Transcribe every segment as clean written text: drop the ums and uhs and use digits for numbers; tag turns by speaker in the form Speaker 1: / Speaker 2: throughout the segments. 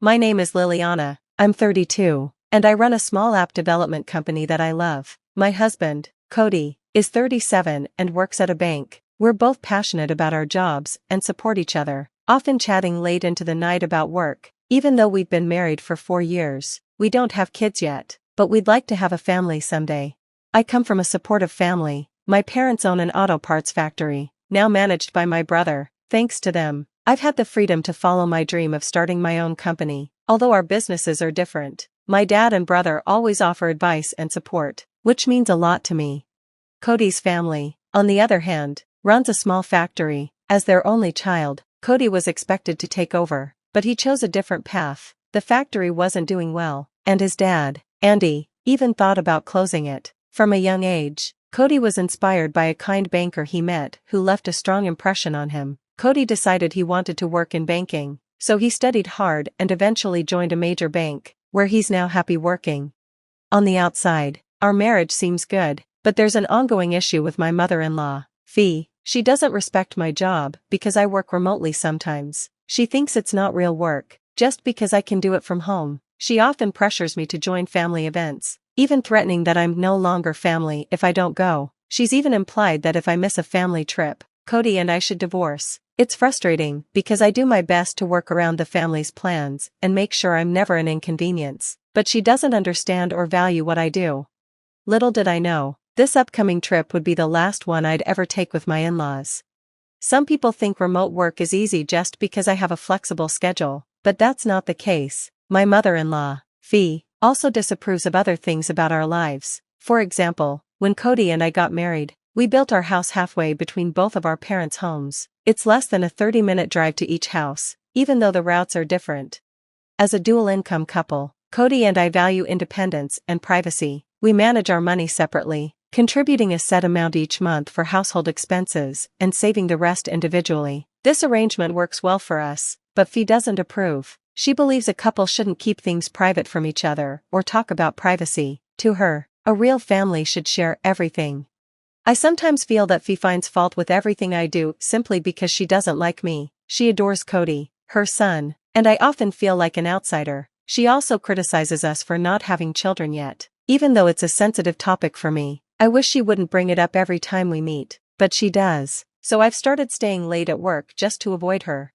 Speaker 1: My name is Liliana, I'm 32, and I run a small app development company that I love. My husband, Cody, is 37 and works at a bank. We're both passionate about our jobs and support each other, often chatting late into the night about work. Even though we've been married for 4 years, we don't have kids yet, but we'd like to have a family someday. I come from a supportive family. My parents own an auto parts factory, now managed by my brother. Thanks to them, I've had the freedom to follow my dream of starting my own company. Although our businesses are different, my dad and brother always offer advice and support, which means a lot to me. Cody's family, on the other hand, runs a small factory. As their only child, Cody was expected to take over, but he chose a different path. The factory wasn't doing well, and his dad, Andy, even thought about closing it. From a young age, Cody was inspired by a kind banker he met who left a strong impression on him. Cody decided he wanted to work in banking, so he studied hard and eventually joined a major bank, where he's now happy working. On the outside, our marriage seems good, but there's an ongoing issue with my mother-in-law, Fee. She doesn't respect my job because I work remotely sometimes. She thinks it's not real work, just because I can do it from home. She often pressures me to join family events, even threatening that I'm no longer family if I don't go. She's even implied that if I miss a family trip, Cody and I should divorce. It's frustrating because I do my best to work around the family's plans and make sure I'm never an inconvenience, but she doesn't understand or value what I do. Little did I know, this upcoming trip would be the last one I'd ever take with my in-laws. Some people think remote work is easy just because I have a flexible schedule, but that's not the case. My mother-in-law, Fee, also disapproves of other things about our lives. For example, when Cody and I got married, we built our house halfway between both of our parents' homes. It's less than a 30-minute drive to each house, even though the routes are different. As a dual-income couple, Cody and I value independence and privacy. We manage our money separately, contributing a set amount each month for household expenses and saving the rest individually. This arrangement works well for us, but Fee doesn't approve. She believes a couple shouldn't keep things private from each other or talk about privacy. To her, a real family should share everything. I sometimes feel that Fee finds fault with everything I do simply because she doesn't like me. She adores Cody, her son, and I often feel like an outsider. She also criticizes us for not having children yet. Even though it's a sensitive topic for me, I wish she wouldn't bring it up every time we meet, but she does, so I've started staying late at work just to avoid her.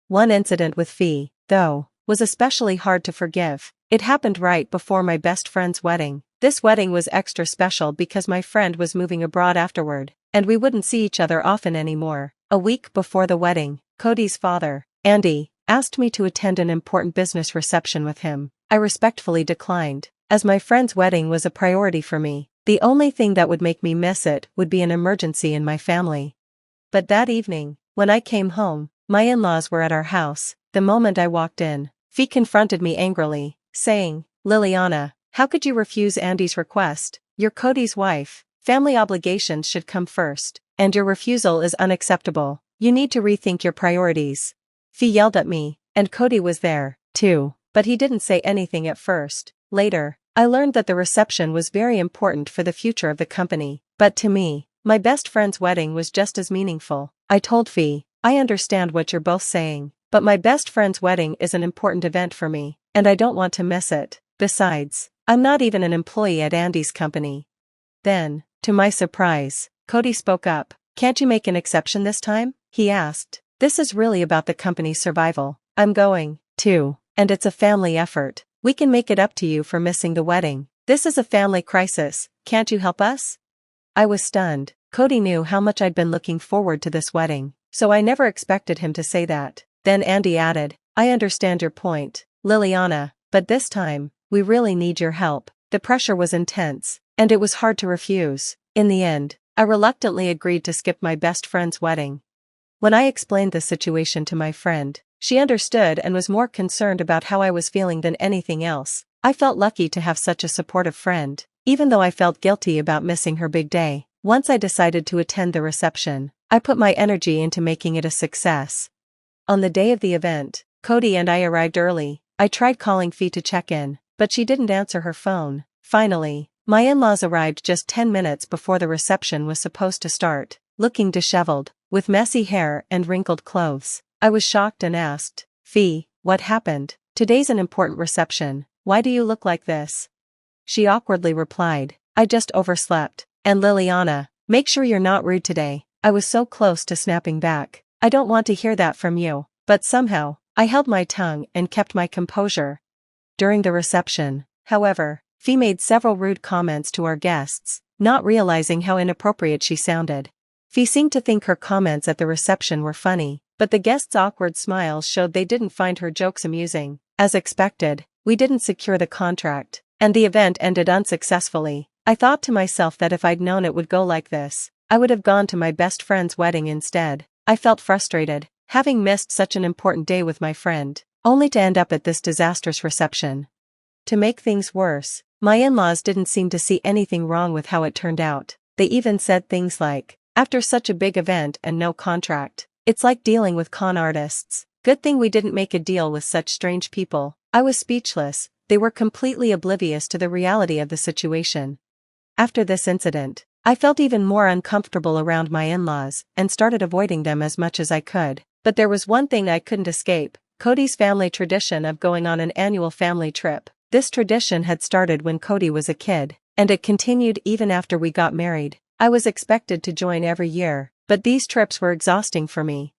Speaker 1: One incident with Fee, though, was especially hard to forgive. It happened right before my best friend's wedding. This wedding was extra special because my friend was moving abroad afterward, and we wouldn't see each other often anymore. A week before the wedding, Cody's father, Andy, asked me to attend an important business reception with him. I respectfully declined, as my friend's wedding was a priority for me. The only thing that would make me miss it would be an emergency in my family. But that evening, when I came home, my in-laws were at our house. The moment I walked in, Fee confronted me angrily, saying, "Liliana, how could you refuse Andy's request? You're Cody's wife. Family obligations should come first, and your refusal is unacceptable. You need to rethink your priorities." Fee yelled at me, and Cody was there, too, but he didn't say anything at first. Later, I learned that the reception was very important for the future of the company, but to me, my best friend's wedding was just as meaningful. I told Fee, "I understand what you're both saying, but my best friend's wedding is an important event for me, and I don't want to miss it. Besides, I'm not even an employee at Andy's company." Then, to my surprise, Cody spoke up. "Can't you make an exception this time?" he asked. "This is really about the company's survival. I'm going, too, and it's a family effort. We can make it up to you for missing the wedding. This is a family crisis, can't you help us?" I was stunned. Cody knew how much I'd been looking forward to this wedding, so I never expected him to say that. Then Andy added, "I understand your point, Liliana, but this time, we really need your help." The pressure was intense, and it was hard to refuse. In the end, I reluctantly agreed to skip my best friend's wedding. When I explained the situation to my friend, she understood and was more concerned about how I was feeling than anything else. I felt lucky to have such a supportive friend, even though I felt guilty about missing her big day. Once I decided to attend the reception, I put my energy into making it a success. On the day of the event, Cody and I arrived early. I tried calling Fee to check in, but she didn't answer her phone. Finally, my in-laws arrived just 10 minutes before the reception was supposed to start, looking disheveled, with messy hair and wrinkled clothes. I was shocked and asked, "Fee, what happened?" "Today's an important reception. Why do you look like this?" She awkwardly replied, "I just overslept." And Liliana, "Make sure you're not rude today." I was so close to snapping back. "I don't want to hear that from you." But somehow, I held my tongue and kept my composure. During the reception, however, Fee made several rude comments to our guests, not realizing how inappropriate she sounded. Fee seemed to think her comments at the reception were funny, but the guests' awkward smiles showed they didn't find her jokes amusing. As expected, we didn't secure the contract, and the event ended unsuccessfully. I thought to myself that if I'd known it would go like this, I would have gone to my best friend's wedding instead. I felt frustrated, having missed such an important day with my friend, only to end up at this disastrous reception. To make things worse, my in-laws didn't seem to see anything wrong with how it turned out. They even said things like, "After such a big event and no contract, it's like dealing with con artists. Good thing we didn't make a deal with such strange people." I was speechless. They were completely oblivious to the reality of the situation. After this incident, I felt even more uncomfortable around my in-laws and started avoiding them as much as I could. But there was one thing I couldn't escape: Cody's family tradition of going on an annual family trip. This tradition had started when Cody was a kid, and it continued even after we got married. I was expected to join every year, but these trips were exhausting for me.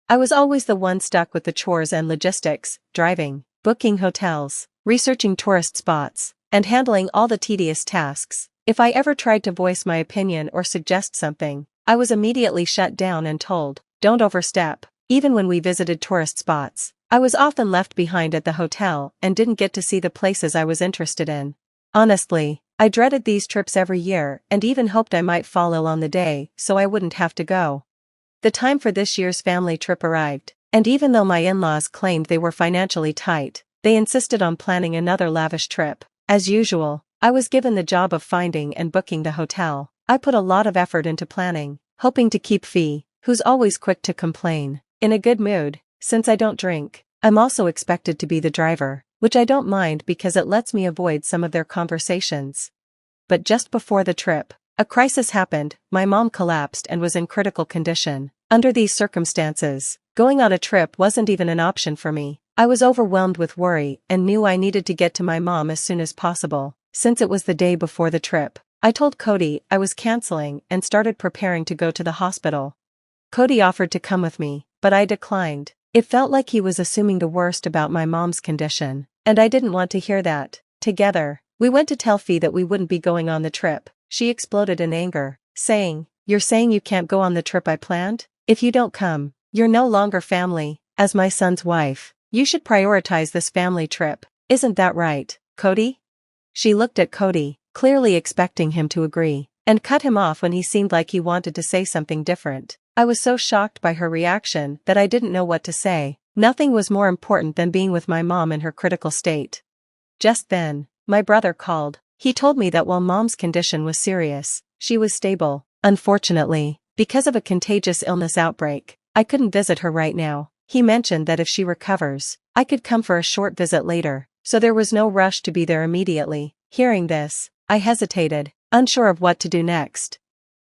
Speaker 1: I was always the one stuck with the chores and logistics, driving, booking hotels, researching tourist spots, and handling all the tedious tasks. If I ever tried to voice my opinion or suggest something, I was immediately shut down and told, "Don't overstep." Even when we visited tourist spots, I was often left behind at the hotel and didn't get to see the places I was interested in. Honestly, I dreaded these trips every year and even hoped I might fall ill on the day so I wouldn't have to go. The time for this year's family trip arrived, and even though my in-laws claimed they were financially tight, they insisted on planning another lavish trip. As usual, I was given the job of finding and booking the hotel. I put a lot of effort into planning, hoping to keep Fee, who's always quick to complain, in a good mood. Since I don't drink, I'm also expected to be the driver, which I don't mind because it lets me avoid some of their conversations. But just before the trip, a crisis happened. My mom collapsed and was in critical condition. Under these circumstances, going on a trip wasn't even an option for me. I was overwhelmed with worry and knew I needed to get to my mom as soon as possible. Since it was the day before the trip, I told Cody I was canceling and started preparing to go to the hospital. Cody offered to come with me, but I declined. It felt like he was assuming the worst about my mom's condition, and I didn't want to hear that. Together, we went to tell Fee that we wouldn't be going on the trip. She exploded in anger, saying, "You're saying you can't go on the trip I planned? If you don't come, you're no longer family. As my son's wife, you should prioritize this family trip. Isn't that right, Cody?" She looked at Cody, clearly expecting him to agree, and cut him off when he seemed like he wanted to say something different. I was so shocked by her reaction that I didn't know what to say. Nothing was more important than being with my mom in her critical state. Just then, my brother called. He told me that while mom's condition was serious, she was stable. Unfortunately, because of a contagious illness outbreak, I couldn't visit her right now. He mentioned that if she recovers, I could come for a short visit later, so there was no rush to be there immediately. Hearing this, I hesitated, unsure of what to do next.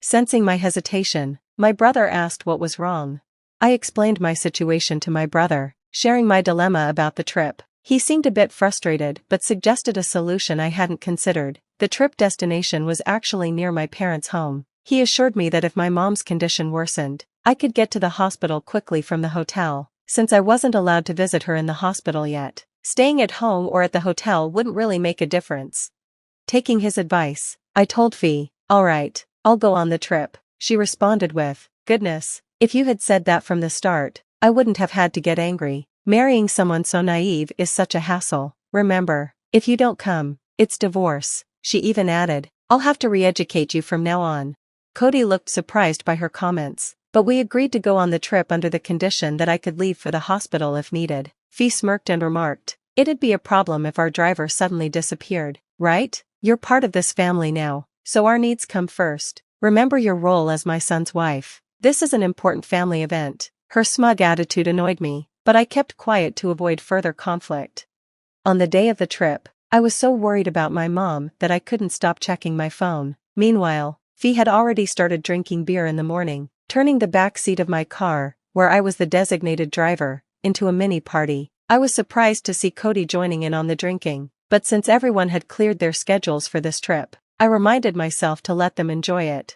Speaker 1: Sensing my hesitation, my brother asked what was wrong. I explained my situation to my brother, sharing my dilemma about the trip. He seemed a bit frustrated but suggested a solution I hadn't considered. The trip destination was actually near my parents' home. He assured me that if my mom's condition worsened, I could get to the hospital quickly from the hotel. Since I wasn't allowed to visit her in the hospital yet, staying at home or at the hotel wouldn't really make a difference. Taking his advice, I told Fee, "All right, I'll go on the trip." She responded with, "Goodness, if you had said that from the start, I wouldn't have had to get angry. Marrying someone so naive is such a hassle. Remember, if you don't come, it's divorce." She even added, "I'll have to re-educate you from now on." Cody looked surprised by her comments, but we agreed to go on the trip under the condition that I could leave for the hospital if needed. Fee smirked and remarked, "It'd be a problem if our driver suddenly disappeared, right? You're part of this family now, so our needs come first. Remember your role as my son's wife. This is an important family event." Her smug attitude annoyed me, but I kept quiet to avoid further conflict. On the day of the trip, I was so worried about my mom that I couldn't stop checking my phone. Meanwhile, Fee had already started drinking beer in the morning, turning the back seat of my car, where I was the designated driver, into a mini party. I was surprised to see Cody joining in on the drinking, but since everyone had cleared their schedules for this trip, I reminded myself to let them enjoy it.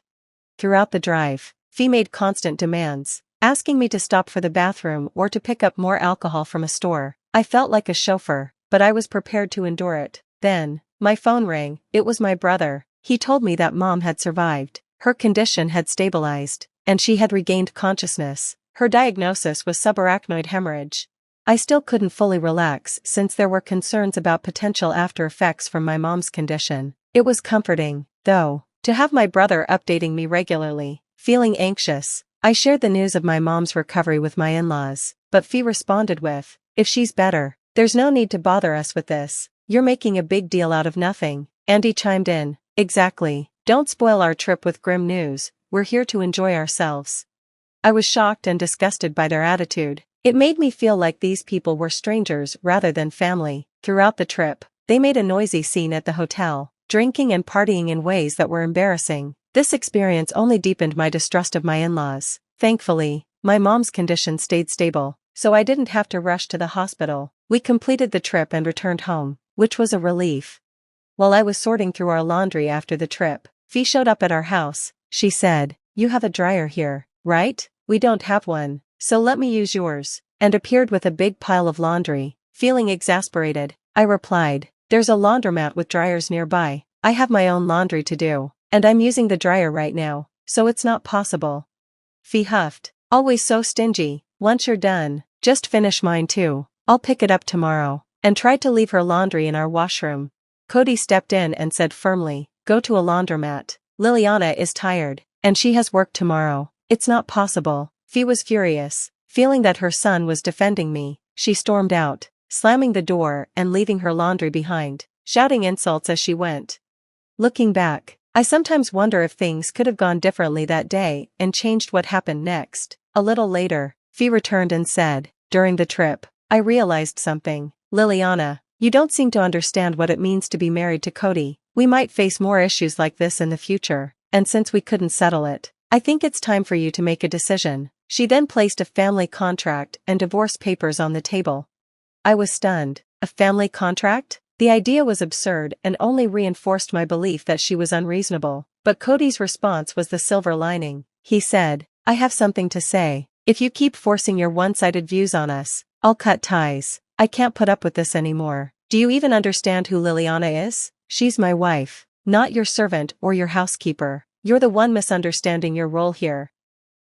Speaker 1: Throughout the drive, Fee made constant demands, asking me to stop for the bathroom or to pick up more alcohol from a store. I felt like a chauffeur, but I was prepared to endure it. Then, my phone rang. It was my brother. He told me that Mom had survived, her condition had stabilized, and she had regained consciousness. Her diagnosis was subarachnoid hemorrhage. I still couldn't fully relax since there were concerns about potential after effects from my mom's condition. It was comforting, though, to have my brother updating me regularly. Feeling anxious, I shared the news of my mom's recovery with my in-laws, but Fee responded with, "If she's better, there's no need to bother us with this. You're making a big deal out of nothing." Andy chimed in, "Exactly. Don't spoil our trip with grim news. We're here to enjoy ourselves." I was shocked and disgusted by their attitude. It made me feel like these people were strangers rather than family. Throughout the trip, they made a noisy scene at the hotel, drinking and partying in ways that were embarrassing. This experience only deepened my distrust of my in-laws. Thankfully, my mom's condition stayed stable, so I didn't have to rush to the hospital. We completed the trip and returned home, which was a relief. While I was sorting through our laundry after the trip, Fee showed up at our house. She said, "You have a dryer here, right? We don't have one, so let me use yours," and appeared with a big pile of laundry. Feeling exasperated, I replied, "There's a laundromat with dryers nearby. I have my own laundry to do, and I'm using the dryer right now, so it's not possible." Fee huffed, "Always so stingy. Once you're done, just finish mine too. I'll pick it up tomorrow," and tried to leave her laundry in our washroom. Cody stepped in and said firmly, "Go to a laundromat. Liliana is tired, and she has work tomorrow. It's not possible." Fee was furious. Feeling that her son was defending me, she stormed out, slamming the door and leaving her laundry behind, shouting insults as she went. Looking back, I sometimes wonder if things could have gone differently that day and changed what happened next. A little later, Fee returned and said, "During the trip, I realized something. Liliana, you don't seem to understand what it means to be married to Cody. We might face more issues like this in the future, and since we couldn't settle it, I think it's time for you to make a decision." She then placed a family contract and divorce papers on the table. I was stunned. A family contract? The idea was absurd and only reinforced my belief that she was unreasonable. But Cody's response was the silver lining. He said, "I have something to say. If you keep forcing your one-sided views on us, I'll cut ties. I can't put up with this anymore. Do you even understand who Liliana is? She's my wife, not your servant or your housekeeper. You're the one misunderstanding your role here."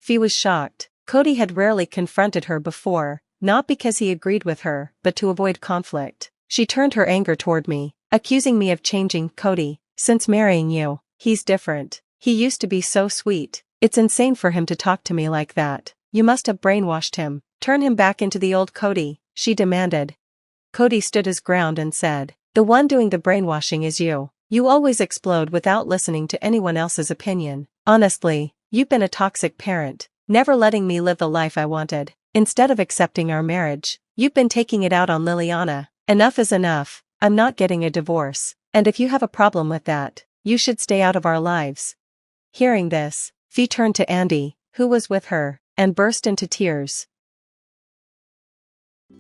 Speaker 1: Fee was shocked. Cody had rarely confronted her before, not because he agreed with her, but to avoid conflict. She turned her anger toward me, accusing me of changing. "Cody, since marrying you, he's different. He used to be so sweet. It's insane for him to talk to me like that. You must have brainwashed him. Turn him back into the old Cody," she demanded. Cody stood his ground and said, "The one doing the brainwashing is you. You always explode without listening to anyone else's opinion. Honestly, you've been a toxic parent, never letting me live the life I wanted. Instead of accepting our marriage, you've been taking it out on Liliana. Enough is enough. I'm not getting a divorce, and if you have a problem with that, you should stay out of our lives." Hearing this, Fee turned to Andy, who was with her, and burst into tears.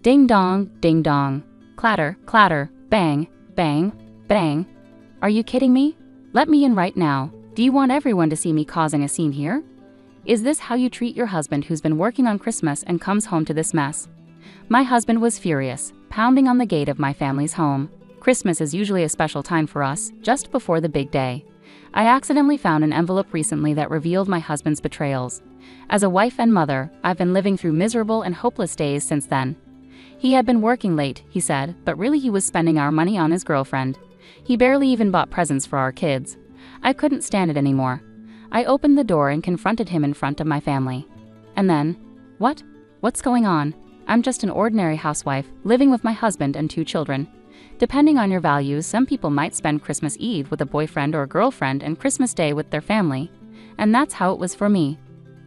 Speaker 2: Ding dong, clatter, clatter, bang, bang, bang. Are you kidding me? Let me in right now. Do you want everyone to see me causing a scene here? Is this how you treat your husband who's been working on Christmas and comes home to this mess? My husband was furious, pounding on the gate of my family's home. Christmas is usually a special time for us, just before the big day. I accidentally found an envelope recently that revealed my husband's betrayals. As a wife and mother, I've been living through miserable and hopeless days since then. He had been working late, he said, but really he was spending our money on his girlfriend. He barely even bought presents for our kids. I couldn't stand it anymore. I opened the door and confronted him in front of my family. And then, what's going on? I'm just an ordinary housewife, living with my husband and 2 children. Depending on your values, some people might spend Christmas Eve with a boyfriend or girlfriend and Christmas Day with their family. And that's how it was for me.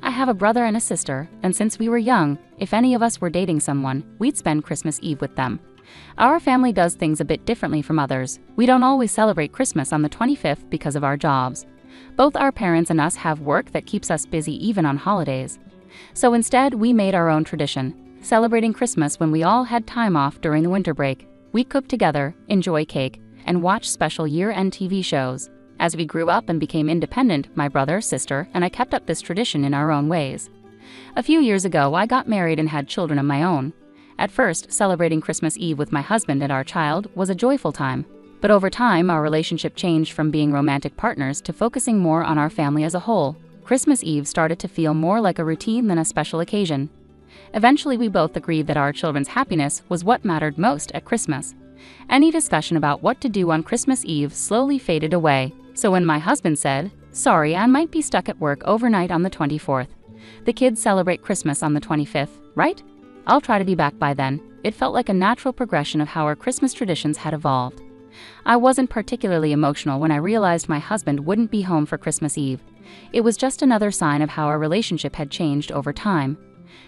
Speaker 2: I have a brother and a sister, and since we were young, if any of us were dating someone, we'd spend Christmas Eve with them. Our family does things a bit differently from others. We don't always celebrate Christmas on the 25th because of our jobs. Both our parents and us have work that keeps us busy even on holidays. So instead, we made our own tradition. celebrating Christmas when we all had time off during the winter break. We cooked together, enjoy cake, and watch special year-end TV shows. As we grew up and became independent, my brother, sister, and I kept up this tradition in our own ways. A few years ago, I got married and had children of my own. At first, celebrating Christmas Eve with my husband and our child was a joyful time. But over time, our relationship changed from being romantic partners to focusing more on our family as a whole. Christmas Eve started to feel more like a routine than a special occasion. Eventually, we both agreed that our children's happiness was what mattered most at Christmas. Any discussion about what to do on Christmas Eve slowly faded away. So when my husband said, "Sorry, I might be stuck at work overnight on the 24th. The kids celebrate Christmas on the 25th, right? I'll try to be back by then," it felt like a natural progression of how our Christmas traditions had evolved. I wasn't particularly emotional when I realized my husband wouldn't be home for Christmas Eve. It was just another sign of how our relationship had changed over time.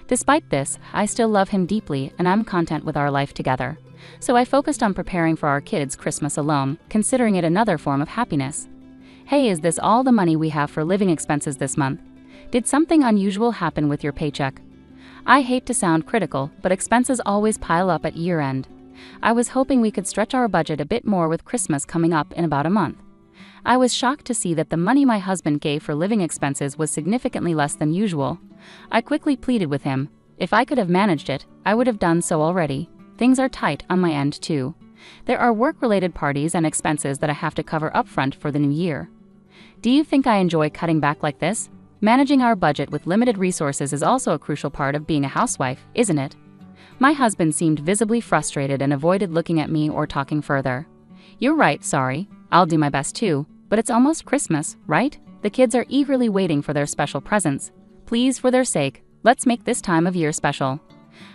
Speaker 2: Despite this, I still love him deeply and I'm content with our life together. So I focused on preparing for our kids' Christmas alone, considering it another form of happiness. Hey, is this all the money we have for living expenses this month? Did something unusual happen with your paycheck? I hate to sound critical, but expenses always pile up at year-end. I was hoping we could stretch our budget a bit more with Christmas coming up in about a month. I was shocked to see that the money my husband gave for living expenses was significantly less than usual. I quickly pleaded with him. If I could have managed it, I would have done so already. Things are tight on my end too. There are work-related parties and expenses that I have to cover upfront for the new year. Do you think I enjoy cutting back like this? Managing our budget with limited resources is also a crucial part of being a housewife, isn't it? My husband seemed visibly frustrated and avoided looking at me or talking further. You're right, sorry. I'll do my best too. But it's almost Christmas, right? The kids are eagerly waiting for their special presents. Please, for their sake, let's make this time of year special.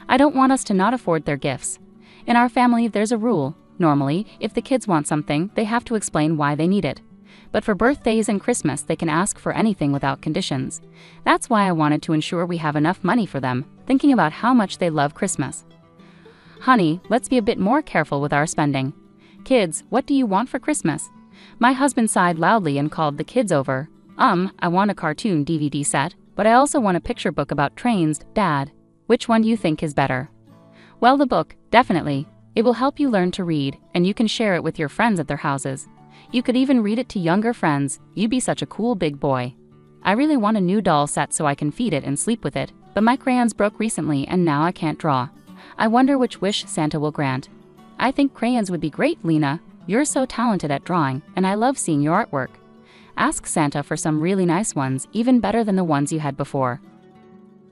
Speaker 2: I don't want us to not afford their gifts. In our family, there's a rule. Normally, if the kids want something, they have to explain why they need it. But for birthdays and Christmas, they can ask for anything without conditions. That's why I wanted to ensure we have enough money for them, thinking about how much they love Christmas. Honey, let's be a bit more careful with our spending. Kids, what do you want for Christmas? My husband sighed loudly and called the kids over. I want a cartoon DVD set, but I also want a picture book about trains, Dad. Which one do you think is better? Well, the book, definitely. It will help you learn to read, and you can share it with your friends at their houses. You could even read it to younger friends. You'd be such a cool big boy. I really want a new doll set so I can feed it and sleep with it, but my crayons broke recently and now I can't draw. I wonder which wish Santa will grant. I think crayons would be great, Lena. You're so talented at drawing, and I love seeing your artwork. Ask Santa for some really nice ones, even better than the ones you had before.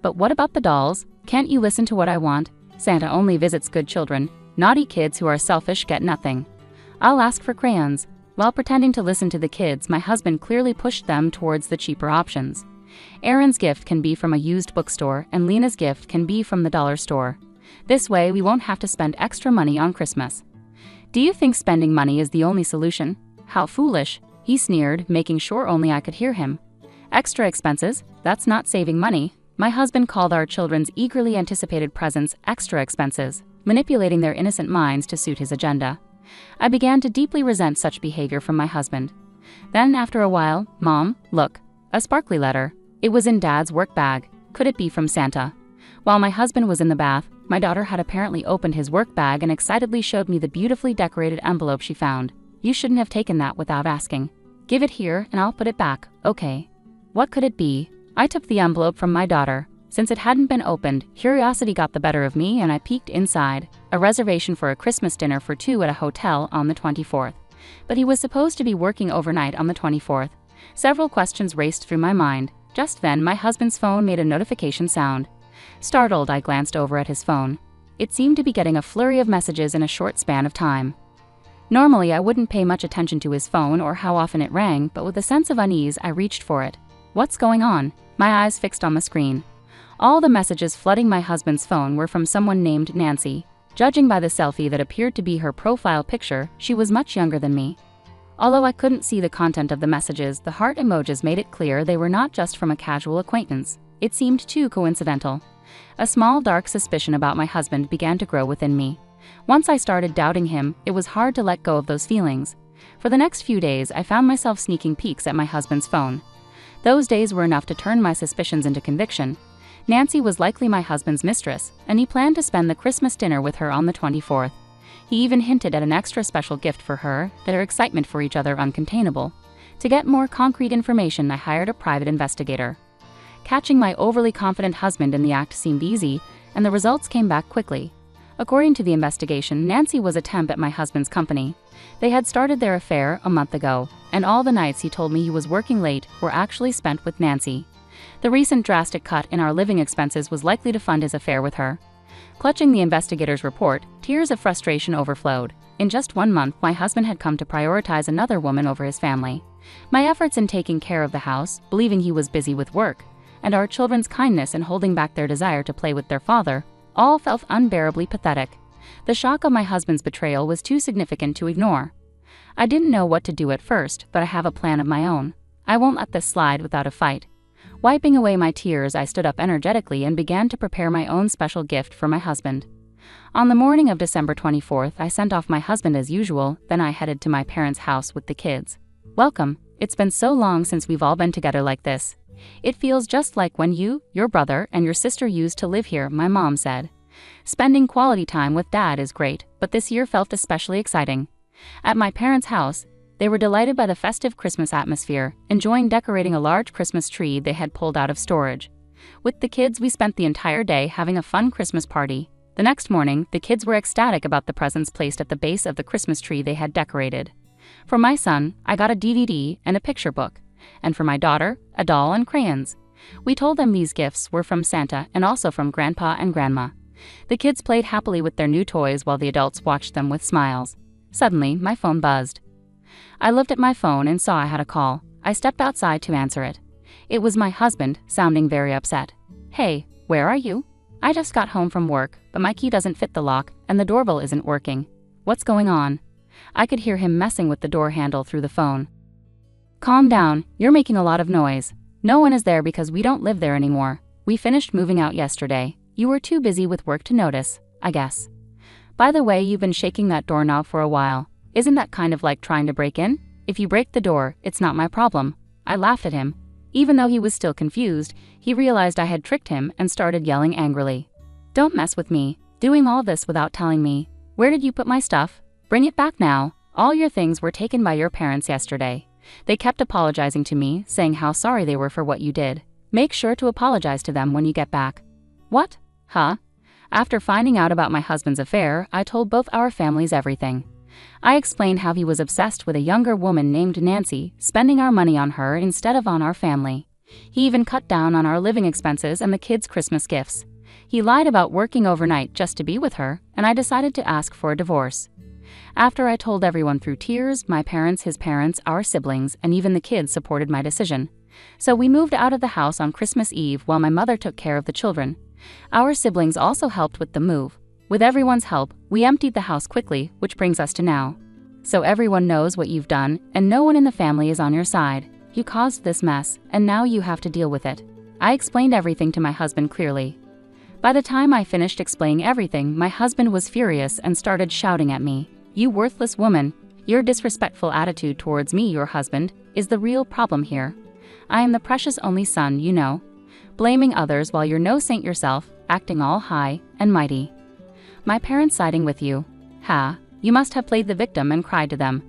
Speaker 2: But what about the dolls? Can't you listen to what I want? Santa only visits good children. Naughty kids who are selfish get nothing. I'll ask for crayons. While pretending to listen to the kids, my husband clearly pushed them towards the cheaper options. Aaron's gift can be from a used bookstore, and Lena's gift can be from the dollar store. This way, we won't have to spend extra money on Christmas. Do you think spending money is the only solution? How foolish, he sneered, making sure only I could hear him. Extra expenses? That's not saving money. My husband called our children's eagerly anticipated presents extra expenses, manipulating their innocent minds to suit his agenda. I began to deeply resent such behavior from my husband. Then, after a while, Mom, look, a sparkly letter. It was in Dad's work bag. Could it be from Santa? While my husband was in the bath, my daughter had apparently opened his work bag and excitedly showed me the beautifully decorated envelope she found. You shouldn't have taken that without asking. Give it here and I'll put it back, okay? What could it be? I took the envelope from my daughter. Since it hadn't been opened, curiosity got the better of me and I peeked inside. A reservation for a Christmas dinner for 2 at a hotel on the 24th. But he was supposed to be working overnight on the 24th. Several questions raced through my mind. Just then, my husband's phone made a notification sound. Startled, I glanced over at his phone. It seemed to be getting a flurry of messages in a short span of time. Normally, I wouldn't pay much attention to his phone or how often it rang, but with a sense of unease, I reached for it. What's going on? My eyes fixed on the screen. All the messages flooding my husband's phone were from someone named Nancy. Judging by the selfie that appeared to be her profile picture, she was much younger than me. Although I couldn't see the content of the messages, the heart emojis made it clear they were not just from a casual acquaintance. It seemed too coincidental. A small dark suspicion about my husband began to grow within me. Once I started doubting him, it was hard to let go of those feelings. For the next few days, I found myself sneaking peeks at my husband's phone. Those days were enough to turn my suspicions into conviction. Nancy was likely my husband's mistress, and he planned to spend the Christmas dinner with her on the 24th. He even hinted at an extra special gift for her, their excitement for each other uncontainable. To get more concrete information, I hired a private investigator. Catching my overly confident husband in the act seemed easy, and the results came back quickly. According to the investigation, Nancy was a temp at my husband's company. They had started their affair a month ago, and all the nights he told me he was working late were actually spent with Nancy. The recent drastic cut in our living expenses was likely to fund his affair with her. Clutching the investigator's report, tears of frustration overflowed. In just 1 month, my husband had come to prioritize another woman over his family. My efforts in taking care of the house, believing he was busy with work, and our children's kindness in holding back their desire to play with their father, all felt unbearably pathetic. The shock of my husband's betrayal was too significant to ignore. I didn't know what to do at first, but I have a plan of my own. I won't let this slide without a fight. Wiping away my tears, I stood up energetically and began to prepare my own special gift for my husband. On the morning of December 24th, I sent off my husband as usual, then I headed to my parents' house with the kids. "Welcome. It's been so long since we've all been together like this. It feels just like when you, your brother, and your sister used to live here," my mom said. "Spending quality time with Dad is great, but this year felt especially exciting." At my parents' house, they were delighted by the festive Christmas atmosphere, enjoying decorating a large Christmas tree they had pulled out of storage. With the kids, we spent the entire day having a fun Christmas party. The next morning, the kids were ecstatic about the presents placed at the base of the Christmas tree they had decorated. For my son, I got a DVD and a picture book, and for my daughter, a doll and crayons. We told them these gifts were from Santa and also from Grandpa and Grandma. The kids played happily with their new toys while the adults watched them with smiles. Suddenly, my phone buzzed. I looked at my phone and saw I had a call. I stepped outside to answer it. It was my husband, sounding very upset. "Hey, where are you? I just got home from work, but my key doesn't fit the lock and the doorbell isn't working. What's going on?" I could hear him messing with the door handle through the phone. "Calm down, you're making a lot of noise. No one is there because we don't live there anymore. We finished moving out yesterday. You were too busy with work to notice, I guess. By the way, you've been shaking that doorknob for a while. Isn't that kind of like trying to break in? If you break the door, it's not my problem." I laughed at him. Even though he was still confused, he realized I had tricked him and started yelling angrily. "Don't mess with me, doing all this without telling me. Where did you put my stuff? Bring it back now. All your things were taken by your parents yesterday. They kept apologizing to me, saying how sorry they were for what you did. Make sure to apologize to them when you get back." "What? Huh?" After finding out about my husband's affair, I told both our families everything. I explained how he was obsessed with a younger woman named Nancy, spending our money on her instead of on our family. He even cut down on our living expenses and the kids' Christmas gifts. He lied about working overnight just to be with her, and I decided to ask for a divorce. After I told everyone through tears, my parents, his parents, our siblings, and even the kids supported my decision. So we moved out of the house on Christmas Eve while my mother took care of the children. Our siblings also helped with the move. With everyone's help, we emptied the house quickly, which brings us to now. So everyone knows what you've done, and no one in the family is on your side. You caused this mess, and now you have to deal with it. I explained everything to my husband clearly. By the time I finished explaining everything, my husband was furious and started shouting at me. "You worthless woman! Your disrespectful attitude towards me, your husband, is the real problem here. I am the precious only son, you know. Blaming others while you're no saint yourself, acting all high and mighty. My parents siding with you. Ha, you must have played the victim and cried to them.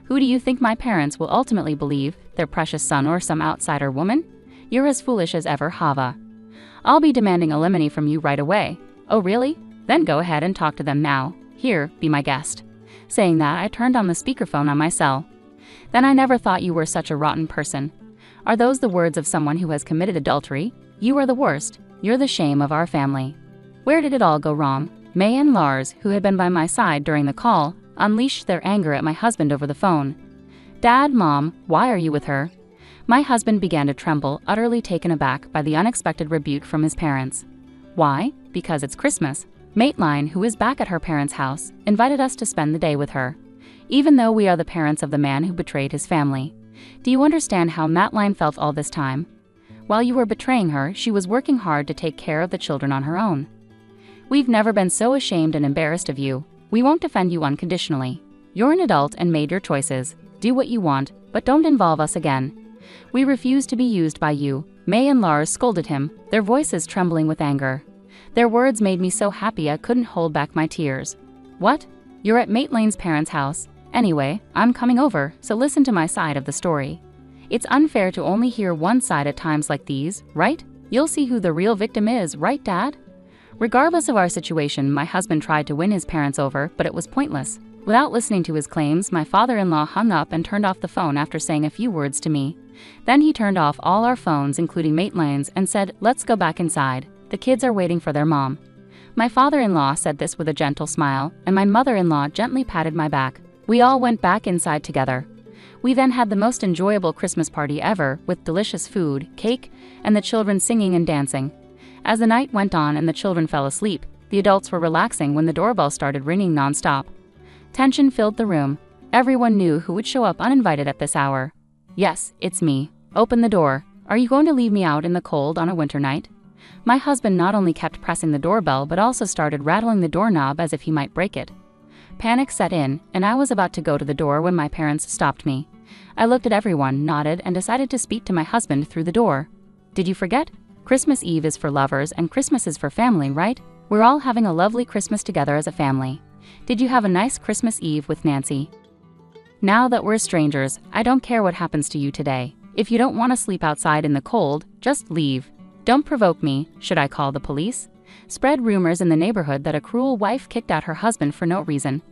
Speaker 2: Who do you think my parents will ultimately believe, their precious son or some outsider woman? You're as foolish as ever, Hava. I'll be demanding alimony from you right away." "Oh really? Then go ahead and talk to them now. Here, be my guest." Saying that, I turned on the speakerphone on my cell. "Then I never thought you were such a rotten person. Are those the words of someone who has committed adultery? You are the worst. You're the shame of our family." Where did it all go wrong? May and Lars, who had been by my side during the call, unleashed their anger at my husband over the phone. "Dad, Mom, why are you with her?" My husband began to tremble, utterly taken aback by the unexpected rebuke from his parents. "Why? Because it's Christmas. Maitline, who is back at her parents' house, invited us to spend the day with her, even though we are the parents of the man who betrayed his family. Do you understand how Maitline felt all this time? While you were betraying her, she was working hard to take care of the children on her own. We've never been so ashamed and embarrassed of you. We won't defend you unconditionally. You're an adult and made your choices. Do what you want, but don't involve us again. We refuse to be used by you, May and Lars scolded him, their voices trembling with anger. Their words made me so happy I couldn't hold back my tears. What? You're at Maitlane's parents' house. Anyway, I'm coming over, so listen to my side of the story. It's unfair to only hear one side at times like these, right? You'll see who the real victim is, right, Dad? Regardless of our situation, my husband tried to win his parents over, but it was pointless. Without listening to his claims, my father-in-law hung up and turned off the phone after saying a few words to me. Then he turned off all our phones, including Maitlane's, and said, "Let's go back inside. The kids are waiting for their mom." My father-in-law said this with a gentle smile, and my mother-in-law gently patted my back. We all went back inside together. We then had the most enjoyable Christmas party ever, with delicious food, cake, and the children singing and dancing. As the night went on and the children fell asleep, the adults were relaxing when the doorbell started ringing non-stop. Tension filled the room. Everyone knew who would show up uninvited at this hour. "Yes, it's me. Open the door. Are you going to leave me out in the cold on a winter night?" My husband not only kept pressing the doorbell but also started rattling the doorknob as if he might break it. Panic set in, and I was about to go to the door when my parents stopped me. I looked at everyone, nodded, and decided to speak to my husband through the door. "Did you forget? Christmas Eve is for lovers and Christmas is for family, right? We're all having a lovely Christmas together as a family. Did you have a nice Christmas Eve with Nancy? Now that we're strangers, I don't care what happens to you today. If you don't want to sleep outside in the cold, just leave. Don't provoke me. Should I call the police? Spread rumors in the neighborhood that a cruel wife kicked out her husband for no reason.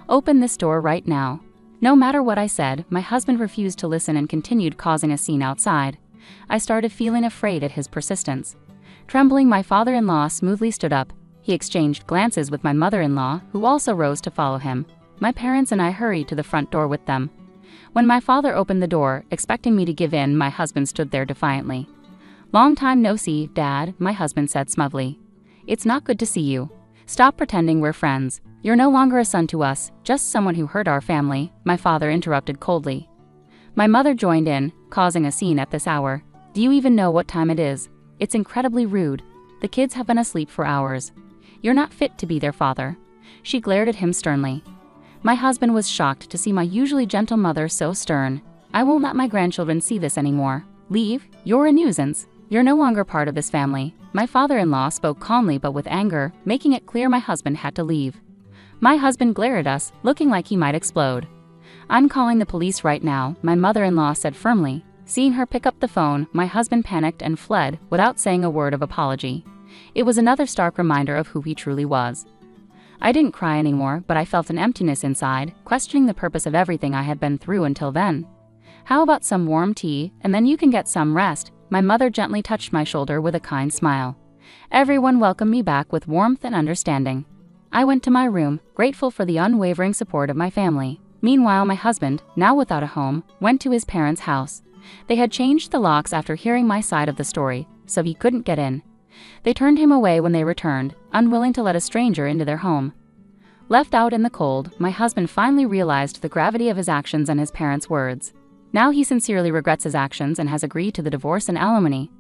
Speaker 2: Open this door right now." No matter what I said, my husband refused to listen and continued causing a scene outside. I started feeling afraid at his persistence. Trembling, my father-in-law smoothly stood up. He exchanged glances with my mother-in-law, who also rose to follow him. My parents and I hurried to the front door with them. When my father opened the door, expecting me to give in, my husband stood there defiantly. "Long time no see, Dad," my husband said smugly. "It's not good to see you. Stop pretending we're friends. You're no longer a son to us, just someone who hurt our family," my father interrupted coldly. My mother joined in, causing a scene at this hour. "Do you even know what time it is? It's incredibly rude. The kids have been asleep for hours. You're not fit to be their father." She glared at him sternly. My husband was shocked to see my usually gentle mother so stern. "I won't let my grandchildren see this anymore. Leave. You're a nuisance. You're no longer part of this family." My father-in-law spoke calmly but with anger, making it clear my husband had to leave. My husband glared at us, looking like he might explode. "I'm calling the police right now," my mother-in-law said firmly. Seeing her pick up the phone, my husband panicked and fled without saying a word of apology. It was another stark reminder of who he truly was. I didn't cry anymore, but I felt an emptiness inside, questioning the purpose of everything I had been through until then. "How about some warm tea, and then you can get some rest?" My mother gently touched my shoulder with a kind smile. Everyone welcomed me back with warmth and understanding. I went to my room, grateful for the unwavering support of my family. Meanwhile, my husband, now without a home, went to his parents' house. They had changed the locks after hearing my side of the story, so he couldn't get in. They turned him away when they returned, unwilling to let a stranger into their home. Left out in the cold, my husband finally realized the gravity of his actions and his parents' words. Now he sincerely regrets his actions and has agreed to the divorce and alimony.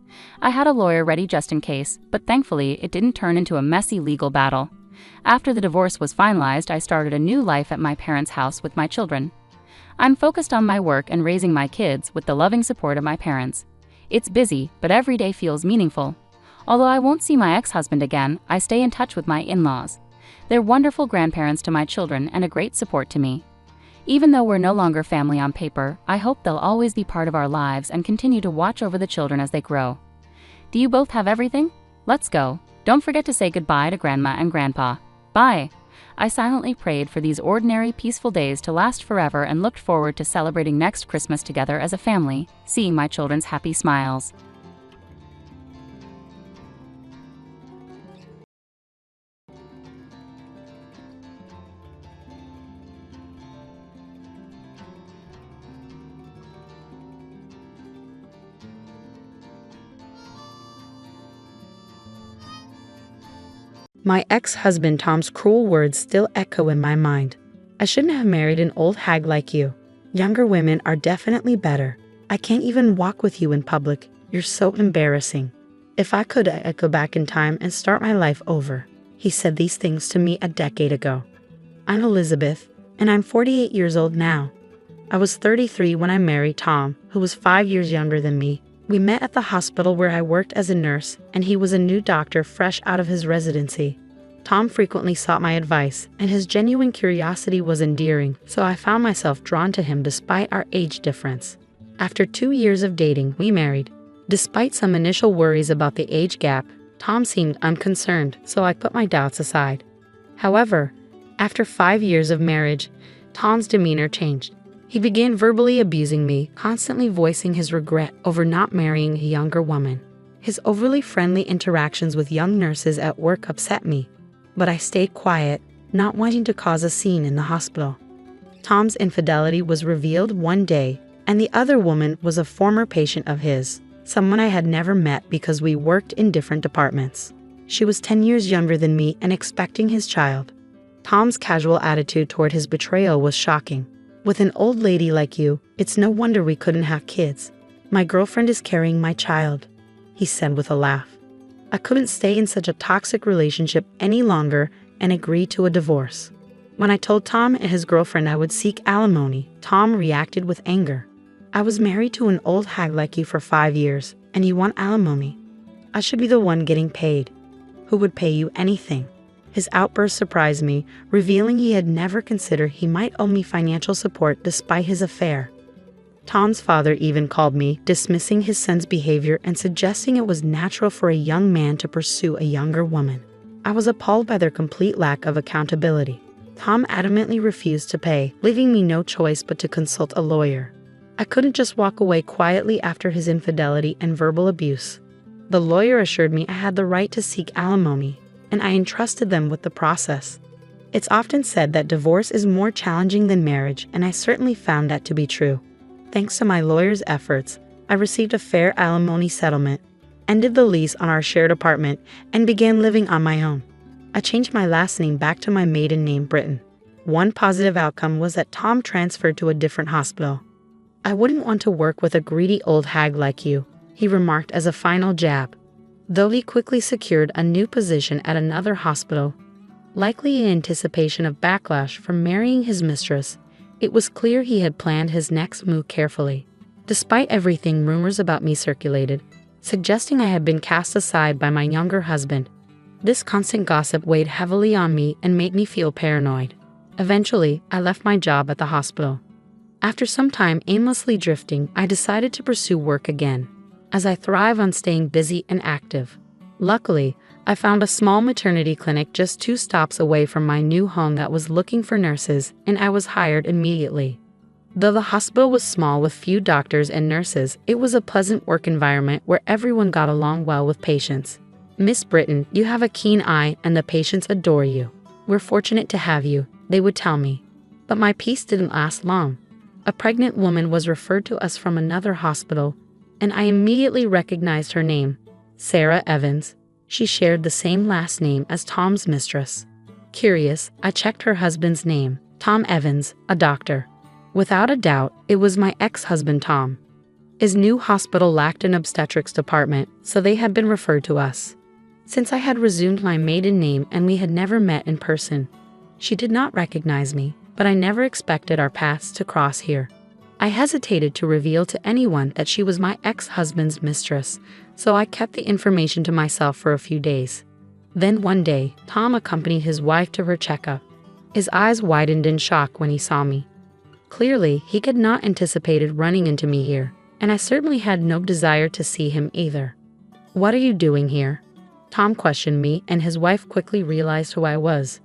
Speaker 2: I had a lawyer ready just in case, but thankfully it didn't turn into a messy legal battle. After the divorce was finalized, I started a new life at my parents' house with my children. I'm focused on my work and raising my kids with the loving support of my parents. It's busy, but every day feels meaningful. Although I won't see my ex-husband again, I stay in touch with my in-laws. They're wonderful grandparents to my children and a great support to me. Even though we're no longer family on paper, I hope they'll always be part of our lives and continue to watch over the children as they grow. Do you both have everything? Let's go. Don't forget to say goodbye to Grandma and Grandpa. Bye. I silently prayed for these ordinary, peaceful days to last forever and looked forward to celebrating next Christmas together as a family, seeing my children's happy smiles.
Speaker 3: My ex-husband Tom's cruel words still echo in my mind. "I shouldn't have married an old hag like you. Younger women are definitely better. I can't even walk with you in public. You're so embarrassing. If I could go back in time and start my life over." He said these things to me a decade ago. I'm Elizabeth, and I'm 48 years old now. I was 33 when I married Tom, who was 5 years younger than me. We met at the hospital where I worked as a nurse, and he was a new doctor fresh out of his residency. Tom frequently sought my advice, and his genuine curiosity was endearing, so I found myself drawn to him despite our age difference. After 2 years of dating, we married. Despite some initial worries about the age gap, Tom seemed unconcerned, so I put my doubts aside. However, after 5 years of marriage, Tom's demeanor changed. He began verbally abusing me, constantly voicing his regret over not marrying a younger woman. His overly friendly interactions with young nurses at work upset me, but I stayed quiet, not wanting to cause a scene in the hospital. Tom's infidelity was revealed one day, and the other woman was a former patient of his, someone I had never met because we worked in different departments. She was 10 years younger than me and expecting his child. Tom's casual attitude toward his betrayal was shocking. With an old lady like you, it's no wonder we couldn't have kids. My girlfriend is carrying my child, he said with a laugh. I couldn't stay in such a toxic relationship any longer and agreed to a divorce. When I told Tom and his girlfriend I would seek alimony, Tom reacted with anger. I was married to an old hag like you for 5 years, and you want alimony? I should be the one getting paid. Who would pay you anything? His outburst surprised me, revealing he had never considered he might owe me financial support despite his affair. Tom's father even called me, dismissing his son's behavior and suggesting it was natural for a young man to pursue a younger woman. I was appalled by their complete lack of accountability. Tom adamantly refused to pay, leaving me no choice but to consult a lawyer. I couldn't just walk away quietly after his infidelity and verbal abuse. The lawyer assured me I had the right to seek alimony, and I entrusted them with the process. It's often said that divorce is more challenging than marriage, and I certainly found that to be true. Thanks to my lawyer's efforts, I received a fair alimony settlement, ended the lease on our shared apartment, and began living on my own. I changed my last name back to my maiden name, Britton. One positive outcome was that Tom transferred to a different hospital. I wouldn't want to work with a greedy old hag like you, he remarked as a final jab. Though he quickly secured a new position at another hospital, likely in anticipation of backlash from marrying his mistress, it was clear he had planned his next move carefully. Despite everything, rumors about me circulated, suggesting I had been cast aside by my younger husband. This constant gossip weighed heavily on me and made me feel paranoid. Eventually, I left my job at the hospital. After some time aimlessly drifting, I decided to pursue work again, as I thrive on staying busy and active. Luckily, I found a small maternity clinic just 2 stops away from my new home that was looking for nurses, and I was hired immediately. Though the hospital was small with few doctors and nurses, it was a pleasant work environment where everyone got along well with patients. Miss Britton, you have a keen eye and the patients adore you. We're fortunate to have you, they would tell me. But my peace didn't last long. A pregnant woman was referred to us from another hospital, and I immediately recognized her name, Sarah Evans. She shared the same last name as Tom's mistress. Curious, I checked her husband's name, Tom Evans, a doctor. Without a doubt, it was my ex-husband Tom. His new hospital lacked an obstetrics department, so they had been referred to us. Since I had resumed my maiden name and we had never met in person, she did not recognize me, but I never expected our paths to cross here. I hesitated to reveal to anyone that she was my ex-husband's mistress, so I kept the information to myself for a few days. Then one day, Tom accompanied his wife to her checkup. His eyes widened in shock when he saw me. Clearly, he had not anticipated running into me here, and I certainly had no desire to see him either. "What are you doing here?" Tom questioned me, and his wife quickly realized who I was.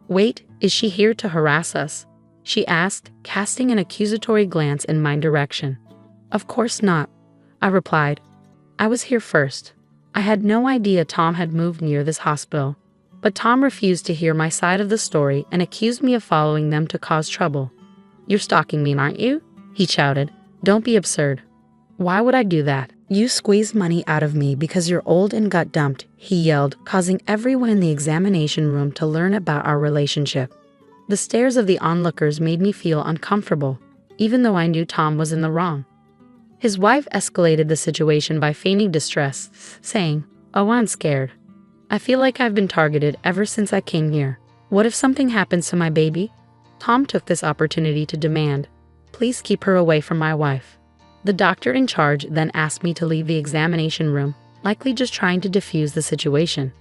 Speaker 3: "Wait, is she here to harass us?" she asked, casting an accusatory glance in my direction. "Of course not," I replied. "I was here first. I had no idea Tom had moved near this hospital." But Tom refused to hear my side of the story and accused me of following them to cause trouble. "You're stalking me, aren't you?" he shouted. "Don't be absurd." "Why would I do that?" "You squeezed money out of me because you're old and got dumped," he yelled, causing everyone in the examination room to learn about our relationship. The stares of the onlookers made me feel uncomfortable, even though I knew Tom was in the wrong. His wife escalated the situation by feigning distress, saying, "Oh, I'm scared. I feel like I've been targeted ever since I came here. What if something happens to my baby?" Tom took this opportunity to demand, Please keep her away from my wife." The doctor in charge then asked me to leave the examination room, likely just trying to defuse the situation.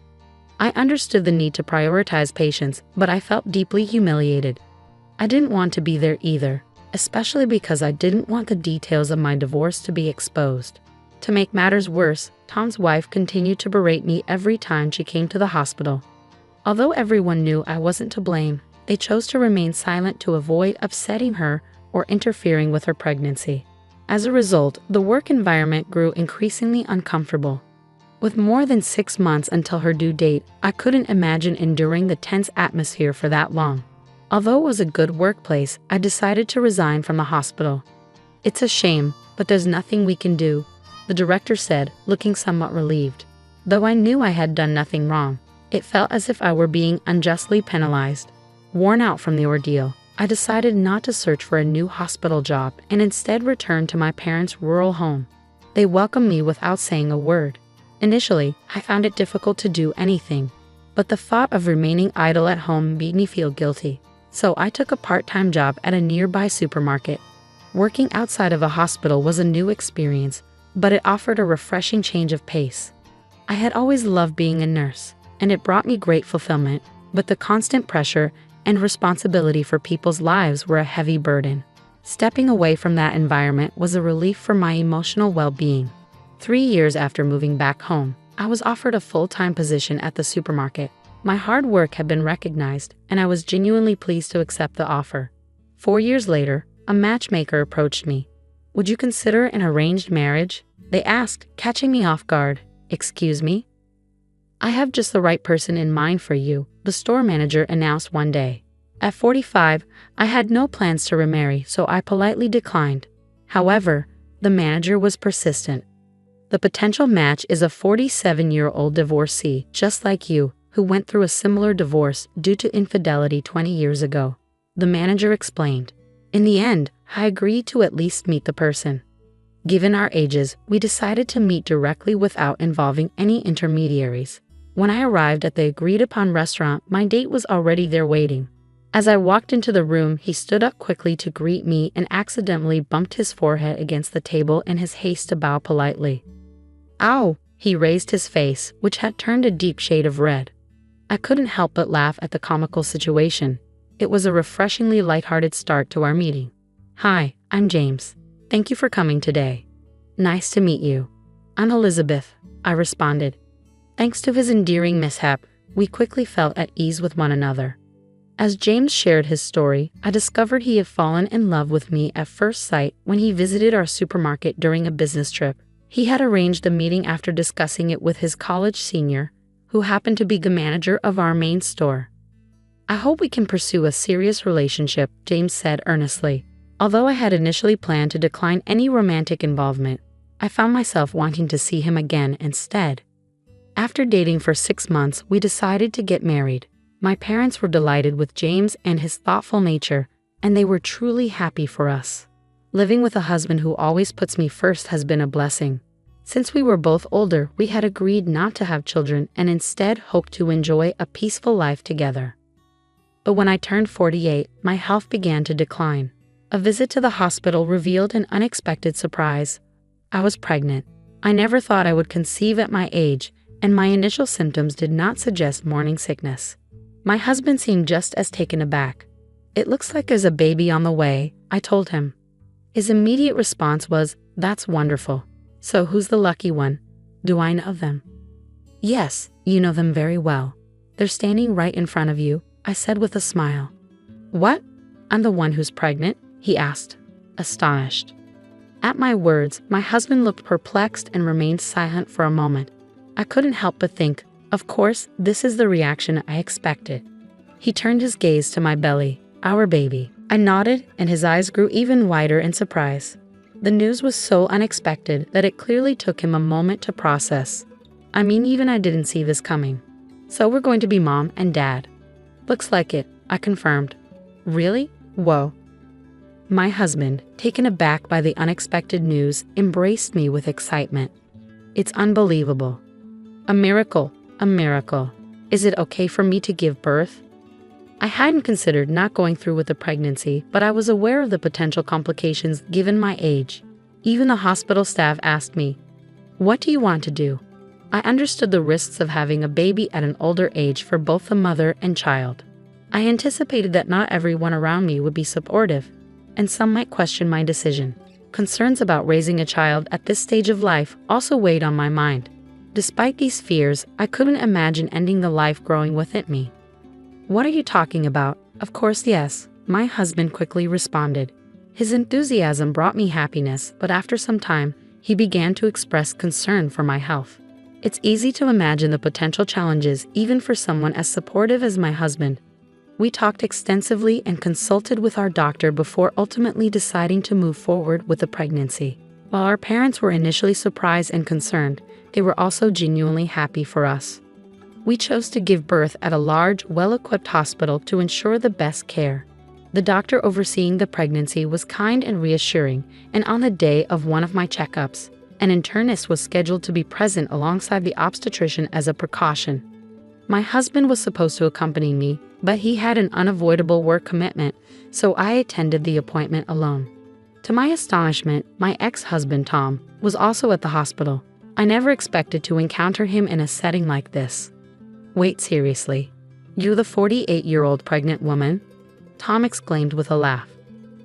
Speaker 3: I understood the need to prioritize patients, but I felt deeply humiliated. I didn't want to be there either, especially because I didn't want the details of my divorce to be exposed. To make matters worse, Tom's wife continued to berate me every time she came to the hospital. Although everyone knew I wasn't to blame, they chose to remain silent to avoid upsetting her or interfering with her pregnancy. As a result, the work environment grew increasingly uncomfortable. With more than 6 months until her due date, I couldn't imagine enduring the tense atmosphere for that long. Although it was a good workplace, I decided to resign from the hospital. "It's a shame, but there's nothing we can do," the director said, looking somewhat relieved. Though I knew I had done nothing wrong, it felt as if I were being unjustly penalized. Worn out from the ordeal, I decided not to search for a new hospital job and instead returned to my parents' rural home. They welcomed me without saying a word. Initially, I found it difficult to do anything, but the thought of remaining idle at home made me feel guilty. So I took a part-time job at a nearby supermarket. Working outside of a hospital was a new experience, but it offered a refreshing change of pace. I had always loved being a nurse, and it brought me great fulfillment, but the constant pressure and responsibility for people's lives were a heavy burden. Stepping away from that environment was a relief for my emotional well-being. 3 years after moving back home, I was offered a full-time position at the supermarket. My hard work had been recognized, and I was genuinely pleased to accept the offer. 4 years later, a matchmaker approached me. "Would you consider an arranged marriage?" they asked, catching me off guard. "Excuse me?" "I have just the right person in mind for you," the store manager announced one day. At 45, I had no plans to remarry, so I politely declined. However, the manager was persistent. "The potential match is a 47-year-old divorcee, just like you, who went through a similar divorce due to infidelity 20 years ago," the manager explained. In the end, I agreed to at least meet the person. Given our ages, we decided to meet directly without involving any intermediaries. When I arrived at the agreed-upon restaurant, my date was already there waiting. As I walked into the room, he stood up quickly to greet me and accidentally bumped his forehead against the table in his haste to bow politely. "Ow!" He raised his face, which had turned a deep shade of red. I couldn't help but laugh at the comical situation. It was a refreshingly lighthearted start to our meeting. "Hi, I'm James. Thank you for coming today." "Nice to meet you." "I'm Elizabeth," I responded. Thanks to his endearing mishap, we quickly felt at ease with one another. As James shared his story, I discovered he had fallen in love with me at first sight when he visited our supermarket during a business trip. He had arranged a meeting after discussing it with his college senior, who happened to be the manager of our main store. "I hope we can pursue a serious relationship," James said earnestly. Although I had initially planned to decline any romantic involvement, I found myself wanting to see him again instead. After dating for 6 months, we decided to get married. My parents were delighted with James and his thoughtful nature, and they were truly happy for us. Living with a husband who always puts me first has been a blessing. Since we were both older, we had agreed not to have children and instead hoped to enjoy a peaceful life together. But when I turned 48, my health began to decline. A visit to the hospital revealed an unexpected surprise. I was pregnant. I never thought I would conceive at my age, and my initial symptoms did not suggest morning sickness. My husband seemed just as taken aback. "It looks like there's a baby on the way," I told him. His immediate response was, "That's wonderful. So who's the lucky one? Do I know them?" "Yes, you know them very well. They're standing right in front of you," I said with a smile. "What? I'm the one who's pregnant?" he asked, astonished. At my words, my husband looked perplexed and remained silent for a moment. I couldn't help but think, of course, this is the reaction I expected. He turned his gaze to my belly, our baby. I nodded, and his eyes grew even wider in surprise. The news was so unexpected that it clearly took him a moment to process. "I mean, even I didn't see this coming. So we're going to be mom and dad." "Looks like it," I confirmed. "Really? Whoa." My husband, taken aback by the unexpected news, embraced me with excitement. "It's unbelievable. A miracle, a miracle. Is it okay for me to give birth?" I hadn't considered not going through with the pregnancy, but I was aware of the potential complications given my age. Even the hospital staff asked me, "What do you want to do?" I understood the risks of having a baby at an older age for both the mother and child. I anticipated that not everyone around me would be supportive, and some might question my decision. Concerns about raising a child at this stage of life also weighed on my mind. Despite these fears, I couldn't imagine ending the life growing within me. "What are you talking about?" "Of course, yes," my husband quickly responded. His enthusiasm brought me happiness, but after some time, he began to express concern for my health. It's easy to imagine the potential challenges even for someone as supportive as my husband. We talked extensively and consulted with our doctor before ultimately deciding to move forward with the pregnancy. While our parents were initially surprised and concerned, they were also genuinely happy for us. We chose to give birth at a large, well-equipped hospital to ensure the best care. The doctor overseeing the pregnancy was kind and reassuring, and on the day of one of my checkups, an internist was scheduled to be present alongside the obstetrician as a precaution. My husband was supposed to accompany me, but he had an unavoidable work commitment, so I attended the appointment alone. To my astonishment, my ex-husband Tom was also at the hospital. I never expected to encounter him in a setting like this. "Wait, seriously? You're the 48-year-old pregnant woman?" Tom exclaimed with a laugh.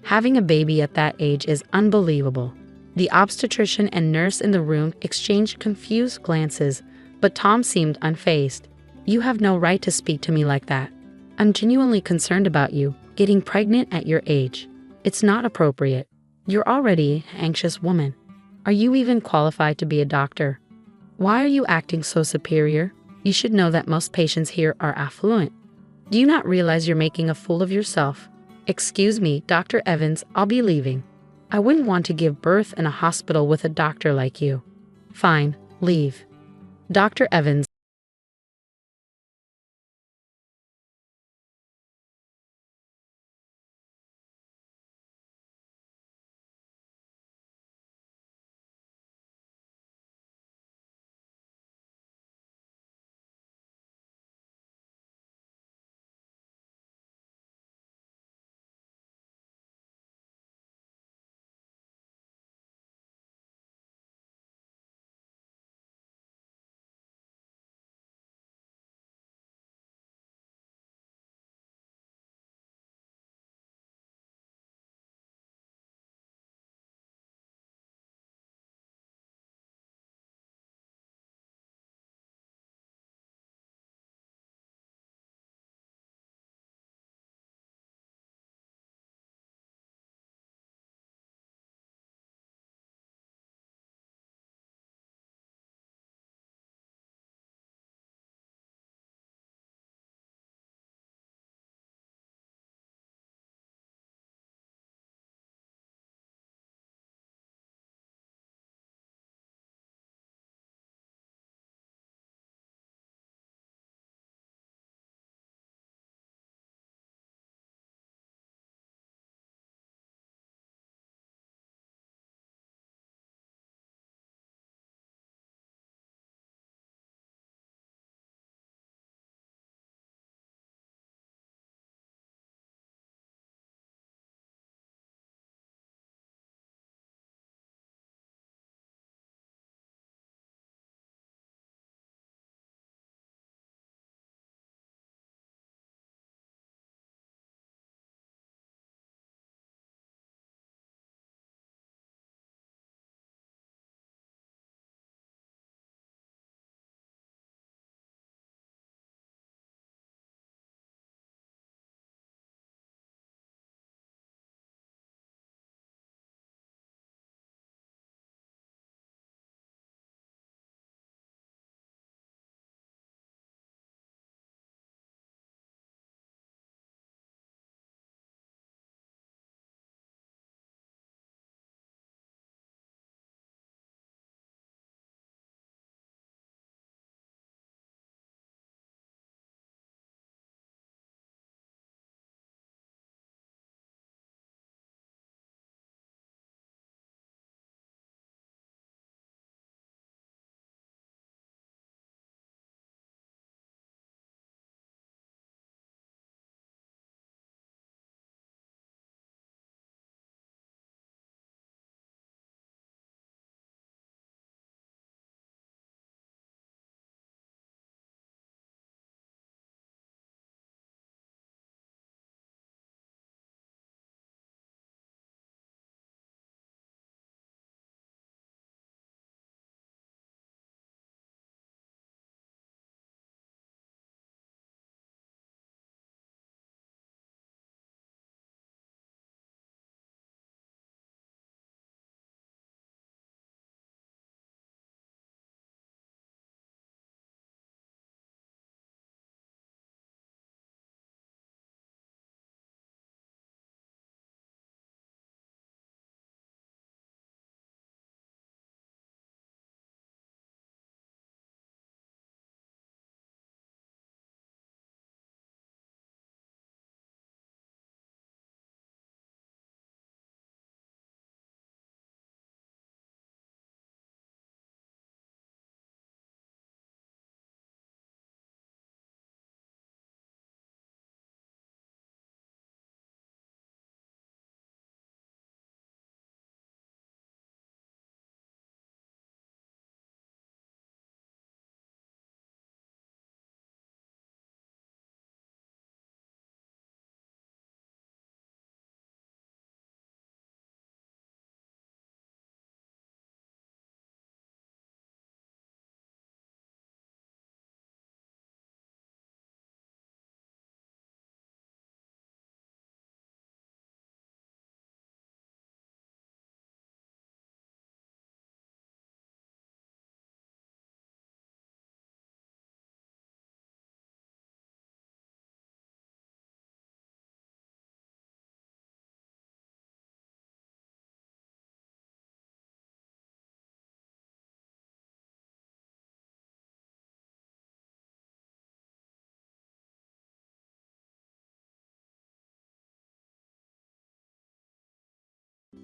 Speaker 3: Having a baby at that age is unbelievable. The obstetrician and nurse in the room exchanged confused glances, but Tom seemed unfazed. "You have no right to speak to me like that. I'm genuinely concerned about you getting pregnant at your age. It's not appropriate. You're already an anxious woman. Are you even qualified to be a doctor? Why are you acting so superior? You should know that most patients here are affluent. Do you not realize you're making a fool of yourself?" "Excuse me, Dr. Evans, I'll be leaving. I wouldn't want to give birth in a hospital with a doctor like you." "Fine, leave." Dr. Evans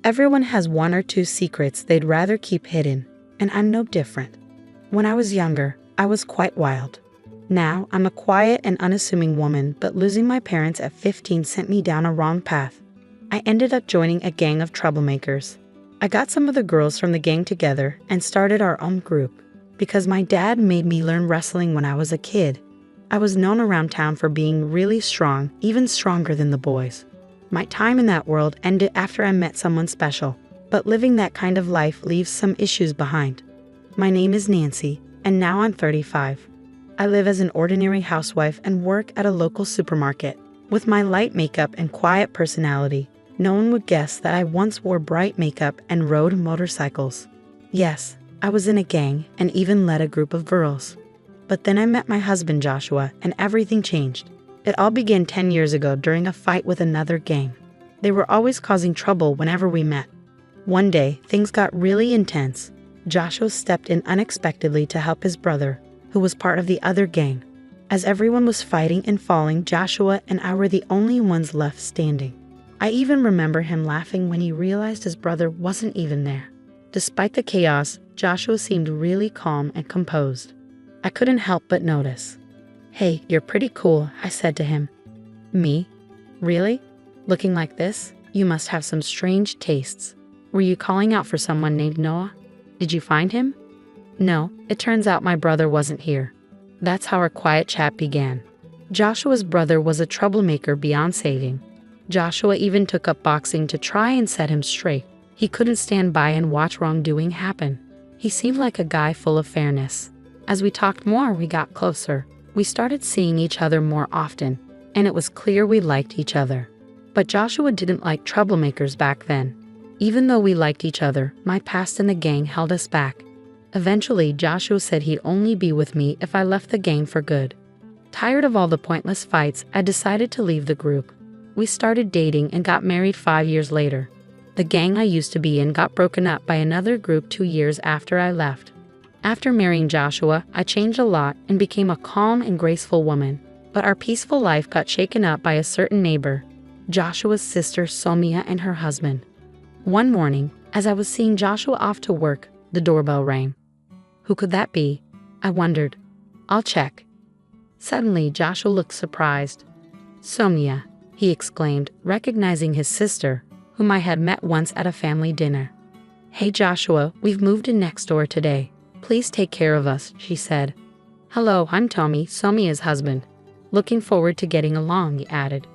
Speaker 3: Everyone has one or two secrets they'd rather keep hidden, and I'm no different. When I was younger, I was quite wild. Now, I'm a quiet and unassuming woman, but losing my parents at 15 sent me down a wrong path. I ended up joining a gang of troublemakers. I got some of the girls from the gang together and started our own group. Because my dad made me learn wrestling when I was a kid, I was known around town for being really strong, even stronger than the boys. My time in that world ended after I met someone special, but living that kind of life leaves some issues behind. My name is Nancy, and now I'm 35. I live as an ordinary housewife and work at a local supermarket. With my light makeup and quiet personality, no one would guess that I once wore bright makeup and rode motorcycles. Yes, I was in a gang and even led a group of girls. But then I met my husband Joshua and everything changed. It all began 10 years ago during a fight with another gang. They were always causing trouble whenever we met. One day, things got really intense. Joshua stepped in unexpectedly to help his brother, who was part of the other gang. As everyone was fighting and falling, Joshua and I were the only ones left standing. I even remember him laughing when he realized his brother wasn't even there. Despite the chaos, Joshua seemed really calm and composed. I couldn't help but notice. "Hey, you're pretty cool," I said to him. "Me? Really? Looking like this? You must have some strange tastes. Were you calling out for someone named Noah? Did you find him?" "No, it turns out my brother wasn't here." That's how our quiet chat began. Joshua's brother was a troublemaker beyond saving. Joshua even took up boxing to try and set him straight. He couldn't stand by and watch wrongdoing happen. He seemed like a guy full of fairness. As we talked more, we got closer. We started seeing each other more often, and it was clear we liked each other. But Joshua didn't like troublemakers back then. Even though we liked each other, my past in the gang held us back. Eventually, Joshua said he'd only be with me if I left the gang for good. Tired of all the pointless fights, I decided to leave the group. We started dating and got married 5 years later. The gang I used to be in got broken up by another group 2 years after I left. After marrying Joshua, I changed a lot and became a calm and graceful woman. But our peaceful life got shaken up by a certain neighbor, Joshua's sister Somia and her husband. One morning, as I was seeing Joshua off to work, the doorbell rang. Who could that be? I wondered. I'll check. Suddenly, Joshua looked surprised. Somia, he exclaimed, recognizing his sister, whom I had met once at a family dinner. Hey Joshua, we've moved in next door today. Please take care of us, she said. Hello, I'm Tommy, Somia's husband. Looking forward to getting along, he added.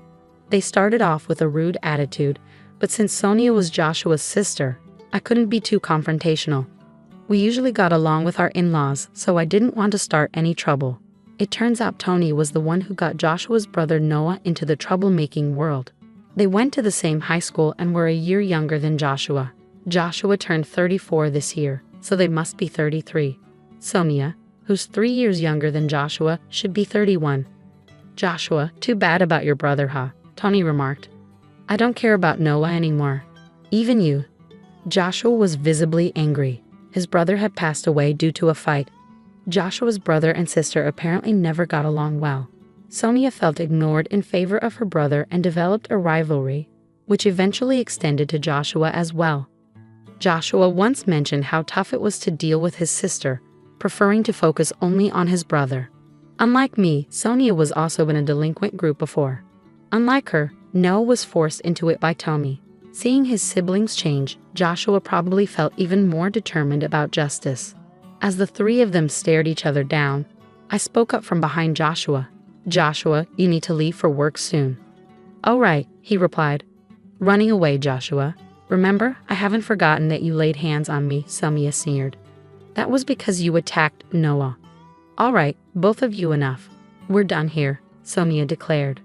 Speaker 3: They started off with a rude attitude, but since Sonia was Joshua's sister, I couldn't be too confrontational. We usually got along with our in-laws, so I didn't want to start any trouble. It turns out Tony was the one who got Joshua's brother Noah into the troublemaking world. They went to the same high school and were a year younger than Joshua. Joshua turned 34 this year, so they must be 33. Sonia, who's 3 years younger than Joshua, should be 31. Joshua, too bad about your brother, huh? Tony remarked. I don't care about Noah anymore. Even you. Joshua was visibly angry. His brother had passed away due to a fight. Joshua's brother and sister apparently never got along well. Sonia felt ignored in favor of her brother and developed a rivalry, which eventually extended to Joshua as well. Joshua once mentioned how tough it was to deal with his sister, preferring to focus only on his brother. Unlike me, Sonia was also in a delinquent group before. Unlike her, Noah was forced into it by Tommy. Seeing his siblings change, Joshua probably felt even more determined about justice. As the three of them stared each other down, I spoke up from behind Joshua. Joshua, you need to leave for work soon. All right, he replied. Running away, Joshua. Remember, I haven't forgotten that you laid hands on me, Sonia sneered. That was because you attacked Noah. All right, both of you enough. We're done here, Sonia declared.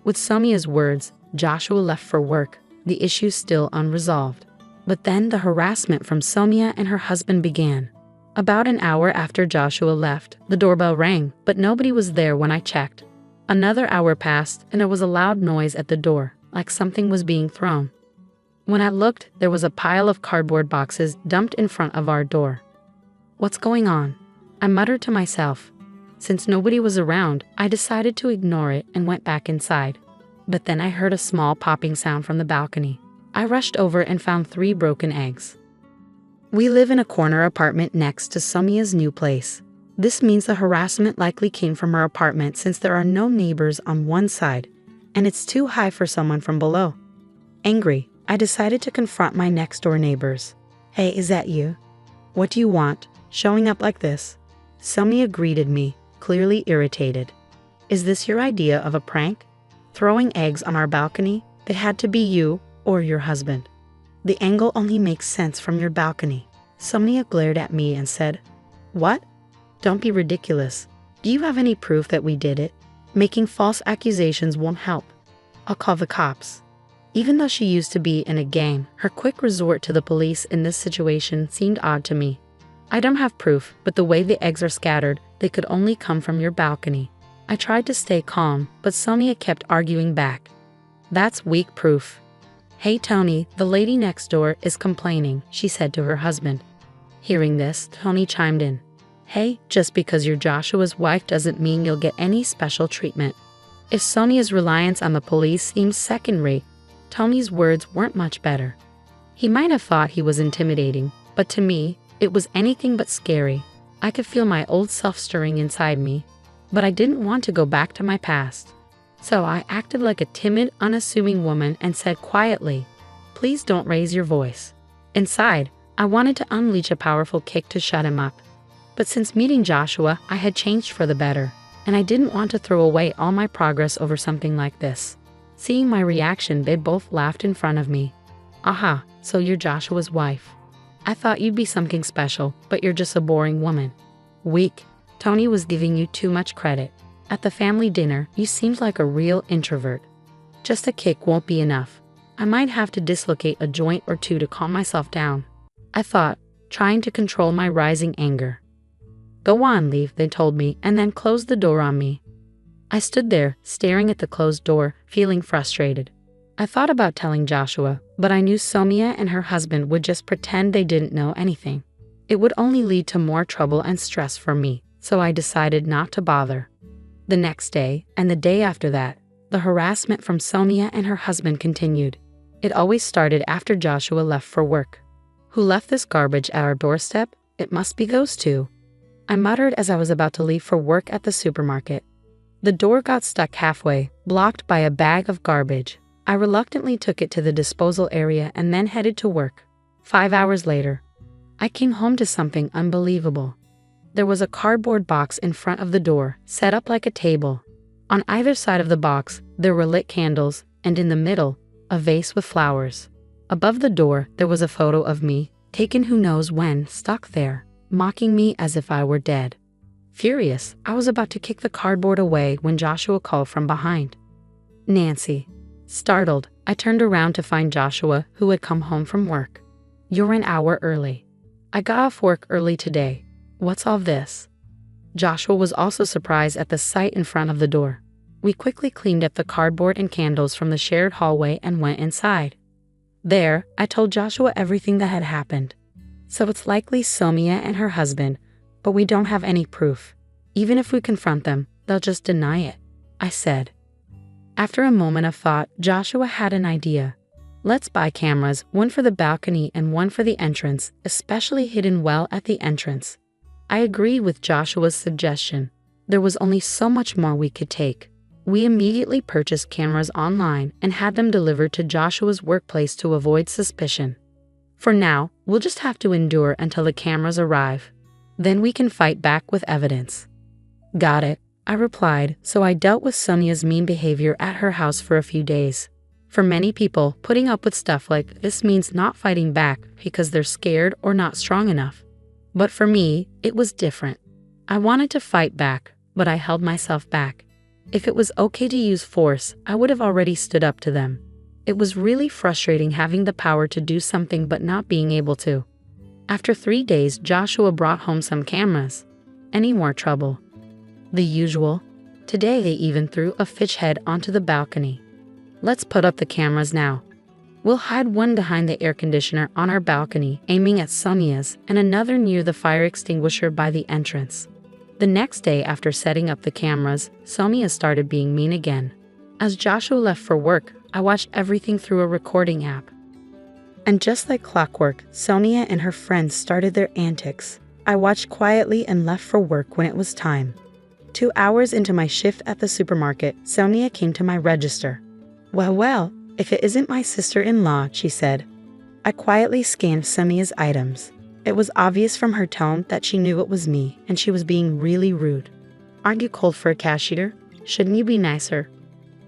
Speaker 3: With Sonia's words, Joshua left for work, the issue still unresolved. But then the harassment from Sonia and her husband began. About an hour after Joshua left, the doorbell rang, but nobody was there when I checked. Another hour passed, and there was a loud noise at the door, like something was being thrown. When I looked, there was a pile of cardboard boxes dumped in front of our door. What's going on? I muttered to myself. Since nobody was around, I decided to ignore it and went back inside. But then I heard a small popping sound from the balcony. I rushed over and found 3 broken eggs. We live in a corner apartment next to Somia's new place. This means the harassment likely came from her apartment since there are no neighbors on one side, and it's too high for someone from below. Angry, I decided to confront my next-door neighbors. "Hey, is that you? What do you want, showing up like this?" Somia greeted me, clearly irritated. "Is this your idea of a prank? Throwing eggs on our balcony? It had to be you or your husband. The angle only makes sense from your balcony." Somia glared at me and said, "What? Don't be ridiculous. Do you have any proof that we did it? Making false accusations won't help. I'll call the cops." Even though she used to be in a gang, her quick resort to the police in this situation seemed odd to me. "I don't have proof, but the way the eggs are scattered, they could only come from your balcony." I tried to stay calm, but Sonia kept arguing back. "That's weak proof." "Hey Tony, the lady next door is complaining," she said to her husband. Hearing this, Tony chimed in. "Hey, just because you're Joshua's wife doesn't mean you'll get any special treatment." If Sonia's reliance on the police seems second-rate, Tony's words weren't much better. He might have thought he was intimidating, but to me, it was anything but scary. I could feel my old self stirring inside me, but I didn't want to go back to my past. So I acted like a timid, unassuming woman and said quietly, "Please don't raise your voice." Inside, I wanted to unleash a powerful kick to shut him up. But since meeting Joshua, I had changed for the better, and I didn't want to throw away all my progress over something like this. Seeing my reaction, they both laughed in front of me. "Aha, so you're Joshua's wife. I thought you'd be something special, but you're just a boring woman." "Weak. Tony was giving you too much credit. At the family dinner, you seemed like a real introvert. Just a kick won't be enough. I might have to dislocate a joint or two to calm myself down," I thought, trying to control my rising anger. "Go on, leave," they told me, and then closed the door on me. I stood there, staring at the closed door, feeling frustrated. I thought about telling Joshua, but I knew Somia and her husband would just pretend they didn't know anything. It would only lead to more trouble and stress for me, so I decided not to bother. The next day, and the day after that, the harassment from Somia and her husband continued. It always started after Joshua left for work. "Who left this garbage at our doorstep? It must be those two," I muttered as I was about to leave for work at the supermarket. The door got stuck halfway, blocked by a bag of garbage. I reluctantly took it to the disposal area and then headed to work. 5 hours later, I came home to something unbelievable. There was a cardboard box in front of the door, set up like a table. On either side of the box, there were lit candles, and in the middle, a vase with flowers. Above the door, there was a photo of me, taken who knows when, stuck there, mocking me as if I were dead. Furious, I was about to kick the cardboard away when Joshua called from behind. "Nancy." Startled, I turned around to find Joshua, who had come home from work. "You're an hour early." "I got off work early today. What's all this?" Joshua was also surprised at the sight in front of the door. We quickly cleaned up the cardboard and candles from the shared hallway and went inside. There, I told Joshua everything that had happened. "So it's likely Somia and her husband, but we don't have any proof. Even if we confront them, they'll just deny it," I said. After a moment of thought, Joshua had an idea. "Let's buy cameras, one for the balcony and one for the entrance, especially hidden well at the entrance." I agreed with Joshua's suggestion. There was only so much more we could take. We immediately purchased cameras online and had them delivered to Joshua's workplace to avoid suspicion. For now, we'll just have to endure until the cameras arrive. Then we can fight back with evidence. "Got it," I replied, so I dealt with Sonia's mean behavior at her house for a few days. For many people, putting up with stuff like this means not fighting back because they're scared or not strong enough. But for me, it was different. I wanted to fight back, but I held myself back. If it was okay to use force, I would have already stood up to them. It was really frustrating having the power to do something but not being able to. After 3 days, Joshua brought home some cameras. Any more trouble? The usual. Today they even threw a fish head onto the balcony. "Let's put up the cameras now. We'll hide one behind the air conditioner on our balcony, aiming at Sonia's, and another near the fire extinguisher by the entrance." The next day after setting up the cameras, Sonia started being mean again. As Joshua left for work, I watched everything through a recording app. And just like clockwork, Sonia and her friends started their antics. I watched quietly and left for work when it was time. 2 hours into my shift at the supermarket, Sonia came to my register. Well, if it isn't my sister-in-law, she said. I quietly scanned Sonia's items. It was obvious from her tone that she knew it was me, and she was being really rude. Aren't you cold for a cashier? Shouldn't you be nicer?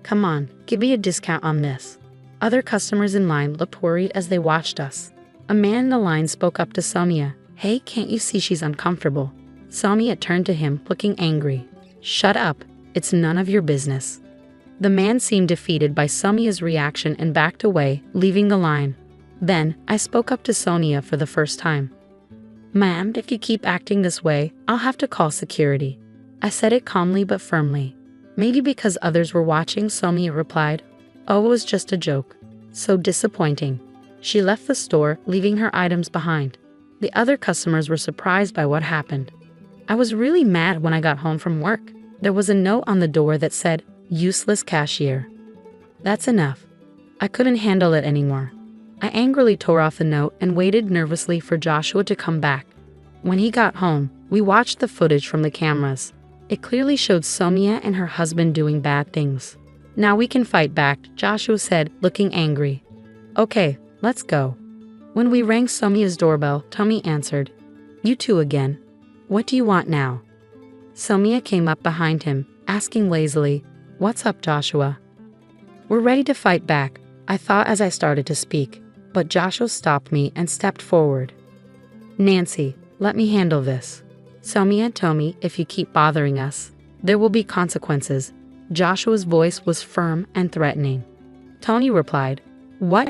Speaker 3: Come on, give me a discount on this. Other customers in line looked worried as they watched us. A man in the line spoke up to Sonia. Hey, can't you see she's uncomfortable? Sonia turned to him, looking angry. Shut up, it's none of your business. The man seemed defeated by Sonia's reaction and backed away, leaving the line. Then, I spoke up to Sonia for the first time. Ma'am, if you keep acting this way, I'll have to call security. I said it calmly but firmly. Maybe because others were watching, Sonia replied. Oh, it was just a joke. So disappointing. She left the store, leaving her items behind. The other customers were surprised by what happened. I was really mad when I got home from work. There was a note on the door that said, useless cashier. That's enough. I couldn't handle it anymore. I angrily tore off the note and waited nervously for Joshua to come back. When he got home, we watched the footage from the cameras. It clearly showed Sonia and her husband doing bad things. Now we can fight back, Joshua said, looking angry. Okay, let's go. When we rang Sonia's doorbell, Tommy answered. You two again. What do you want now? Sonia came up behind him, asking lazily, What's up, Joshua? We're ready to fight back, I thought as I started to speak, but Joshua stopped me and stepped forward. Nancy, let me handle this. Sonia told me if you keep bothering us, there will be consequences. Joshua's voice was firm and threatening. Tony replied, What?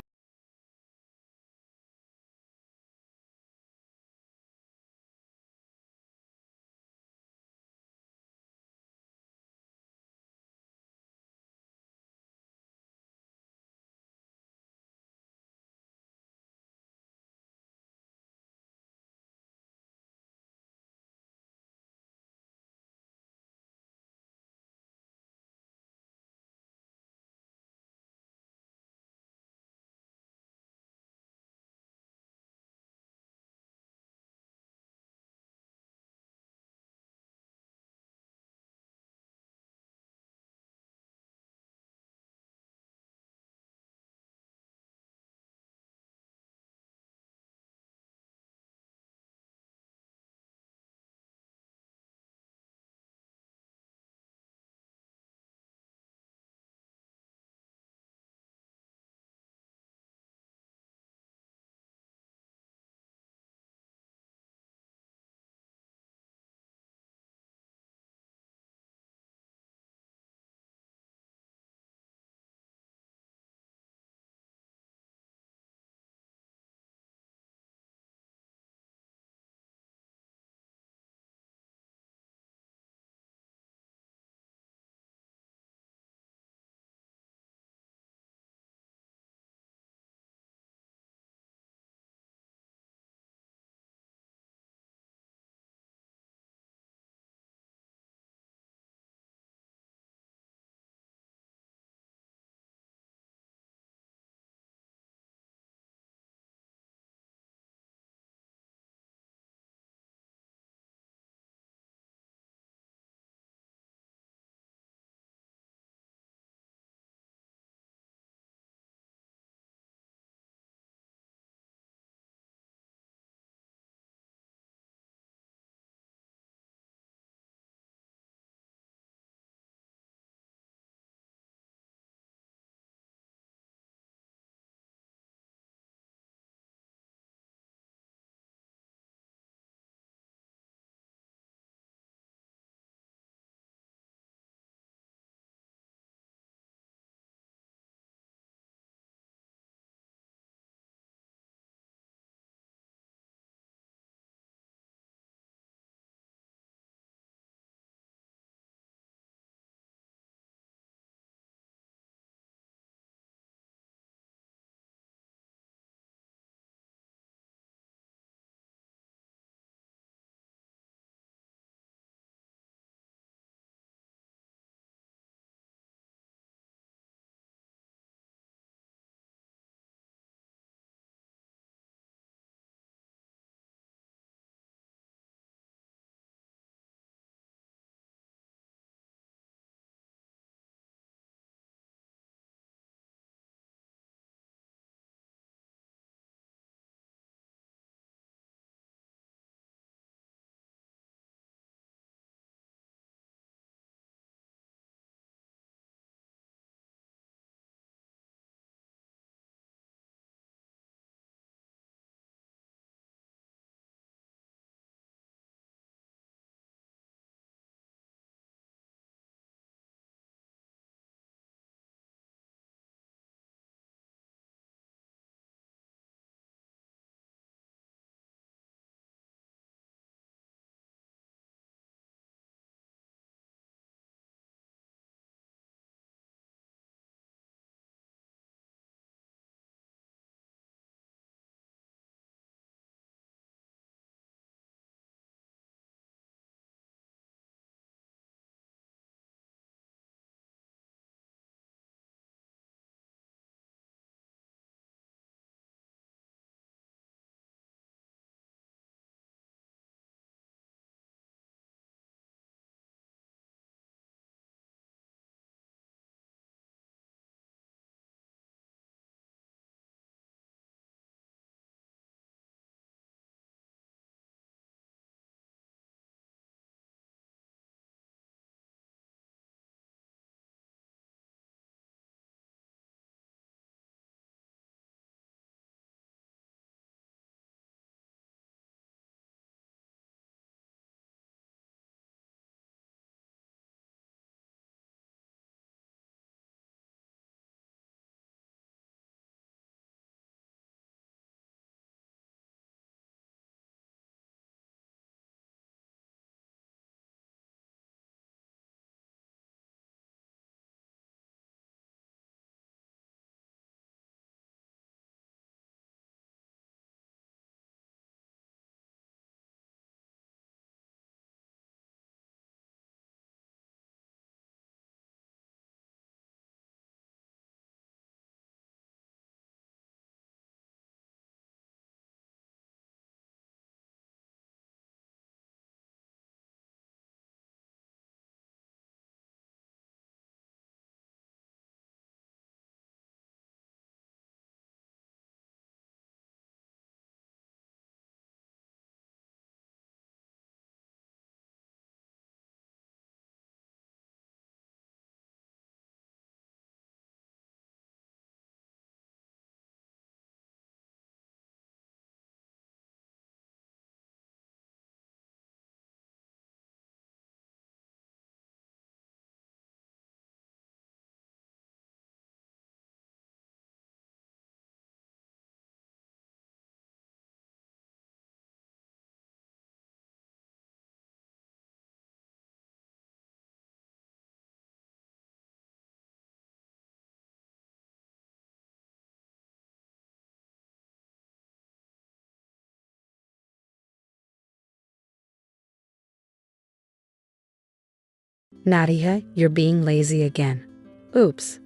Speaker 3: Nadia, you're being lazy again. Oops.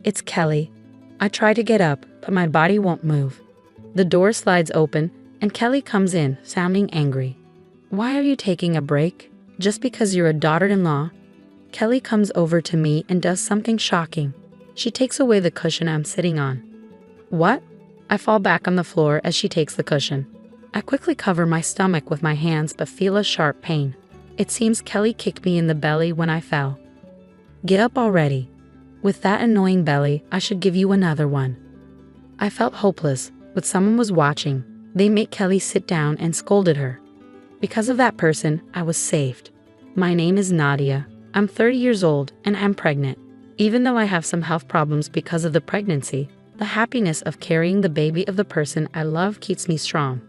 Speaker 3: It's Kelly. I try to get up, but my body won't move. The door slides open, and Kelly comes in, sounding angry. Why are you taking a break? Just because you're a daughter-in-law? Kelly comes over to me and does something shocking. She takes away the cushion I'm sitting on. What? I fall back on the floor as she takes the cushion. I quickly cover my stomach with my hands but feel a sharp pain. It seems Kelly kicked me in the belly when I fell. Get up already. With that annoying belly, I should give you another one. I felt hopeless, but someone was watching. They made Kelly sit down and scolded her. Because of that person, I was saved. My name is Nadia. I'm 30 years old and I'm pregnant. Even though I have some health problems because of the pregnancy, the happiness of carrying the baby of the person I love keeps me strong.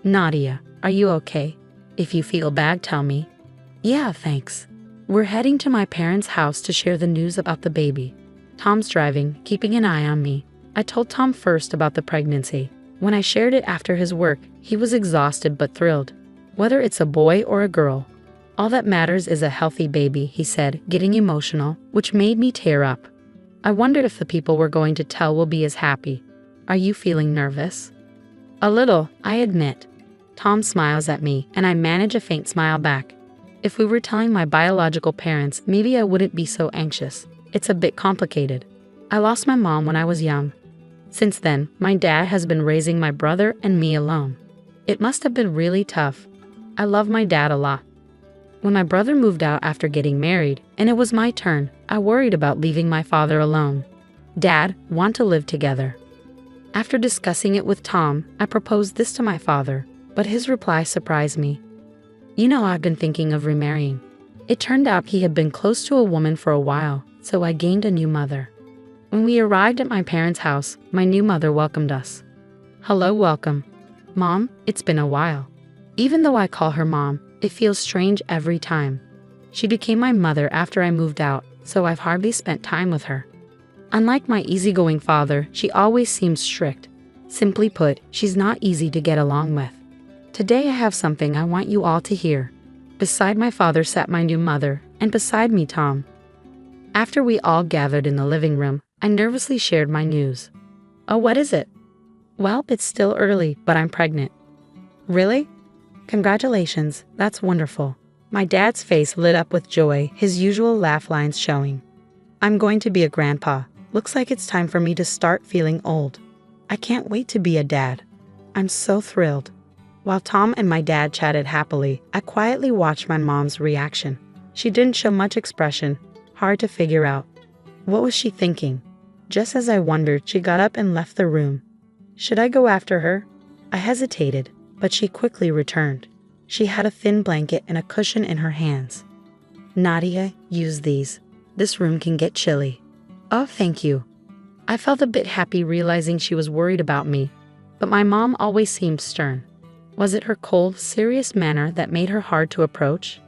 Speaker 3: Nadia, are you okay? If you feel bad, tell me. Yeah, thanks. We're heading to my parents' house to share the news about the baby. Tom's driving, keeping an eye on me. I told Tom first about the pregnancy. When I shared it after his work, he was exhausted but thrilled. Whether it's a boy or a girl, all that matters is a healthy baby, he said, getting emotional, which made me tear up. I wondered if the people we're going to tell will be as happy. Are you feeling nervous? A little, I admit. Tom smiles at me, and I manage a faint smile back. If we were telling my biological parents, maybe I wouldn't be so anxious. It's a bit complicated. I lost my mom when I was young. Since then, my dad has been raising my brother and me alone. It must have been really tough. I love my dad a lot. When my brother moved out after getting married, and it was my turn, I worried about leaving my father alone. Dad, want to live together. After discussing it with Tom, I proposed this to my father, but his reply surprised me. You know, I've been thinking of remarrying. It turned out he had been close to a woman for a while, so I gained a new mother. When we arrived at my parents' house, my new mother welcomed us. Hello, welcome. Mom, it's been a while. Even though I call her Mom, it feels strange every time. She became my mother after I moved out, so I've hardly spent time with her. Unlike my easygoing father, she always seems strict. Simply put, she's not easy to get along with. Today I have something I want you all to hear. Beside my father sat my new mother, and beside me Tom. After we all gathered in the living room, I nervously shared my news. Oh, what is it? Well, it's still early, but I'm pregnant. Really? Congratulations, that's wonderful. My dad's face lit up with joy, his usual laugh lines showing. I'm going to be a grandpa. Looks like it's time for me to start feeling old. I can't wait to be a dad. I'm so thrilled. While Tom and my dad chatted happily, I quietly watched my mom's reaction. She didn't show much expression, hard to figure out. What was she thinking? Just as I wondered, she got up and left the room. Should I go after her? I hesitated, but she quickly returned. She had a thin blanket and a cushion in her hands. Nadia, use these. This room can get chilly. Oh, thank you. I felt a bit happy realizing she was worried about me, but my mom always seemed stern. Was it her cold, serious manner that made her hard to approach?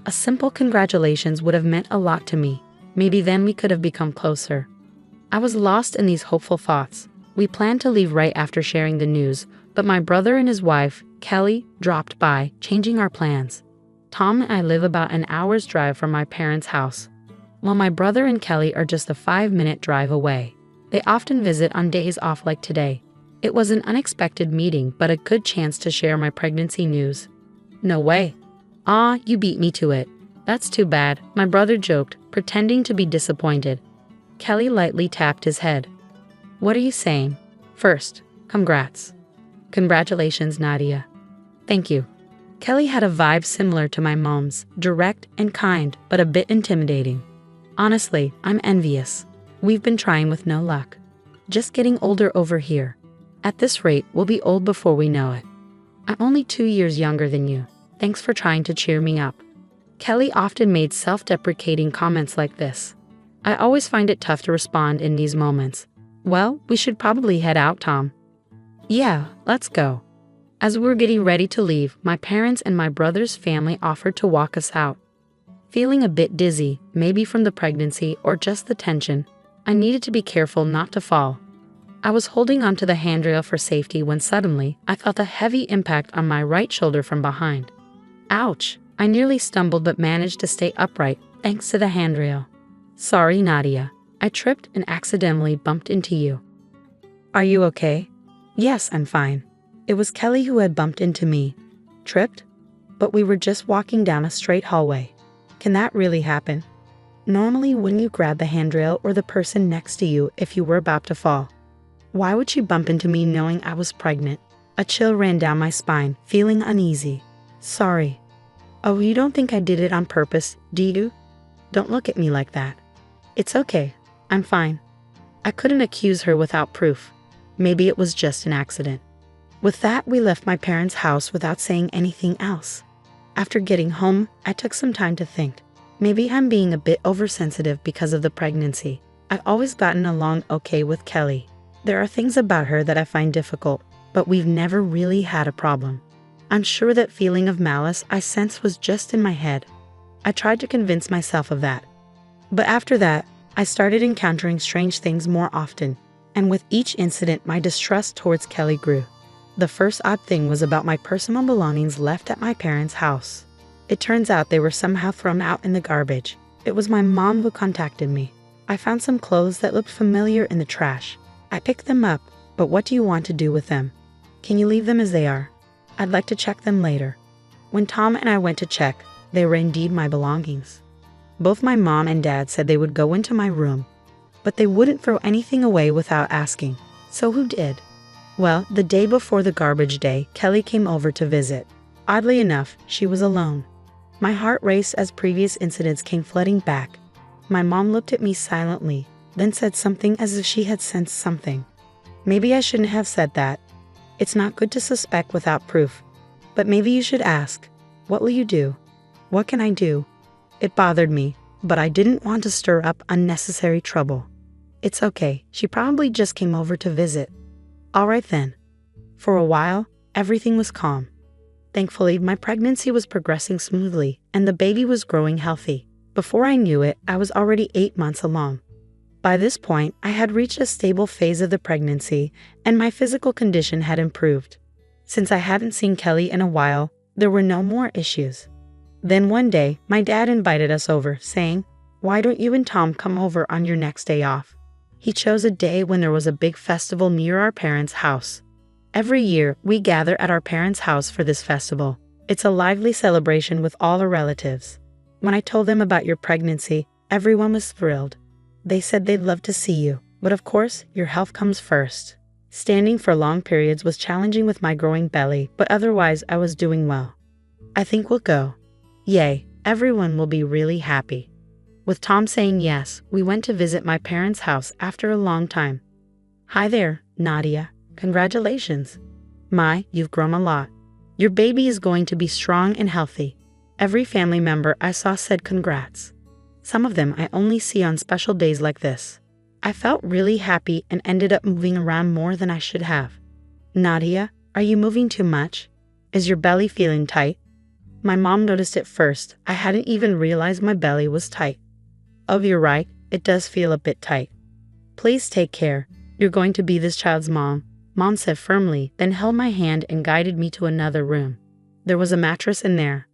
Speaker 3: A simple congratulations would have meant a lot to me. Maybe then we could have become closer. I was lost in these hopeful thoughts. We planned to leave right after sharing the news, but my brother and his wife, Kelly, dropped by, changing our plans. Tom and I live about an hour's drive from my parents' house, while my brother and Kelly are just a 5-minute drive away. They often visit on days off like today. It was an unexpected meeting, but a good chance to share my pregnancy news. No way. Ah, you beat me to it. That's too bad, my brother joked, pretending to be disappointed. Kelly lightly tapped his head. What are you saying? First, congrats. Congratulations, Nadia. Thank you. Kelly had a vibe similar to my mom's, direct and kind, but a bit intimidating. Honestly, I'm envious. We've been trying with no luck. Just getting older over here. At this rate, we'll be old before we know it. I'm only 2 years younger than you. Thanks for trying to cheer me up. Kelly often made self-deprecating comments like this. I always find it tough to respond in these moments. Well, we should probably head out, Tom. Yeah, let's go. As we were getting ready to leave, my parents and my brother's family offered to walk us out. Feeling a bit dizzy, maybe from the pregnancy or just the tension, I needed to be careful not to fall. I was holding onto the handrail for safety when suddenly I felt a heavy impact on my right shoulder from behind. Ouch! I nearly stumbled but managed to stay upright, thanks to the handrail. Sorry, Nadia. I tripped and accidentally bumped into you. Are you okay? Yes, I'm fine. It was Kelly who had bumped into me. Tripped? But we were just walking down a straight hallway. Can that really happen? Normally, wouldn't you grab the handrail or the person next to you if you were about to fall? Why would she bump into me knowing I was pregnant? A chill ran down my spine, feeling uneasy. Sorry. Oh, you don't think I did it on purpose, do you? Don't look at me like that. It's okay. I'm fine. I couldn't accuse her without proof. Maybe it was just an accident. With that, we left my parents' house without saying anything else. After getting home, I took some time to think. Maybe I'm being a bit oversensitive because of the pregnancy. I've always gotten along okay with Kelly. There are things about her that I find difficult, but we've never really had a problem. I'm sure that feeling of malice I sensed was just in my head. I tried to convince myself of that. But after that, I started encountering strange things more often, and with each incident my distrust towards Kelly grew. The first odd thing was about my personal belongings left at my parents' house. It turns out they were somehow thrown out in the garbage. It was my mom who contacted me. I found some clothes that looked familiar in the trash. I picked them up, but what do you want to do with them? Can you leave them as they are? I'd like to check them later. When Tom and I went to check, they were indeed my belongings. Both my mom and dad said they would go into my room, but they wouldn't throw anything away without asking. So who did? Well, the day before the garbage day, Kelly came over to visit. Oddly enough, she was alone. My heart raced as previous incidents came flooding back. My mom looked at me silently, then said something as if she had sensed something. Maybe I shouldn't have said that. It's not good to suspect without proof. But maybe you should ask, what will you do? What can I do? It bothered me, but I didn't want to stir up unnecessary trouble. It's okay, she probably just came over to visit. All right then. For a while, everything was calm. Thankfully, my pregnancy was progressing smoothly, and the baby was growing healthy. Before I knew it, I was already 8 months along. By this point, I had reached a stable phase of the pregnancy, and my physical condition had improved. Since I hadn't seen Kelly in a while, there were no more issues. Then one day, my dad invited us over, saying, "Why don't you and Tom come over on your next day off?" He chose a day when there was a big festival near our parents' house. Every year, we gather at our parents' house for this festival. It's a lively celebration with all our relatives. When I told them about your pregnancy, everyone was thrilled. They said they'd love to see you, but of course, your health comes first. Standing for long periods was challenging with my growing belly, but otherwise I was doing well. I think we'll go. Yay, everyone will be really happy. With Tom saying yes, we went to visit my parents' house after a long time. Hi there, Nadia. Congratulations. My, you've grown a lot. Your baby is going to be strong and healthy. Every family member I saw said congrats. Some of them I only see on special days like this. I felt really happy and ended up moving around more than I should have. Nadia, are you moving too much? Is your belly feeling tight? My mom noticed it first. I hadn't even realized my belly was tight. Oh, you're right. It does feel a bit tight. Please take care. You're going to be this child's mom, Mom said firmly, then held my hand and guided me to another room. There was a mattress in there.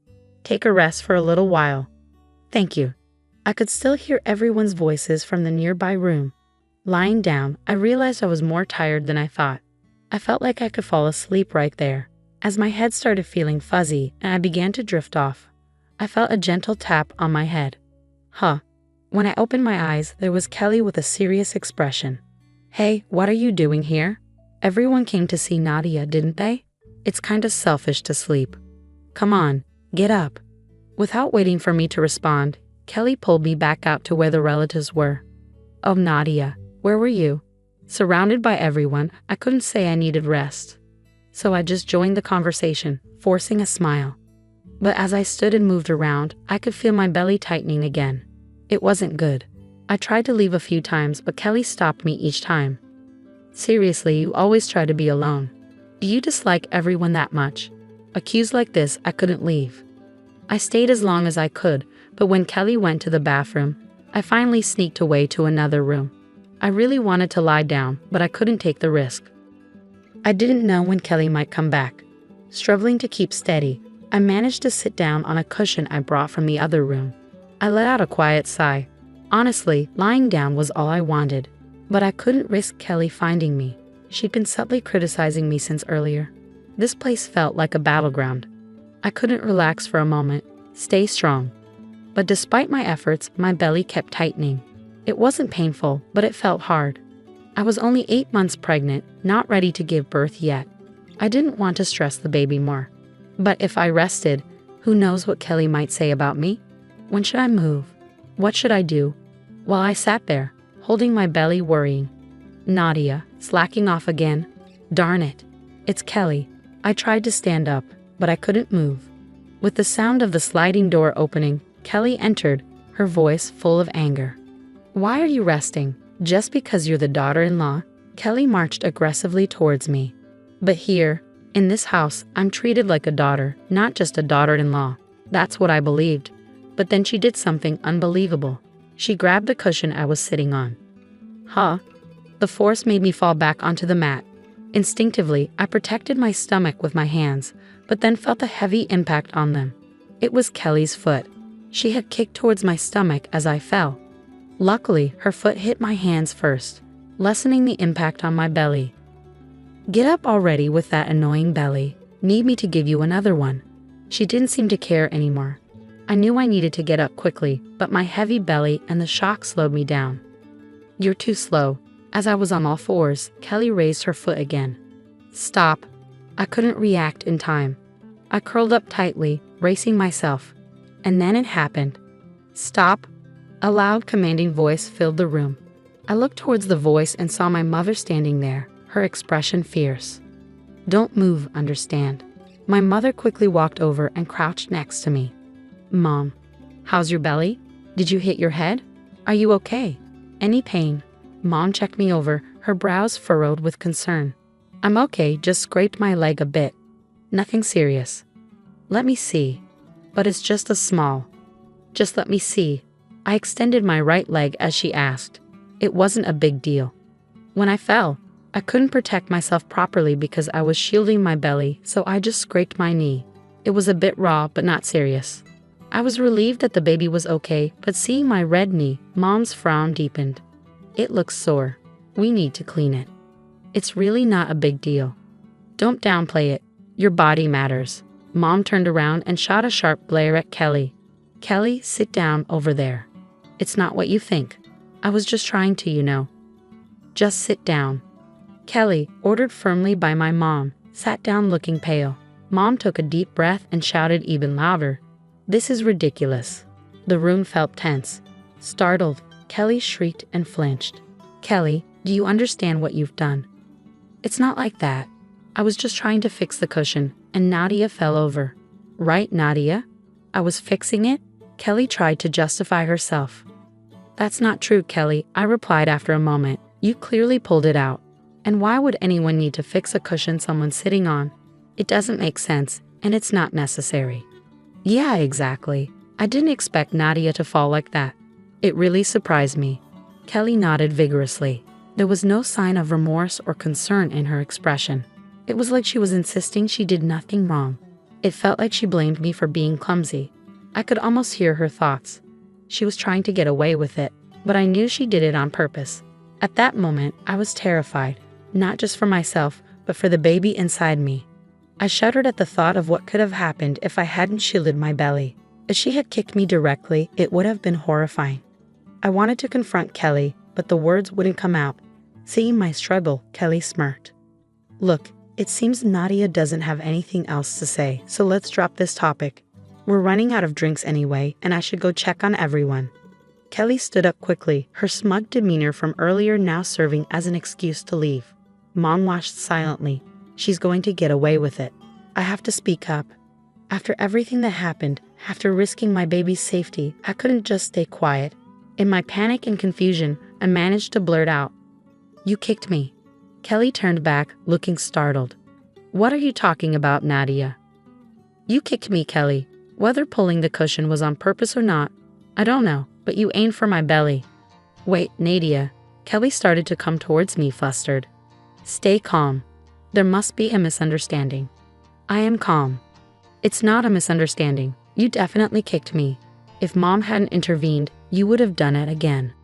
Speaker 3: Take a rest for a little while. Thank you. I could still hear everyone's voices from the nearby room. Lying down, I realized I was more tired than I thought. I felt like I could fall asleep right there. As my head started feeling fuzzy and I began to drift off, I felt a gentle tap on my head. Huh. When I opened my eyes, there was Kelly with a serious expression. Hey, what are you doing here? Everyone came to see Nadia, didn't they? It's kind of selfish to sleep. Come on, get up. Without waiting for me to respond, Kelly pulled me back out to where the relatives were. Oh, Nadia, where were you? Surrounded by everyone, I couldn't say I needed rest. So I just joined the conversation, forcing a smile. But as I stood and moved around, I could feel my belly tightening again. It wasn't good. I tried to leave a few times, but Kelly stopped me each time. Seriously, you always try to be alone. Do you dislike everyone that much? Accused like this, I couldn't leave. I stayed as long as I could, but when Kelly went to the bathroom, I finally sneaked away to another room. I really wanted to lie down, but I couldn't take the risk. I didn't know when Kelly might come back. Struggling to keep steady, I managed to sit down on a cushion I brought from the other room. I let out a quiet sigh. Honestly, lying down was all I wanted. But I couldn't risk Kelly finding me. She'd been subtly criticizing me since earlier. This place felt like a battleground. I couldn't relax for a moment, stay strong. But despite my efforts, my belly kept tightening. It wasn't painful, but it felt hard. I was only 8 months pregnant, not ready to give birth yet. I didn't want to stress the baby more. But if I rested, who knows what Kelly might say about me? When should I move? What should I do? While I sat there, holding my belly, worrying. Nadia, slacking off again. Darn it. It's Kelly. I tried to stand up, but I couldn't move. With the sound of the sliding door opening, Kelly entered, her voice full of anger. Why are you resting? Just because you're the daughter-in-law? Kelly marched aggressively towards me. But here, in this house, I'm treated like a daughter, not just a daughter-in-law. That's what I believed. But then she did something unbelievable. She grabbed the cushion I was sitting on. Huh? The force made me fall back onto the mat. Instinctively, I protected my stomach with my hands, but then felt a heavy impact on them. It was Kelly's foot. She had kicked towards my stomach as I fell. Luckily, her foot hit my hands first, lessening the impact on my belly. Get up already with that annoying belly. Need me to give you another one? She didn't seem to care anymore. I knew I needed to get up quickly, but my heavy belly and the shock slowed me down. You're too slow. As I was on all fours, Kelly raised her foot again. Stop. I couldn't react in time. I curled up tightly, bracing myself. And then it happened. Stop. A loud, commanding voice filled the room. I looked towards the voice and saw my mother standing there, her expression fierce. Don't move, understand? My mother quickly walked over and crouched next to me. Mom, how's your belly? Did you hit your head? Are you okay? Any pain? Mom checked me over, her brows furrowed with concern. I'm okay, just scraped my leg a bit. Nothing serious. Let me see. But it's just a small. Just let me see. I extended my right leg as she asked. It wasn't a big deal. When I fell, I couldn't protect myself properly because I was shielding my belly, so I just scraped my knee. It was a bit raw, but not serious. I was relieved that the baby was okay, but seeing my red knee, Mom's frown deepened. It looks sore. We need to clean it. It's really not a big deal. Don't downplay it. Your body matters. Mom turned around and shot a sharp glare at Kelly. Kelly, sit down over there. It's not what you think. I was just trying to, you know. Just sit down. Kelly, ordered firmly by my mom, sat down looking pale. Mom took a deep breath and shouted even louder. This is ridiculous. The room felt tense. Startled, Kelly shrieked and flinched. Kelly, do you understand what you've done? It's not like that. I was just trying to fix the cushion, and Nadia fell over. Right, Nadia? I was fixing it? Kelly tried to justify herself. That's not true, Kelly, I replied after a moment. You clearly pulled it out. And why would anyone need to fix a cushion someone's sitting on? It doesn't make sense, and it's not necessary. Yeah, exactly. I didn't expect Nadia to fall like that. It really surprised me. Kelly nodded vigorously. There was no sign of remorse or concern in her expression. It was like she was insisting she did nothing wrong. It felt like she blamed me for being clumsy. I could almost hear her thoughts. She was trying to get away with it, but I knew she did it on purpose. At that moment, I was terrified, not just for myself, but for the baby inside me. I shuddered at the thought of what could have happened if I hadn't shielded my belly. If she had kicked me directly, it would have been horrifying. I wanted to confront Kelly, but the words wouldn't come out. Seeing my struggle, Kelly smirked. Look, it seems Nadia doesn't have anything else to say, so let's drop this topic. We're running out of drinks anyway, and I should go check on everyone. Kelly stood up quickly, her smug demeanor from earlier now serving as an excuse to leave. Mom watched silently. She's going to get away with it. I have to speak up. After everything that happened, after risking my baby's safety, I couldn't just stay quiet. In my panic and confusion, I managed to blurt out, "You kicked me." Kelly turned back, looking startled. What are you talking about, Nadia? You kicked me, Kelly. Whether pulling the cushion was on purpose or not, I don't know, but you aimed for my belly. Wait, Nadia. Kelly started to come towards me, flustered. Stay calm. There must be a misunderstanding. I am calm. It's not a misunderstanding. You definitely kicked me. If mom hadn't intervened, you would have done it again.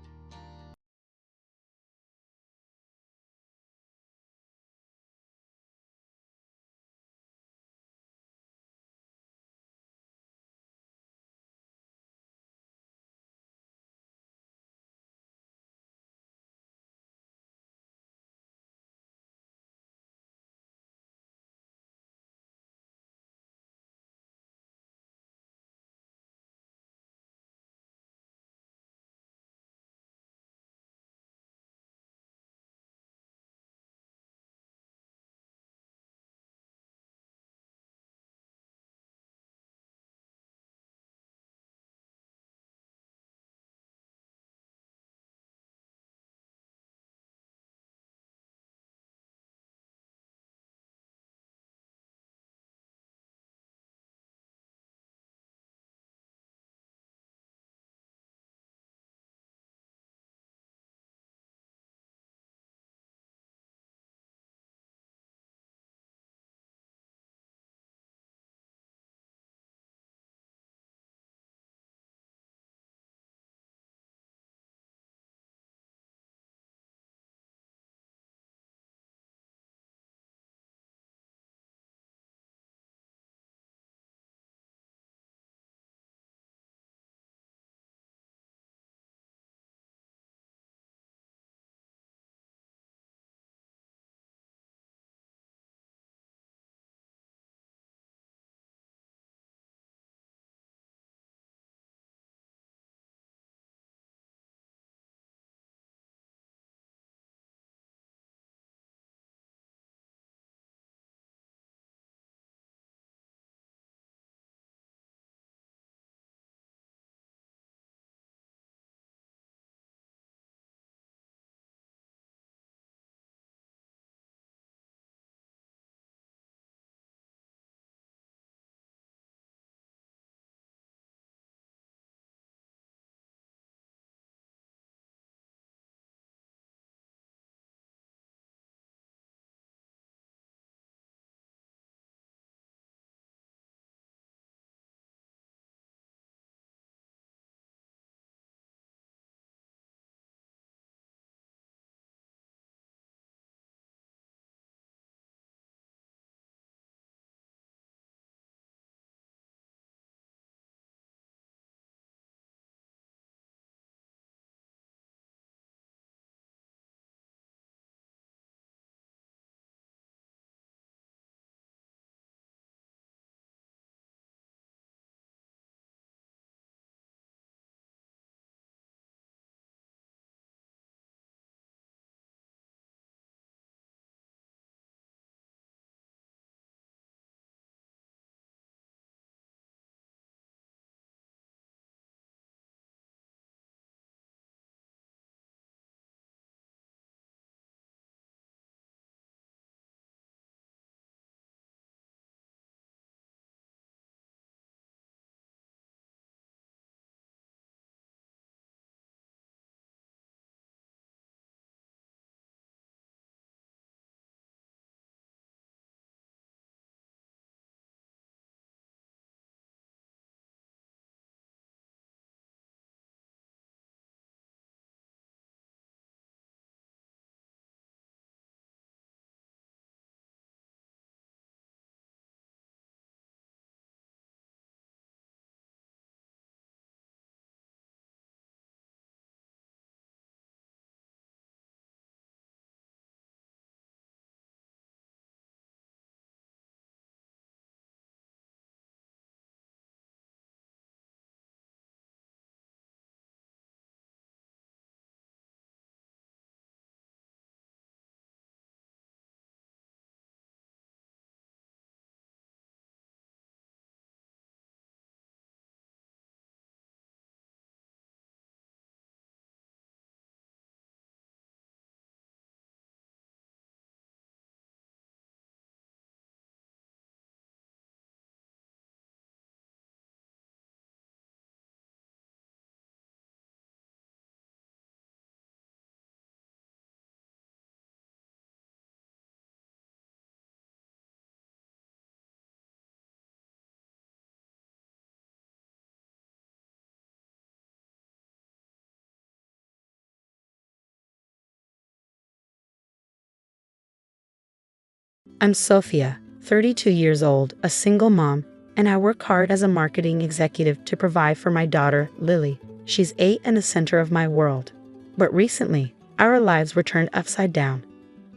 Speaker 3: I'm Sophia, 32 years old, a single mom, and I work hard as a marketing executive to provide for my daughter, Lily. She's 8 and the center of my world. But recently, our lives were turned upside down.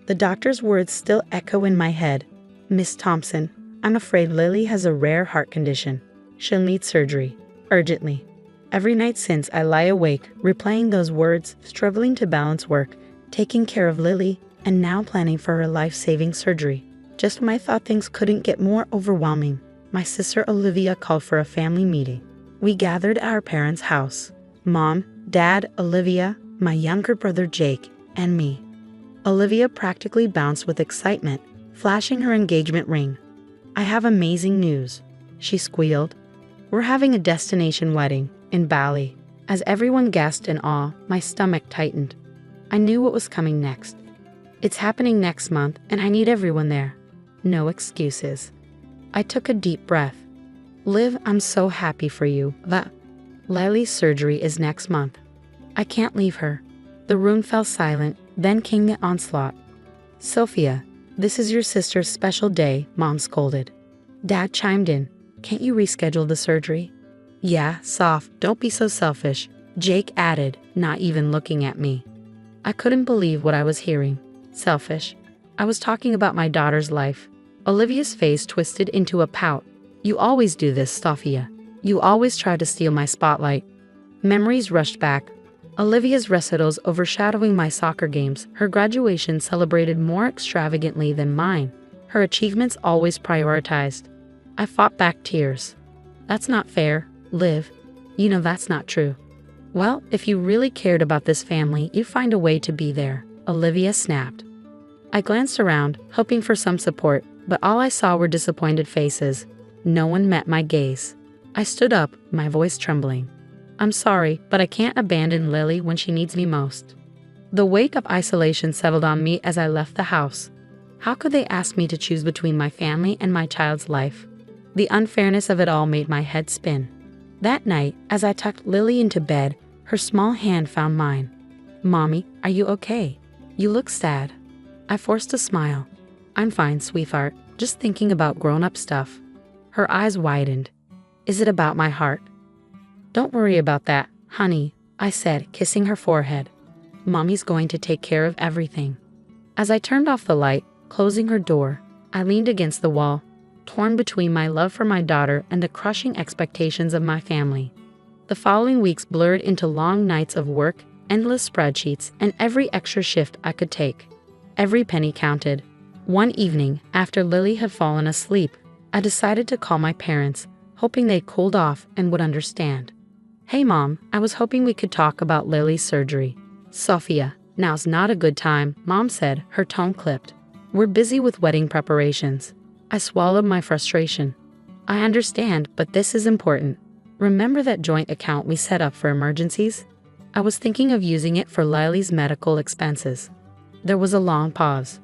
Speaker 3: The doctor's words still echo in my head. Miss Thompson, I'm afraid Lily has a rare heart condition. She'll need surgery. Urgently. Every night since, I lie awake, replaying those words, struggling to balance work, taking care of Lily, and now planning for her life-saving surgery. Just when I thought things couldn't get more overwhelming, my sister Olivia called for a family meeting. We gathered at our parents' house. Mom, Dad, Olivia, my younger brother Jake, and me. Olivia practically bounced with excitement, flashing her engagement ring. I have amazing news, she squealed. We're having a destination wedding in Bali. As everyone gasped in awe, my stomach tightened. I knew what was coming next. It's happening next month, and I need everyone there. No excuses. I took a deep breath. Liv, I'm so happy for you, but Lily's surgery is next month. I can't leave her. The room fell silent, then came the onslaught. Sophia, this is your sister's special day, Mom scolded. Dad chimed in. Can't you reschedule the surgery? Yeah, Soph, don't be so selfish, Jake added, not even looking at me. I couldn't believe what I was hearing. Selfish. I was talking about my daughter's life. Olivia's face twisted into a pout. You always do this, Sophia. You always try to steal my spotlight. Memories rushed back. Olivia's recitals overshadowing my soccer games, her graduation celebrated more extravagantly than mine, her achievements always prioritized. I fought back tears. That's not fair, Liv. You know that's not true. Well, if you really cared about this family, you'd find a way to be there, Olivia snapped. I glanced around, hoping for some support, but all I saw were disappointed faces. No one met my gaze. I stood up, my voice trembling. I'm sorry, but I can't abandon Lily when she needs me most. The weight of isolation settled on me as I left the house. How could they ask me to choose between my family and my child's life? The unfairness of it all made my head spin. That night, as I tucked Lily into bed, her small hand found mine. Mommy, are you okay? You look sad. I forced a smile. I'm fine, sweetheart, just thinking about grown-up stuff. Her eyes widened. Is it about my heart? Don't worry about that, honey, I said, kissing her forehead. Mommy's going to take care of everything. As I turned off the light, closing her door, I leaned against the wall, torn between my love for my daughter and the crushing expectations of my family. The following weeks blurred into long nights of work, endless spreadsheets, and every extra shift I could take. Every penny counted. One evening, after Lily had fallen asleep, I decided to call my parents, hoping they'd cooled off and would understand. Hey Mom, I was hoping we could talk about Lily's surgery. Sophia, now's not a good time, Mom said, her tone clipped. We're busy with wedding preparations. I swallowed my frustration. I understand, but this is important. Remember that joint account we set up for emergencies? I was thinking of using it for Lily's medical expenses. There was a long pause.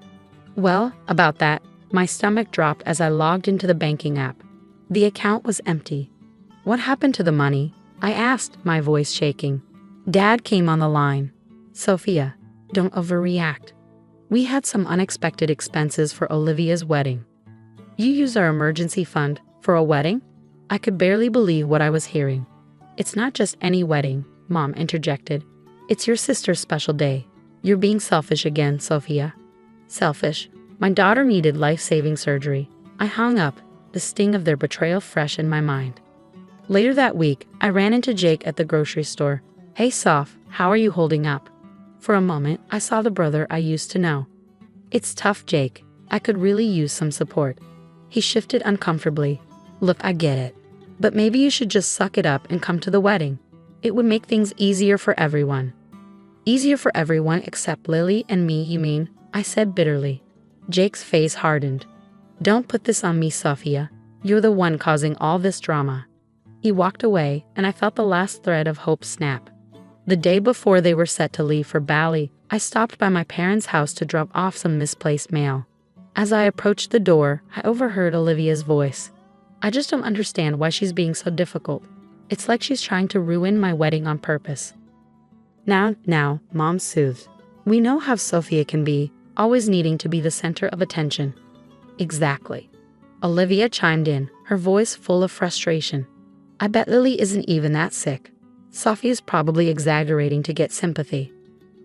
Speaker 3: Well, about that, my stomach dropped as I logged into the banking app. The account was empty. What happened to the money? I asked, my voice shaking. Dad came on the line. Sophia, don't overreact. We had some unexpected expenses for Olivia's wedding. You used our emergency fund for a wedding? I could barely believe what I was hearing. It's not just any wedding, Mom interjected. It's your sister's special day. You're being selfish again, Sophia. Selfish. My daughter needed life-saving surgery. I hung up, the sting of their betrayal fresh in my mind. Later that week, I ran into Jake at the grocery store. Hey Soph, how are you holding up? For a moment, I saw the brother I used to know. It's tough, Jake. I could really use some support. He shifted uncomfortably. Look, I get it. But maybe you should just suck it up and come to the wedding. It would make things easier for everyone. Easier for everyone except Lily and me, you mean? I said bitterly. Jake's face hardened. Don't put this on me, Sophia. You're the one causing all this drama. He walked away, and I felt the last thread of hope snap. The day before they were set to leave for Bali, I stopped by my parents' house to drop off some misplaced mail. As I approached the door, I overheard Olivia's voice. I just don't understand why she's being so difficult. It's like she's trying to ruin my wedding on purpose. Now, Mom soothed. We know how Sophia can be, always needing to be the center of attention. Exactly. Olivia chimed in, her voice full of frustration. I bet Lily isn't even that sick. Sophie is probably exaggerating to get sympathy.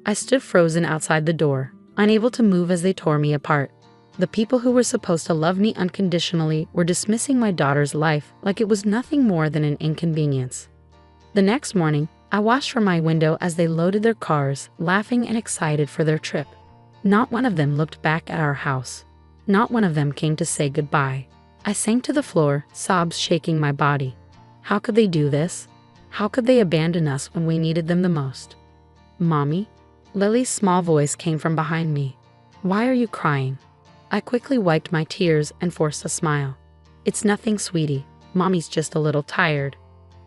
Speaker 3: I stood frozen outside the door, unable to move as they tore me apart. The people who were supposed to love me unconditionally were dismissing my daughter's life like it was nothing more than an inconvenience. The next morning, I watched from my window as they loaded their cars, laughing and excited for their trip. Not one of them looked back at our house. Not one of them came to say goodbye. I sank to the floor, sobs shaking my body. How could they do this? How could they abandon us when we needed them the most? Mommy? Lily's small voice came from behind me. Why are you crying? I quickly wiped my tears and forced a smile. It's nothing, sweetie. Mommy's just a little tired.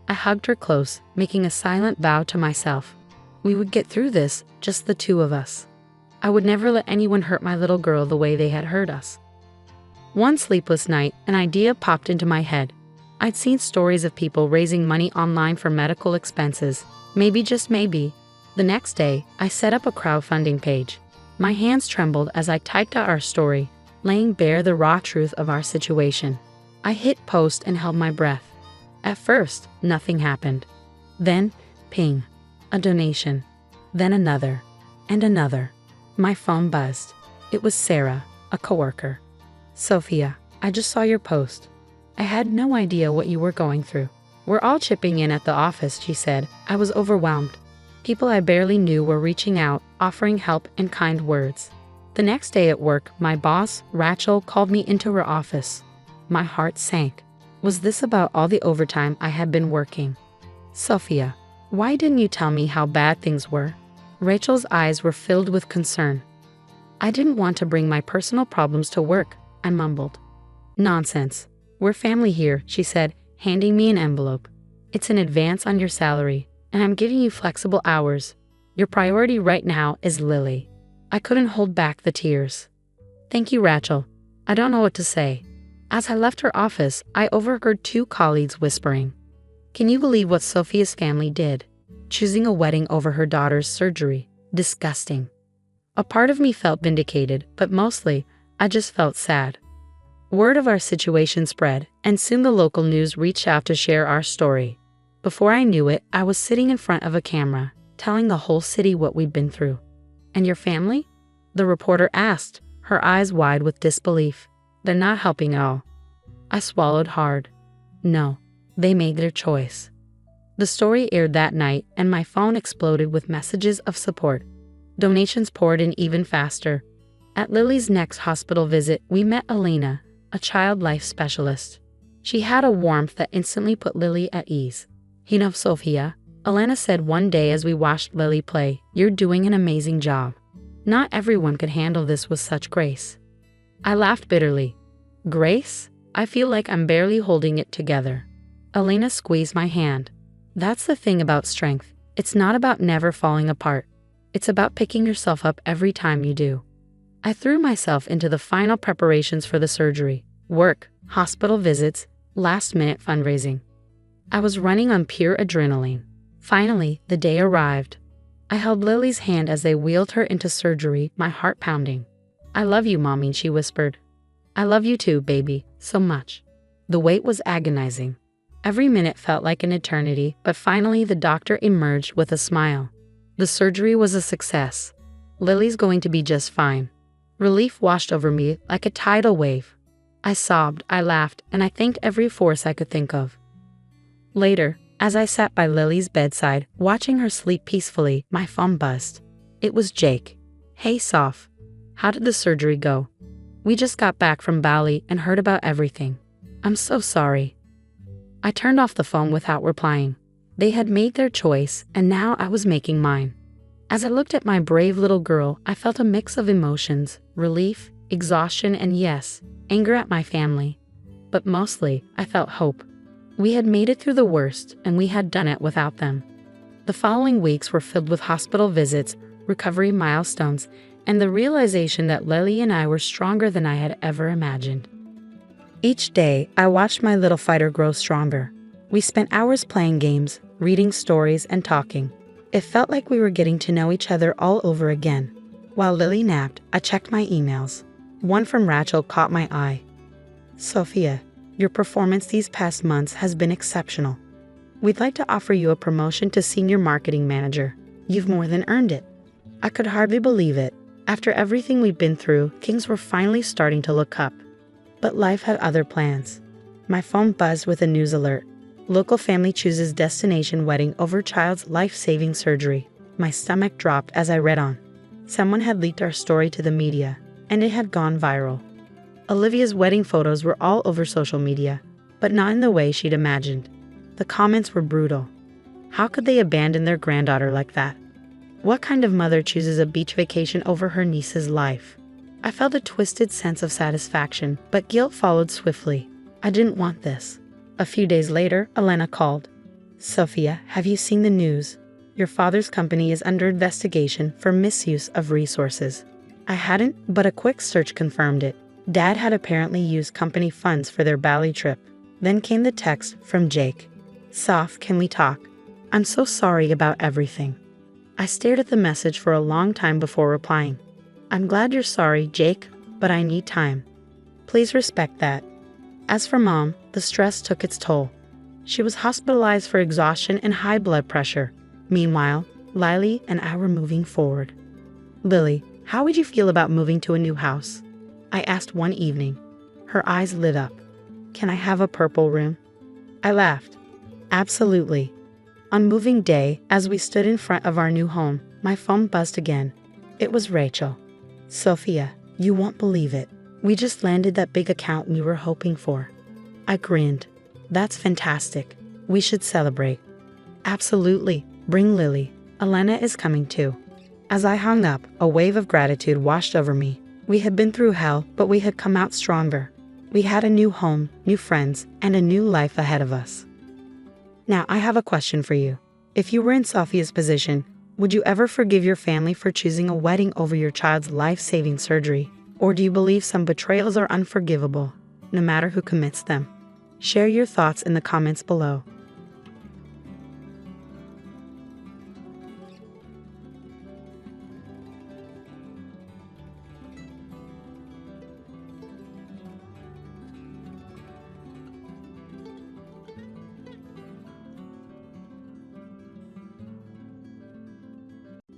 Speaker 3: I hugged her close, making a silent vow to myself. We would get through this, just the two of us. I would never let anyone hurt my little girl the way they had hurt us. One sleepless night, an idea popped into my head. I'd seen stories of people raising money online for medical expenses. Maybe, just maybe. The next day, I set up a crowdfunding page. My hands trembled as I typed out our story, laying bare the raw truth of our situation. I hit post and held my breath. At first, nothing happened. Then, ping. A donation. Then another. And another. My phone buzzed. It was Sarah, a coworker. Sophia, I just saw your post. I had no idea what you were going through. We're all chipping in at the office, she said. I was overwhelmed. People I barely knew were reaching out, offering help and kind words. The next day at work, my boss, Rachel, called me into her office. My heart sank. Was this about all the overtime I had been working? Sophia, why didn't you tell me how bad things were? Rachel's eyes were filled with concern. I didn't want to bring my personal problems to work, I mumbled. Nonsense. We're family here, she said, handing me an envelope. It's an advance on your salary, and I'm giving you flexible hours. Your priority right now is Lily. I couldn't hold back the tears. Thank you, Rachel. I don't know what to say. As I left her office, I overheard two colleagues whispering. Can you believe what Sophia's family did? Choosing a wedding over her daughter's surgery. Disgusting. A part of me felt vindicated, but mostly, I just felt sad. Word of our situation spread, and soon the local news reached out to share our story. Before I knew it, I was sitting in front of a camera, telling the whole city what we'd been through. And your family? The reporter asked, her eyes wide with disbelief. They're not helping at all. I swallowed hard. No, they made their choice. The story aired that night, and my phone exploded with messages of support. Donations poured in even faster. At Lily's next hospital visit, we met Elena, a child life specialist. She had a warmth that instantly put Lily at ease. You know, Sophia, Elena said one day as we watched Lily play, you're doing an amazing job. Not everyone could handle this with such grace. I laughed bitterly. Grace? I feel like I'm barely holding it together. Elena squeezed my hand. That's the thing about strength. It's not about never falling apart. It's about picking yourself up every time you do. I threw myself into the final preparations for the surgery, work, hospital visits, last-minute fundraising. I was running on pure adrenaline. Finally, the day arrived. I held Lily's hand as they wheeled her into surgery, my heart pounding. I love you, Mommy, she whispered. I love you too, baby, so much. The wait was agonizing. Every minute felt like an eternity, but finally the doctor emerged with a smile. The surgery was a success. Lily's going to be just fine. Relief washed over me like a tidal wave. I sobbed, I laughed, and I thanked every force I could think of. Later, as I sat by Lily's bedside, watching her sleep peacefully, my phone buzzed. It was Jake. Hey, Soph. How did the surgery go? We just got back from Bali and heard about everything. I'm so sorry. I turned off the phone without replying. They had made their choice, and now I was making mine. As I looked at my brave little girl, I felt a mix of emotions, relief, exhaustion, and yes, anger at my family. But mostly, I felt hope. We had made it through the worst, and we had done it without them. The following weeks were filled with hospital visits, recovery milestones, and the realization that Lily and I were stronger than I had ever imagined. Each day, I watched my little fighter grow stronger. We spent hours playing games, reading stories, and talking. It felt like we were getting to know each other all over again. While Lily napped, I checked my emails. One from Rachel caught my eye. Sophia, your performance these past months has been exceptional. We'd like to offer you a promotion to senior marketing manager. You've more than earned it. I could hardly believe it. After everything we'd been through, things were finally starting to look up. But life had other plans. My phone buzzed with a news alert. Local family chooses destination wedding over child's life-saving surgery. My stomach dropped as I read on. Someone had leaked our story to the media, and it had gone viral. Olivia's wedding photos were all over social media, but not in the way she'd imagined. The comments were brutal. How could they abandon their granddaughter like that? What kind of mother chooses a beach vacation over her niece's life? I felt a twisted sense of satisfaction, but guilt followed swiftly. I didn't want this. A few days later, Elena called. Sophia, have you seen the news? Your father's company is under investigation for misuse of resources. I hadn't, but a quick search confirmed it. Dad had apparently used company funds for their Bali trip. Then came the text from Jake. Soph, can we talk? I'm so sorry about everything. I stared at the message for a long time before replying. I'm glad you're sorry, Jake, but I need time. Please respect that. As for Mom, the stress took its toll. She was hospitalized for exhaustion and high blood pressure. Meanwhile, Lily and I were moving forward. Lily, how would you feel about moving to a new house? I asked one evening. Her eyes lit up. Can I have a purple room? I laughed. Absolutely. On moving day, as we stood in front of our new home, my phone buzzed again. It was Rachel. Sophia, you won't believe it. We just landed that big account we were hoping for. I grinned. That's fantastic. We should celebrate. Absolutely. Bring Lily. Elena is coming too. As I hung up, a wave of gratitude washed over me. We had been through hell, but we had come out stronger. We had a new home, new friends, and a new life ahead of us. Now, I have a question for you. If you were in Sophia's position, would you ever forgive your family for choosing a wedding over your child's life-saving surgery? Or do you believe some betrayals are unforgivable, no matter who commits them? Share your thoughts in the comments below.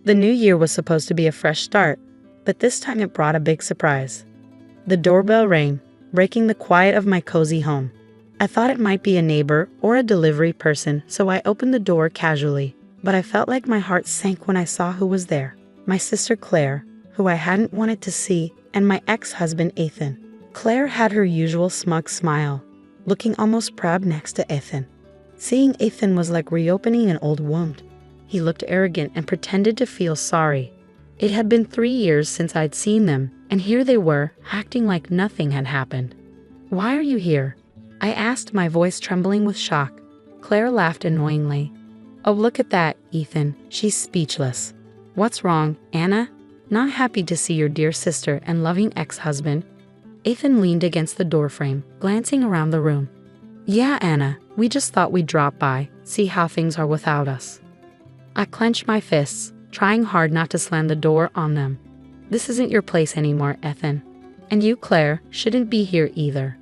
Speaker 3: The new year was supposed to be a fresh start, but this time it brought a big surprise. The doorbell rang, breaking the quiet of my cozy home. I thought it might be a neighbor or a delivery person, so I opened the door casually, but I felt like my heart sank when I saw who was there. My sister Claire, who I hadn't wanted to see, and my ex-husband Ethan. Claire had her usual smug smile, looking almost proud next to Ethan. Seeing Ethan was like reopening an old wound. He looked arrogant and pretended to feel sorry. It had been 3 years since I'd seen them, and here they were, acting like nothing had happened. Why are you here? I asked, my voice trembling with shock. Claire laughed annoyingly. Oh, look at that, Ethan. She's speechless. What's wrong, Anna? Not happy to see your dear sister and loving ex-husband? Ethan leaned against the doorframe, glancing around the room. Yeah, Anna, we just thought we'd drop by, see how things are without us. I clenched my fists, trying hard not to slam the door on them. This isn't your place anymore, Ethan. And you, Claire, shouldn't be here either.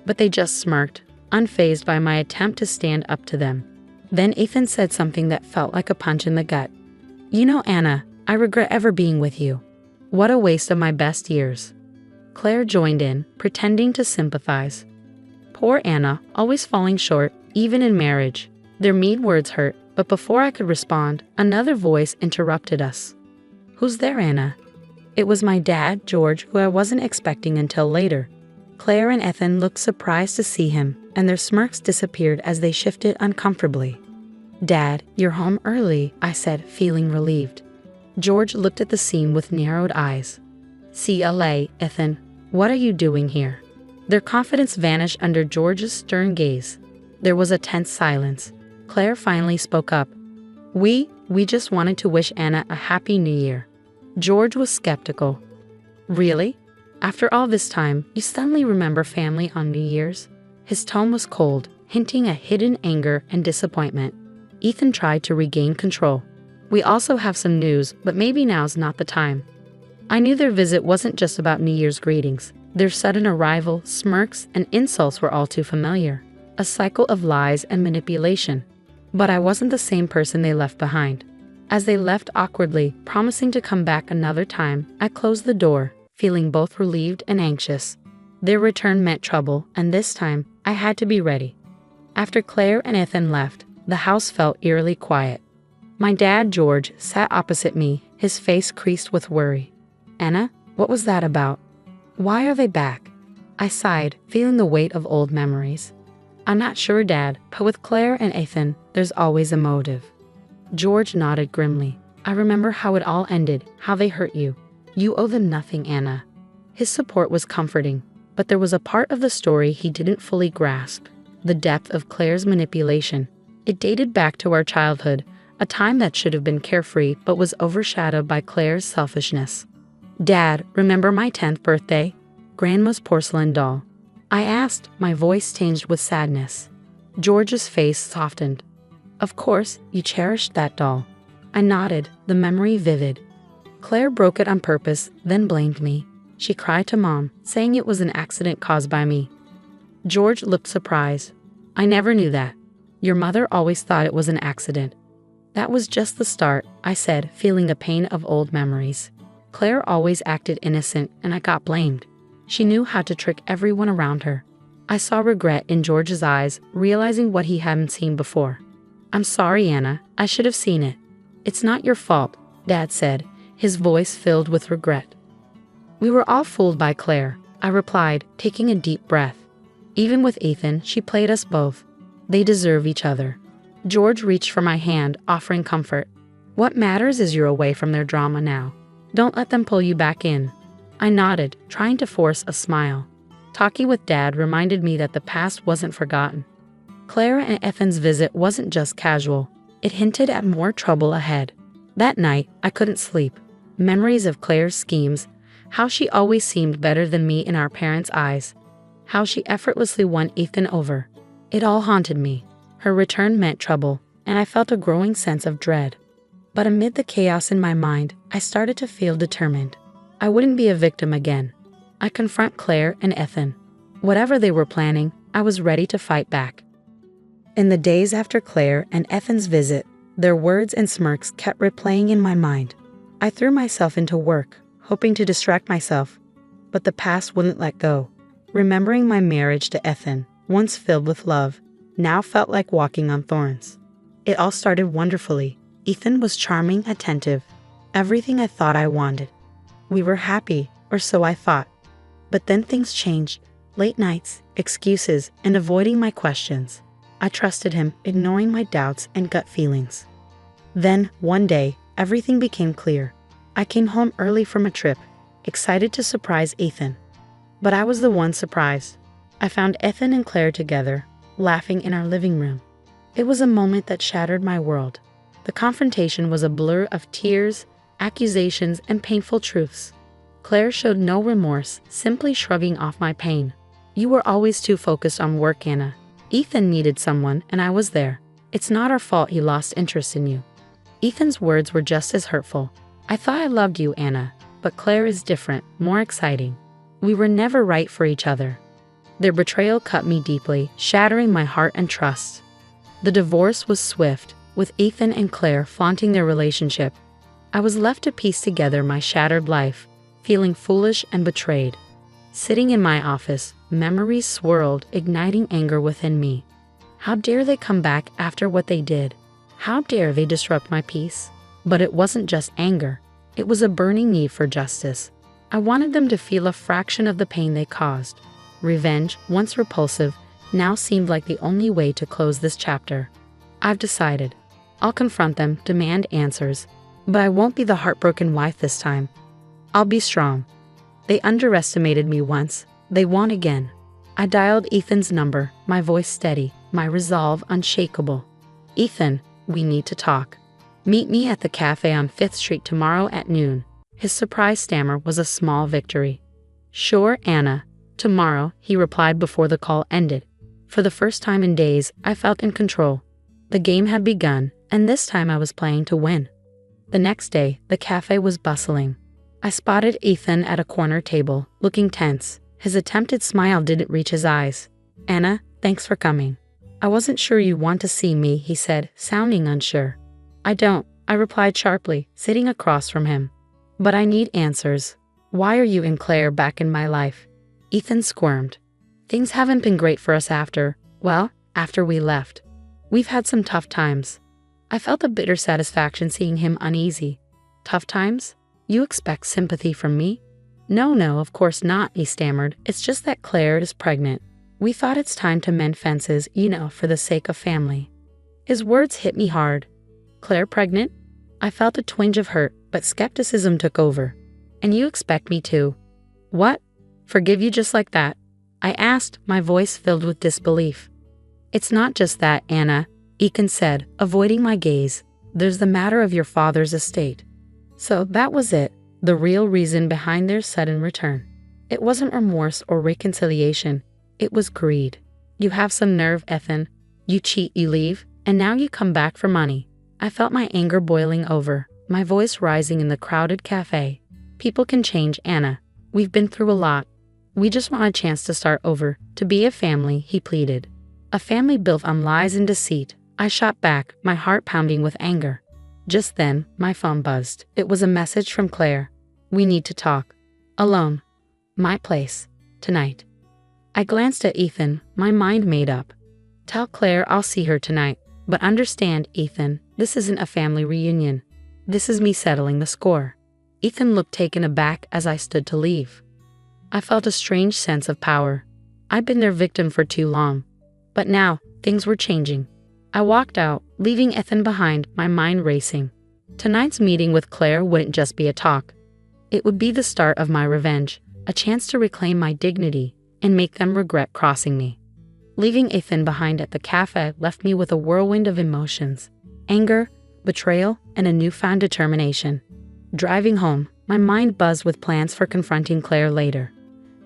Speaker 3: But they just smirked, unfazed by my attempt to stand up to them. Then Ethan said something that felt like a punch in the gut. You know, Anna, I regret ever being with you. What a waste of my best years. Claire joined in, pretending to sympathize. Poor Anna, always falling short, even in marriage. Their mean words hurt, but before I could respond, another voice interrupted us. Who's there, Anna? It was my dad, George, who I wasn't expecting until later. Claire and Ethan looked surprised to see him, and their smirks disappeared as they shifted uncomfortably. Dad, you're home early, I said, feeling relieved. George looked at the scene with narrowed eyes. CLA, Ethan, what are you doing here? Their confidence vanished under George's stern gaze. There was a tense silence. Claire finally spoke up. We just wanted to wish Anna a happy new year. George was skeptical. Really? After all this time, you suddenly remember family on New Year's? His tone was cold, hinting at hidden anger and disappointment. Ethan tried to regain control. We also have some news, but maybe now's not the time. I knew their visit wasn't just about New Year's greetings. Their sudden arrival, smirks, and insults were all too familiar. A cycle of lies and manipulation. But I wasn't the same person they left behind. As they left awkwardly, promising to come back another time, I closed the door, feeling both relieved and anxious. Their return meant trouble, and this time, I had to be ready. After Claire and Ethan left, the house felt eerily quiet. My dad, George, sat opposite me, his face creased with worry. "Anna, what was that about? Why are they back?" I sighed, feeling the weight of old memories. "I'm not sure, Dad, but with Claire and Ethan, there's always a motive." George nodded grimly. "I remember how it all ended, how they hurt you. You owe them nothing, Anna." His support was comforting, but there was a part of the story he didn't fully grasp. The depth of Claire's manipulation. It dated back to our childhood, a time that should have been carefree but was overshadowed by Claire's selfishness. "Dad, remember my 10th birthday? Grandma's porcelain doll?" I asked, my voice tinged with sadness. George's face softened. "Of course, you cherished that doll." I nodded, the memory vivid. "Claire broke it on purpose, then blamed me. She cried to Mom, saying it was an accident caused by me." George looked surprised. "I never knew that. Your mother always thought it was an accident." "That was just the start," I said, feeling a pain of old memories. "Claire always acted innocent, and I got blamed. She knew how to trick everyone around her." I saw regret in George's eyes, realizing what he hadn't seen before. "I'm sorry, Anna. I should have seen it." "It's not your fault," Dad said, his voice filled with regret. "We were all fooled by Claire," I replied, taking a deep breath. "Even with Ethan, she played us both. They deserve each other." George reached for my hand, offering comfort. "What matters is you're away from their drama now. Don't let them pull you back in." I nodded, trying to force a smile. Talking with Dad reminded me that the past wasn't forgotten. Claire and Ethan's visit wasn't just casual. It hinted at more trouble ahead. That night, I couldn't sleep. Memories of Claire's schemes, how she always seemed better than me in our parents' eyes, how she effortlessly won Ethan over. It all haunted me. Her return meant trouble, and I felt a growing sense of dread. But amid the chaos in my mind, I started to feel determined. I wouldn't be a victim again. I'd confront Claire and Ethan. Whatever they were planning, I was ready to fight back. In the days after Claire and Ethan's visit, their words and smirks kept replaying in my mind. I threw myself into work, hoping to distract myself, but the past wouldn't let go. Remembering my marriage to Ethan, once filled with love, now felt like walking on thorns. It all started wonderfully. Ethan was charming, attentive, everything I thought I wanted. We were happy, or so I thought. But then things changed. Late nights, excuses, and avoiding my questions. I trusted him, ignoring my doubts and gut feelings. Then, one day, everything became clear. I came home early from a trip, excited to surprise Ethan. But I was the one surprised. I found Ethan and Claire together, laughing in our living room. It was a moment that shattered my world. The confrontation was a blur of tears, accusations, and painful truths. Claire showed no remorse, simply shrugging off my pain. "You were always too focused on work, Anna. Ethan needed someone, and I was there. It's not our fault he lost interest in you." Ethan's words were just as hurtful. "I thought I loved you, Anna, but Claire is different, more exciting. We were never right for each other." Their betrayal cut me deeply, shattering my heart and trust. The divorce was swift, with Ethan and Claire flaunting their relationship. I was left to piece together my shattered life, feeling foolish and betrayed. Sitting in my office, memories swirled, igniting anger within me. How dare they come back after what they did? How dare they disrupt my peace? But it wasn't just anger. It was a burning need for justice. I wanted them to feel a fraction of the pain they caused. Revenge, once repulsive, now seemed like the only way to close this chapter. I've decided. I'll confront them, demand answers. But I won't be the heartbroken wife this time. I'll be strong. They underestimated me once. They won't again. I dialed Ethan's number, my voice steady, my resolve unshakable. "Ethan, we need to talk. Meet me at the cafe on 5th Street tomorrow at noon." His surprise stammer was a small victory. "Sure, Anna. Tomorrow," he replied before the call ended. For the first time in days, I felt in control. The game had begun, and this time I was playing to win. The next day, the cafe was bustling. I spotted Ethan at a corner table, looking tense. His attempted smile didn't reach his eyes. "Anna, thanks for coming." "I wasn't sure you want to see me," he said, sounding unsure. "I don't," I replied sharply, sitting across from him. "But I need answers. Why are you and Claire back in my life?" Ethan squirmed. "Things haven't been great for us after we left. We've had some tough times." I felt a bitter satisfaction seeing him uneasy. "Tough times? You expect sympathy from me?" No, of course not," he stammered. "It's just that Claire is pregnant. We thought it's time to mend fences, for the sake of family." His words hit me hard. "Claire pregnant?" I felt a twinge of hurt, but skepticism took over. "And you expect me to what? Forgive you just like that?" I asked, my voice filled with disbelief. "It's not just that, Anna," Ethan said, avoiding my gaze. "There's the matter of your father's estate." So that was it, the real reason behind their sudden return. It wasn't remorse or reconciliation, it was greed. "You have some nerve, Ethan. You cheat, you leave, and now you come back for money." I felt my anger boiling over, my voice rising in the crowded cafe. "People can change, Anna. We've been through a lot. We just want a chance to start over, to be a family," he pleaded. "A family built on lies and deceit," I shot back, my heart pounding with anger. Just then, my phone buzzed. It was a message from Claire. "We need to talk. Alone. My place. Tonight." I glanced at Ethan, my mind made up. "Tell Claire I'll see her tonight. But understand, Ethan, this isn't a family reunion. This is me settling the score." Ethan looked taken aback as I stood to leave. I felt a strange sense of power. I'd been their victim for too long. But now, things were changing. I walked out, leaving Ethan behind, my mind racing. Tonight's meeting with Claire wouldn't just be a talk. It would be the start of my revenge, a chance to reclaim my dignity and make them regret crossing me. Leaving Ethan behind at the cafe left me with a whirlwind of emotions: anger, betrayal, and a newfound determination. Driving home, my mind buzzed with plans for confronting Claire later.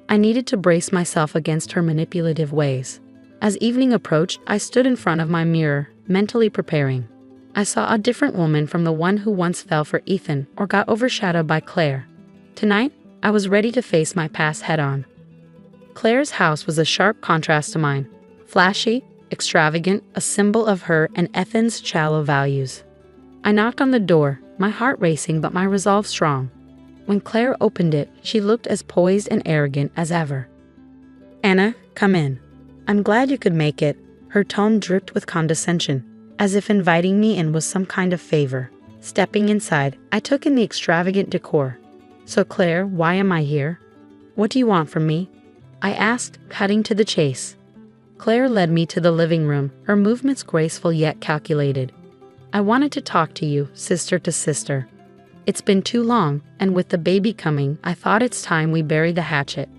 Speaker 3: I needed to brace myself against her manipulative ways. As evening approached, I stood in front of my mirror, mentally preparing. I saw a different woman from the one who once fell for Ethan or got overshadowed by Claire. Tonight, I was ready to face my past head-on. Claire's house was a sharp contrast to mine. Flashy, extravagant, a symbol of her and Ethan's shallow values. I knocked on the door, my heart racing but my resolve strong. When Claire opened it, she looked as poised and arrogant as ever. "Anna, come in. I'm glad you could make it." Her tone dripped with condescension, as if inviting me in was some kind of favor. Stepping inside, I took in the extravagant decor. "So Claire, why am I here? What do you want from me?" I asked, cutting to the chase. Claire led me to the living room, her movements graceful yet calculated. "I wanted to talk to you, sister to sister. It's been too long, and with the baby coming, I thought it's time we bury the hatchet."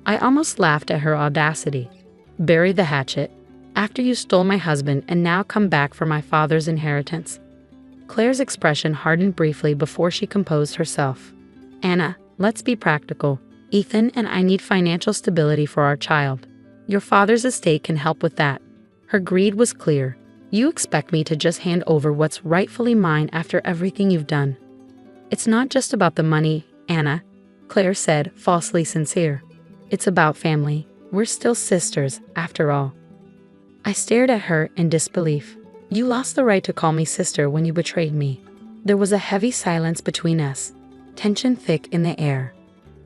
Speaker 3: I almost laughed at her audacity. "Bury the hatchet? After you stole my husband and now come back for my father's inheritance?" Claire's expression hardened briefly before she composed herself. "Anna, let's be practical. Ethan and I need financial stability for our child. Your father's estate can help with that." Her greed was clear. "You expect me to just hand over what's rightfully mine after everything you've done?" "It's not just about the money, Anna," Claire said, falsely sincere. "It's about family. We're still sisters, after all." I stared at her in disbelief. "You lost the right to call me sister when you betrayed me." There was a heavy silence between us, tension thick in the air.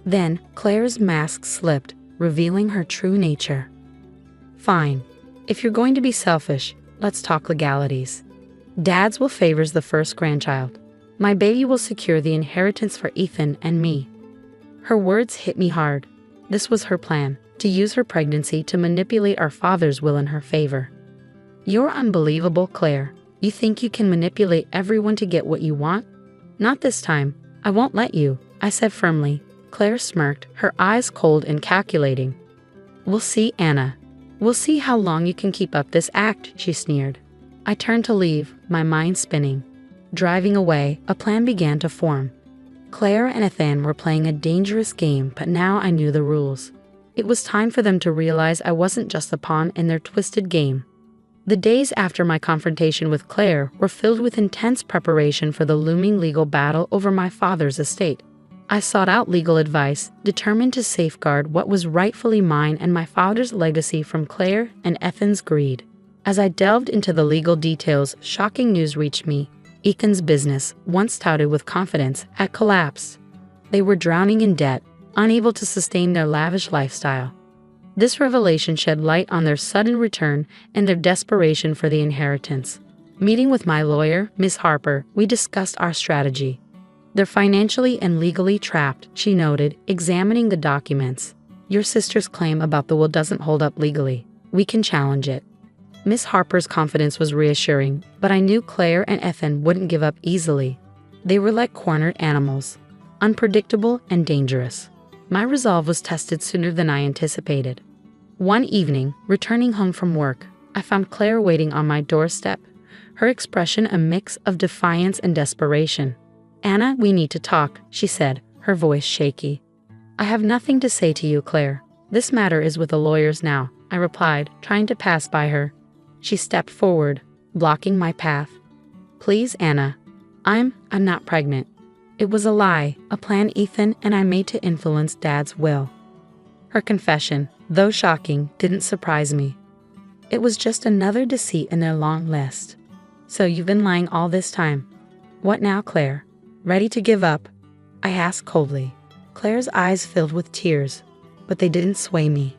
Speaker 3: Then, Claire's mask slipped, revealing her true nature. "Fine. If you're going to be selfish, let's talk legalities. Dad's will favors the first grandchild. My baby will secure the inheritance for Ethan and me." Her words hit me hard. This was her plan, to use her pregnancy to manipulate our father's will in her favor. "You're unbelievable, Claire. You think you can manipulate everyone to get what you want?" "Not this time. I won't let you," I said firmly. Claire smirked, her eyes cold and calculating. "We'll see, Anna. We'll see how long you can keep up this act," she sneered. I turned to leave, my mind spinning. Driving away, a plan began to form. Claire and Ethan were playing a dangerous game, but now I knew the rules. It was time for them to realize I wasn't just a pawn in their twisted game. The days after my confrontation with Claire were filled with intense preparation for the looming legal battle over my father's estate. I sought out legal advice, determined to safeguard what was rightfully mine and my father's legacy from Claire and Ethan's greed. As I delved into the legal details, shocking news reached me. Ethan's business, once touted with confidence, had collapsed. They were drowning in debt, unable to sustain their lavish lifestyle. This revelation shed light on their sudden return and their desperation for the inheritance. Meeting with my lawyer, Miss Harper, we discussed our strategy. They're financially and legally trapped, she noted, examining the documents. Your sister's claim about the will doesn't hold up legally. We can challenge it. Miss Harper's confidence was reassuring, but I knew Claire and Ethan wouldn't give up easily. They were like cornered animals, unpredictable and dangerous. My resolve was tested sooner than I anticipated. One evening, returning home from work, I found Claire waiting on my doorstep, her expression a mix of defiance and desperation. Anna, we need to talk, she said, her voice shaky. I have nothing to say to you, Claire. This matter is with the lawyers now, I replied, trying to pass by her. She stepped forward, blocking my path. Please, Anna. I'm not pregnant. It was a lie, a plan Ethan and I made to influence Dad's will. Her confession, though shocking, didn't surprise me. It was just another deceit in their long list. So you've been lying all this time. What now, Claire? Ready to give up? I asked coldly. Claire's eyes filled with tears, but they didn't sway me.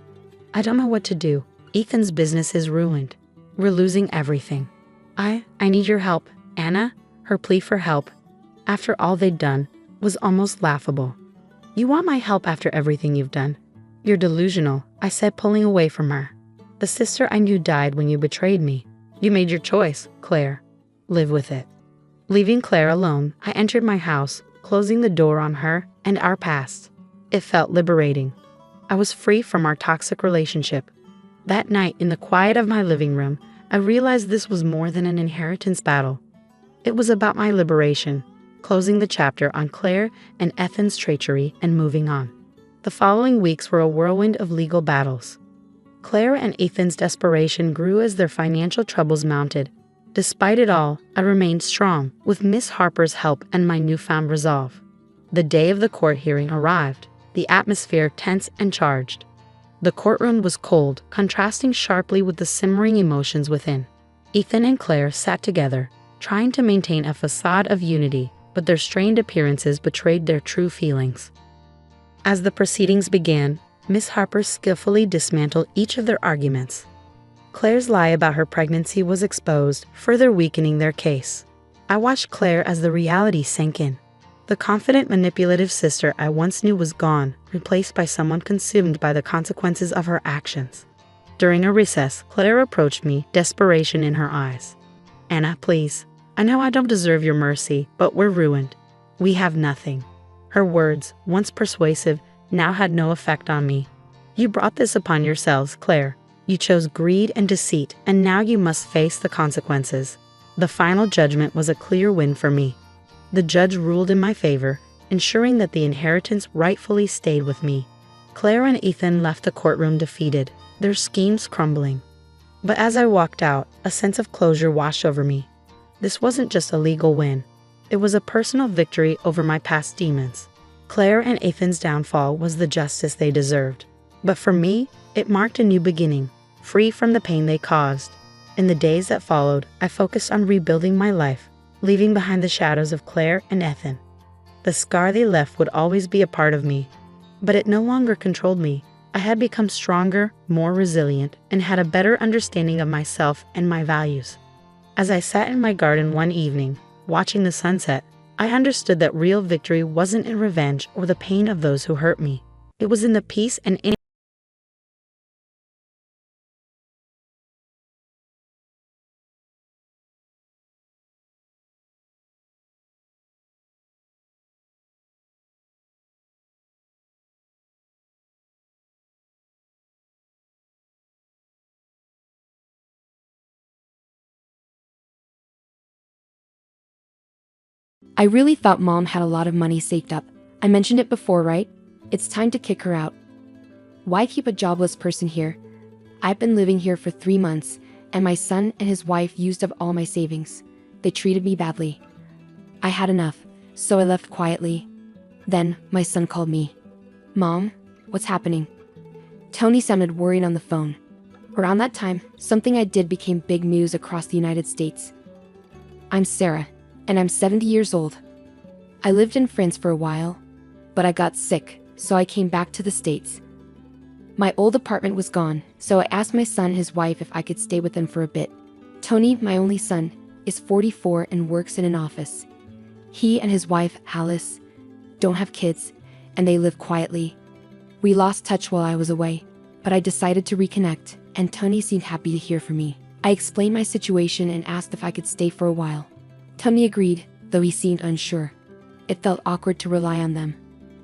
Speaker 3: I don't know what to do. Ethan's business is ruined. We're losing everything. I need your help, Anna. Her plea for help, after all they'd done, was almost laughable. You want my help after everything you've done? You're delusional, I said, pulling away from her. The sister I knew died when you betrayed me. You made your choice, Claire. Live with it. Leaving Claire alone, I entered my house, closing the door on her and our past. It felt liberating. I was free from our toxic relationship. That night, in the quiet of my living room, I realized this was more than an inheritance battle. It was about my liberation, closing the chapter on Claire and Ethan's treachery and moving on. The following weeks were a whirlwind of legal battles. Claire and Ethan's desperation grew as their financial troubles mounted. Despite it all, I remained strong, with Miss Harper's help and my newfound resolve. The day of the court hearing arrived, the atmosphere tense and charged. The courtroom was cold, contrasting sharply with the simmering emotions within. Ethan and Claire sat together, trying to maintain a facade of unity, but their strained appearances betrayed their true feelings. As the proceedings began, Miss Harper skillfully dismantled each of their arguments. Claire's lie about her pregnancy was exposed, further weakening their case. I watched Claire as the reality sank in. The confident, manipulative sister I once knew was gone, replaced by someone consumed by the consequences of her actions. During a recess, Claire approached me, desperation in her eyes. Anna, please. I know I don't deserve your mercy, but we're ruined. We have nothing. Her words, once persuasive, now had no effect on me. You brought this upon yourselves, Claire. You chose greed and deceit, and now you must face the consequences. The final judgment was a clear win for me. The judge ruled in my favor, ensuring that the inheritance rightfully stayed with me. Claire and Ethan left the courtroom defeated, their schemes crumbling. But as I walked out, a sense of closure washed over me. This wasn't just a legal win. It was a personal victory over my past demons. Claire and Ethan's downfall was the justice they deserved. But for me, it marked a new beginning, free from the pain they caused. In the days that followed, I focused on rebuilding my life, leaving behind the shadows of Claire and Ethan. The scar they left would always be a part of me, but it no longer controlled me. I had become stronger, more resilient, and had a better understanding of myself and my values. As I sat in my garden one evening, watching the sunset, I understood that real victory wasn't in revenge or the pain of those who hurt me. It was in the peace and
Speaker 4: I really thought Mom had a lot of money saved up. I mentioned it before, right? It's time to kick her out. Why keep a jobless person here? I've been living here for 3 months, and my son and his wife used up all my savings. They treated me badly. I had enough, so I left quietly. Then, my son called me. Mom, what's happening? Tony sounded worried on the phone. Around that time, something I did became big news across the United States. I'm Sarah, and I'm 70 years old. I lived in France for a while, but I got sick, so I came back to the States. My old apartment was gone, so I asked my son and his wife if I could stay with them for a bit. Tony, my only son, is 44 and works in an office. He and his wife, Alice, don't have kids, and they live quietly. We lost touch while I was away, but I decided to reconnect, and Tony seemed happy to hear from me. I explained my situation and asked if I could stay for a while. Tony agreed, though he seemed unsure. It felt awkward to rely on them,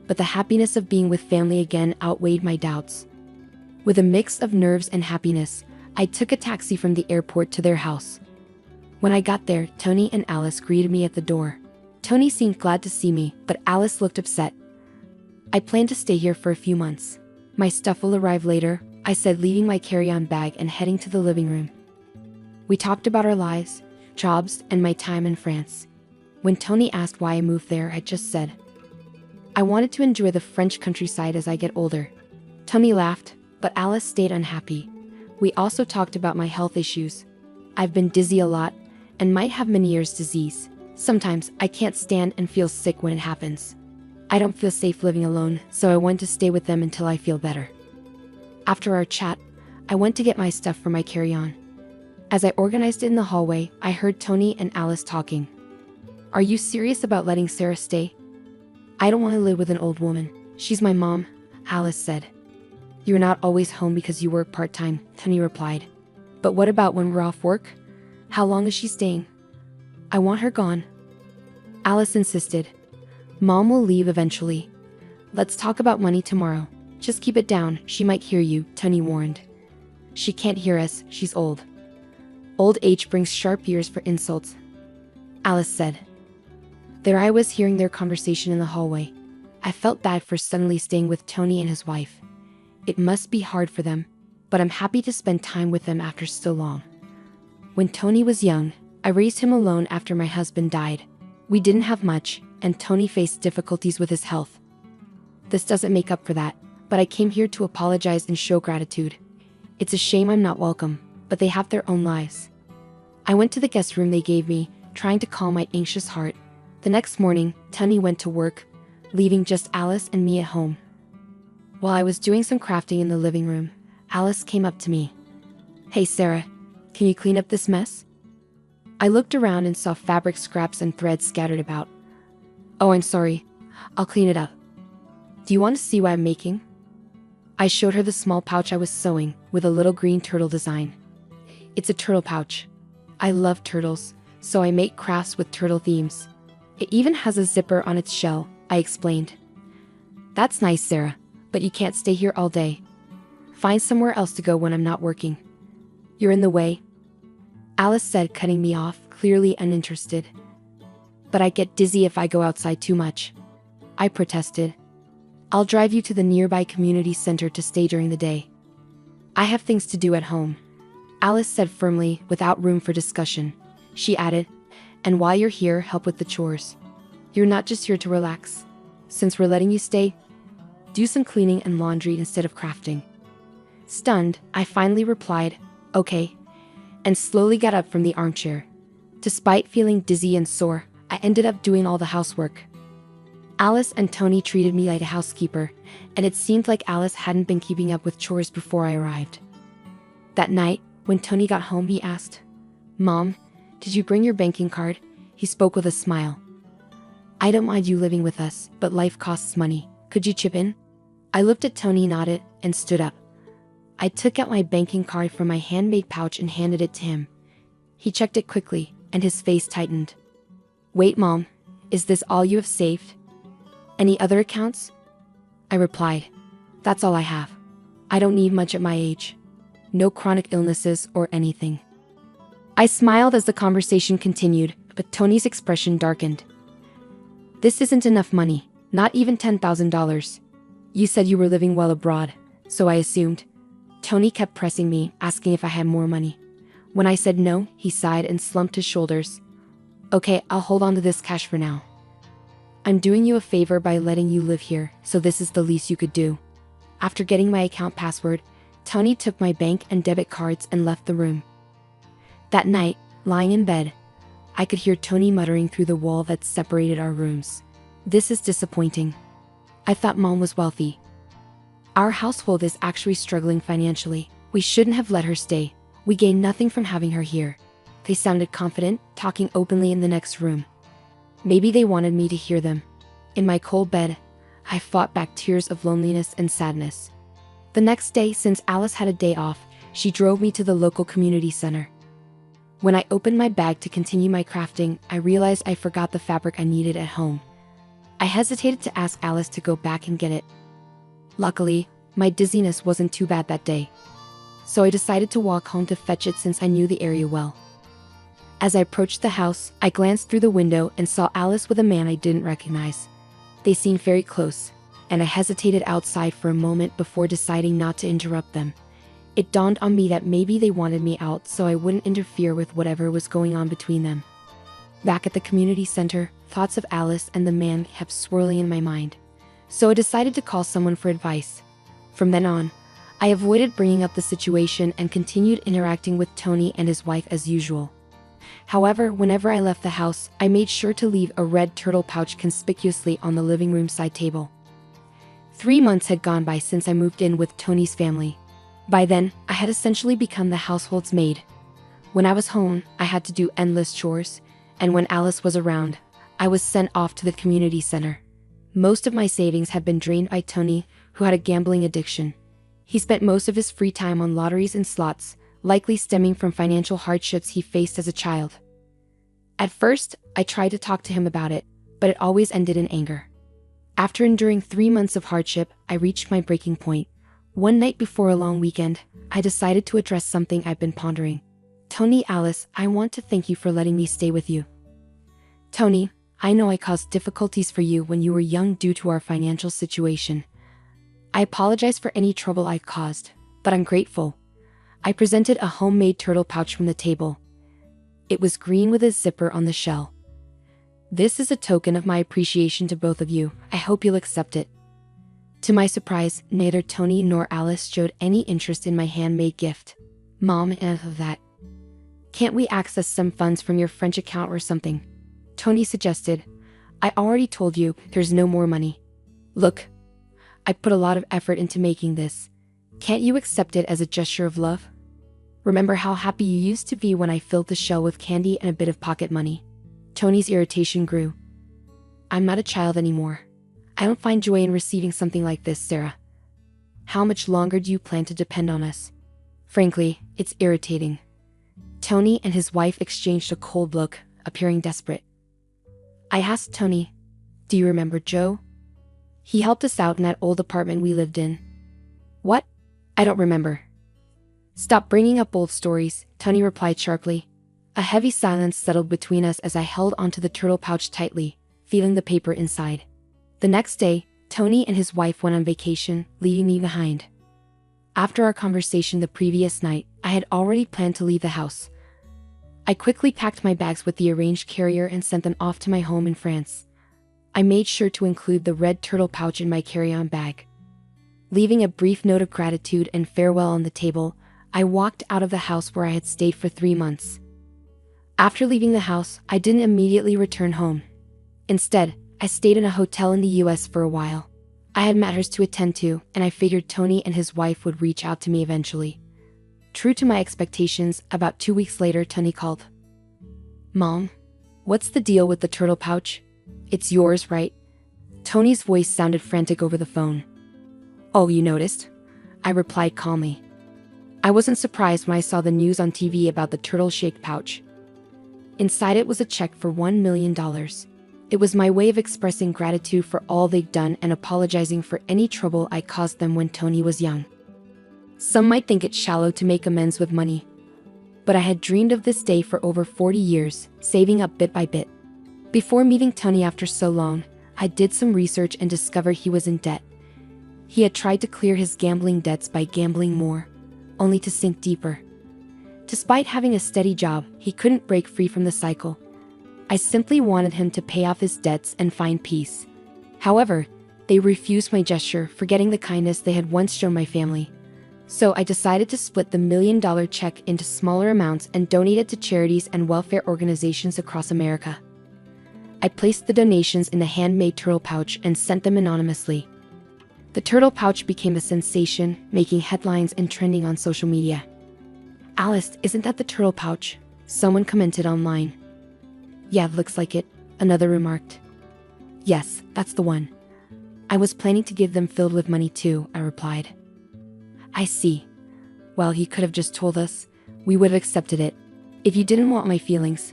Speaker 4: but the happiness of being with family again outweighed my doubts. With a mix of nerves and happiness, I took a taxi from the airport to their house. When I got there, Tony and Alice greeted me at the door. Tony seemed glad to see me, but Alice looked upset. I plan to stay here for a few months. My stuff will arrive later, I said, leaving my carry-on bag and heading to the living room. We talked about our lives, jobs, and my time in France. When Tony asked why I moved there, I just said, I wanted to enjoy the French countryside as I get older. Tony laughed, but Alice stayed unhappy. We also talked about my health issues. I've been dizzy a lot, and might have Meniere's disease. Sometimes I can't stand and feel sick when it happens. I don't feel safe living alone, so I want to stay with them until I feel better. After our chat, I went to get my stuff for my carry-on. As I organized it in the hallway, I heard Tony and Alice talking. Are you serious about letting Sarah stay? I don't want to live with an old woman. She's my mom, Alice said. You're not always home because you work part-time, Tony replied. But what about when we're off work? How long is she staying? I want her gone. Alice insisted. Mom will leave eventually. Let's talk about money tomorrow. Just keep it down, she might hear you, Tony warned. She can't hear us, she's old. Old age brings sharp ears for insults, Alice said. There I was hearing their conversation in the hallway. I felt bad for suddenly staying with Tony and his wife. It must be hard for them, but I'm happy to spend time with them after so long. When Tony was young, I raised him alone after my husband died. We didn't have much, and Tony faced difficulties with his health. This doesn't make up for that, but I came here to apologize and show gratitude. It's a shame I'm not welcome, but they have their own lives. I went to the guest room they gave me, trying to calm my anxious heart. The next morning, Tony went to work, leaving just Alice and me at home. While I was doing some crafting in the living room, Alice came up to me. Hey Sarah, can you clean up this mess? I looked around and saw fabric scraps and threads scattered about. Oh, I'm sorry. I'll clean it up. Do you want to see what I'm making? I showed her the small pouch I was sewing, with a little green turtle design. It's a turtle pouch. I love turtles, so I make crafts with turtle themes. It even has a zipper on its shell, I explained. That's nice, Sarah, but you can't stay here all day. Find somewhere else to go when I'm not working. You're in the way, Alice said, cutting me off, clearly uninterested. But I get dizzy if I go outside too much, I protested. I'll drive you to the nearby community center to stay during the day. I have things to do at home, Alice said firmly, without room for discussion. She added, and while you're here, help with the chores. You're not just here to relax. Since we're letting you stay, do some cleaning and laundry instead of crafting. Stunned, I finally replied, okay, and slowly got up from the armchair. Despite feeling dizzy and sore, I ended up doing all the housework. Alice and Tony treated me like a housekeeper, and it seemed like Alice hadn't been keeping up with chores before I arrived. That night, when Tony got home, he asked, Mom, did you bring your banking card? He spoke with a smile. I don't mind you living with us, but life costs money. Could you chip in? I looked at Tony, nodded, and stood up. I took out my banking card from my handmade pouch and handed it to him. He checked it quickly, and his face tightened. Wait, Mom, is this all you have saved? Any other accounts? I replied. That's all I have. I don't need much at my age. No chronic illnesses or anything. I smiled as the conversation continued, but Tony's expression darkened. This isn't enough money, not even $10,000. You said you were living well abroad, so I assumed. Tony kept pressing me, asking if I had more money. When I said no, he sighed and slumped his shoulders. Okay, I'll hold on to this cash for now. I'm doing you a favor by letting you live here, so this is the least you could do. After getting my account password, Tony took my bank and debit cards and left the room. That night, lying in bed, I could hear Tony muttering through the wall that separated our rooms. This is disappointing. I thought Mom was wealthy. Our household is actually struggling financially. We shouldn't have let her stay. We gain nothing from having her here. They sounded confident, talking openly in the next room. Maybe they wanted me to hear them. In my cold bed, I fought back tears of loneliness and sadness. The next day, since Alice had a day off, she drove me to the local community center. When I opened my bag to continue my crafting, I realized I forgot the fabric I needed at home. I hesitated to ask Alice to go back and get it. Luckily, my dizziness wasn't too bad that day, so I decided to walk home to fetch it since I knew the area well. As I approached the house, I glanced through the window and saw Alice with a man I didn't recognize. They seemed very close, and I hesitated outside for a moment before deciding not to interrupt them. It dawned on me that maybe they wanted me out so I wouldn't interfere with whatever was going on between them. Back at the community center, thoughts of Alice and the man kept swirling in my mind, so I decided to call someone for advice. From then on, I avoided bringing up the situation and continued interacting with Tony and his wife as usual. However, whenever I left the house, I made sure to leave a red turtle pouch conspicuously on the living room side table. 3 months had gone by since I moved in with Tony's family. By then, I had essentially become the household's maid. When I was home, I had to do endless chores, and when Alice was around, I was sent off to the community center. Most of my savings had been drained by Tony, who had a gambling addiction. He spent most of his free time on lotteries and slots, likely stemming from financial hardships he faced as a child. At first, I tried to talk to him about it, but it always ended in anger. After enduring 3 months of hardship, I reached my breaking point. One night before a long weekend, I decided to address something I've been pondering. Tony, Alice, I want to thank you for letting me stay with you. Tony, I know I caused difficulties for you when you were young due to our financial situation. I apologize for any trouble I caused, but I'm grateful. I presented a homemade turtle pouch from the table. It was green with a zipper on the shell. This is a token of my appreciation to both of you. I hope you'll accept it. To my surprise, neither Tony nor Alice showed any interest in my handmade gift. Mom, enough of that. Can't we access some funds from your French account or something? Tony suggested. I already told you, there's no more money. Look, I put a lot of effort into making this. Can't you accept it as a gesture of love? Remember how happy you used to be when I filled the shell with candy and a bit of pocket money? Tony's irritation grew. I'm not a child anymore. I don't find joy in receiving something like this, Sarah. How much longer do you plan to depend on us? Frankly, it's irritating. Tony and his wife exchanged a cold look, appearing desperate. I asked Tony, do you remember Joe? He helped us out in that old apartment we lived in. What? I don't remember. Stop bringing up old stories, Tony replied sharply. A heavy silence settled between us as I held onto the turtle pouch tightly, feeling the paper inside. The next day, Tony and his wife went on vacation, leaving me behind. After our conversation the previous night, I had already planned to leave the house. I quickly packed my bags with the arranged carrier and sent them off to my home in France. I made sure to include the red turtle pouch in my carry-on bag. Leaving a brief note of gratitude and farewell on the table, I walked out of the house where I had stayed for 3 months. After leaving the house, I didn't immediately return home. Instead, I stayed in a hotel in the US for a while. I had matters to attend to, and I figured Tony and his wife would reach out to me eventually. True to my expectations, about 2 weeks later, Tony called. Mom, what's the deal with the turtle pouch? It's yours, right? Tony's voice sounded frantic over the phone. Oh, you noticed? I replied calmly. I wasn't surprised when I saw the news on TV about the turtle-shaped pouch. Inside it was a check for $1 million. It was my way of expressing gratitude for all they'd done and apologizing for any trouble I caused them when Tony was young. Some might think it shallow to make amends with money, but I had dreamed of this day for over 40 years, saving up bit by bit. Before meeting Tony after so long, I did some research and discovered he was in debt. He had tried to clear his gambling debts by gambling more, only to sink deeper. Despite having a steady job, he couldn't break free from the cycle. I simply wanted him to pay off his debts and find peace. However, they refused my gesture, forgetting the kindness they had once shown my family. So I decided to split the $1 million check into smaller amounts and donate it to charities and welfare organizations across America. I placed the donations in a handmade turtle pouch and sent them anonymously. The turtle pouch became a sensation, making headlines and trending on social media. "Alice, isn't that the turtle pouch?" someone commented online. "Yeah, looks like it," another remarked. "Yes, that's the one. I was planning to give them filled with money too," I replied. "I see. Well, he could have just told us. We would have accepted it. If you didn't want my feelings,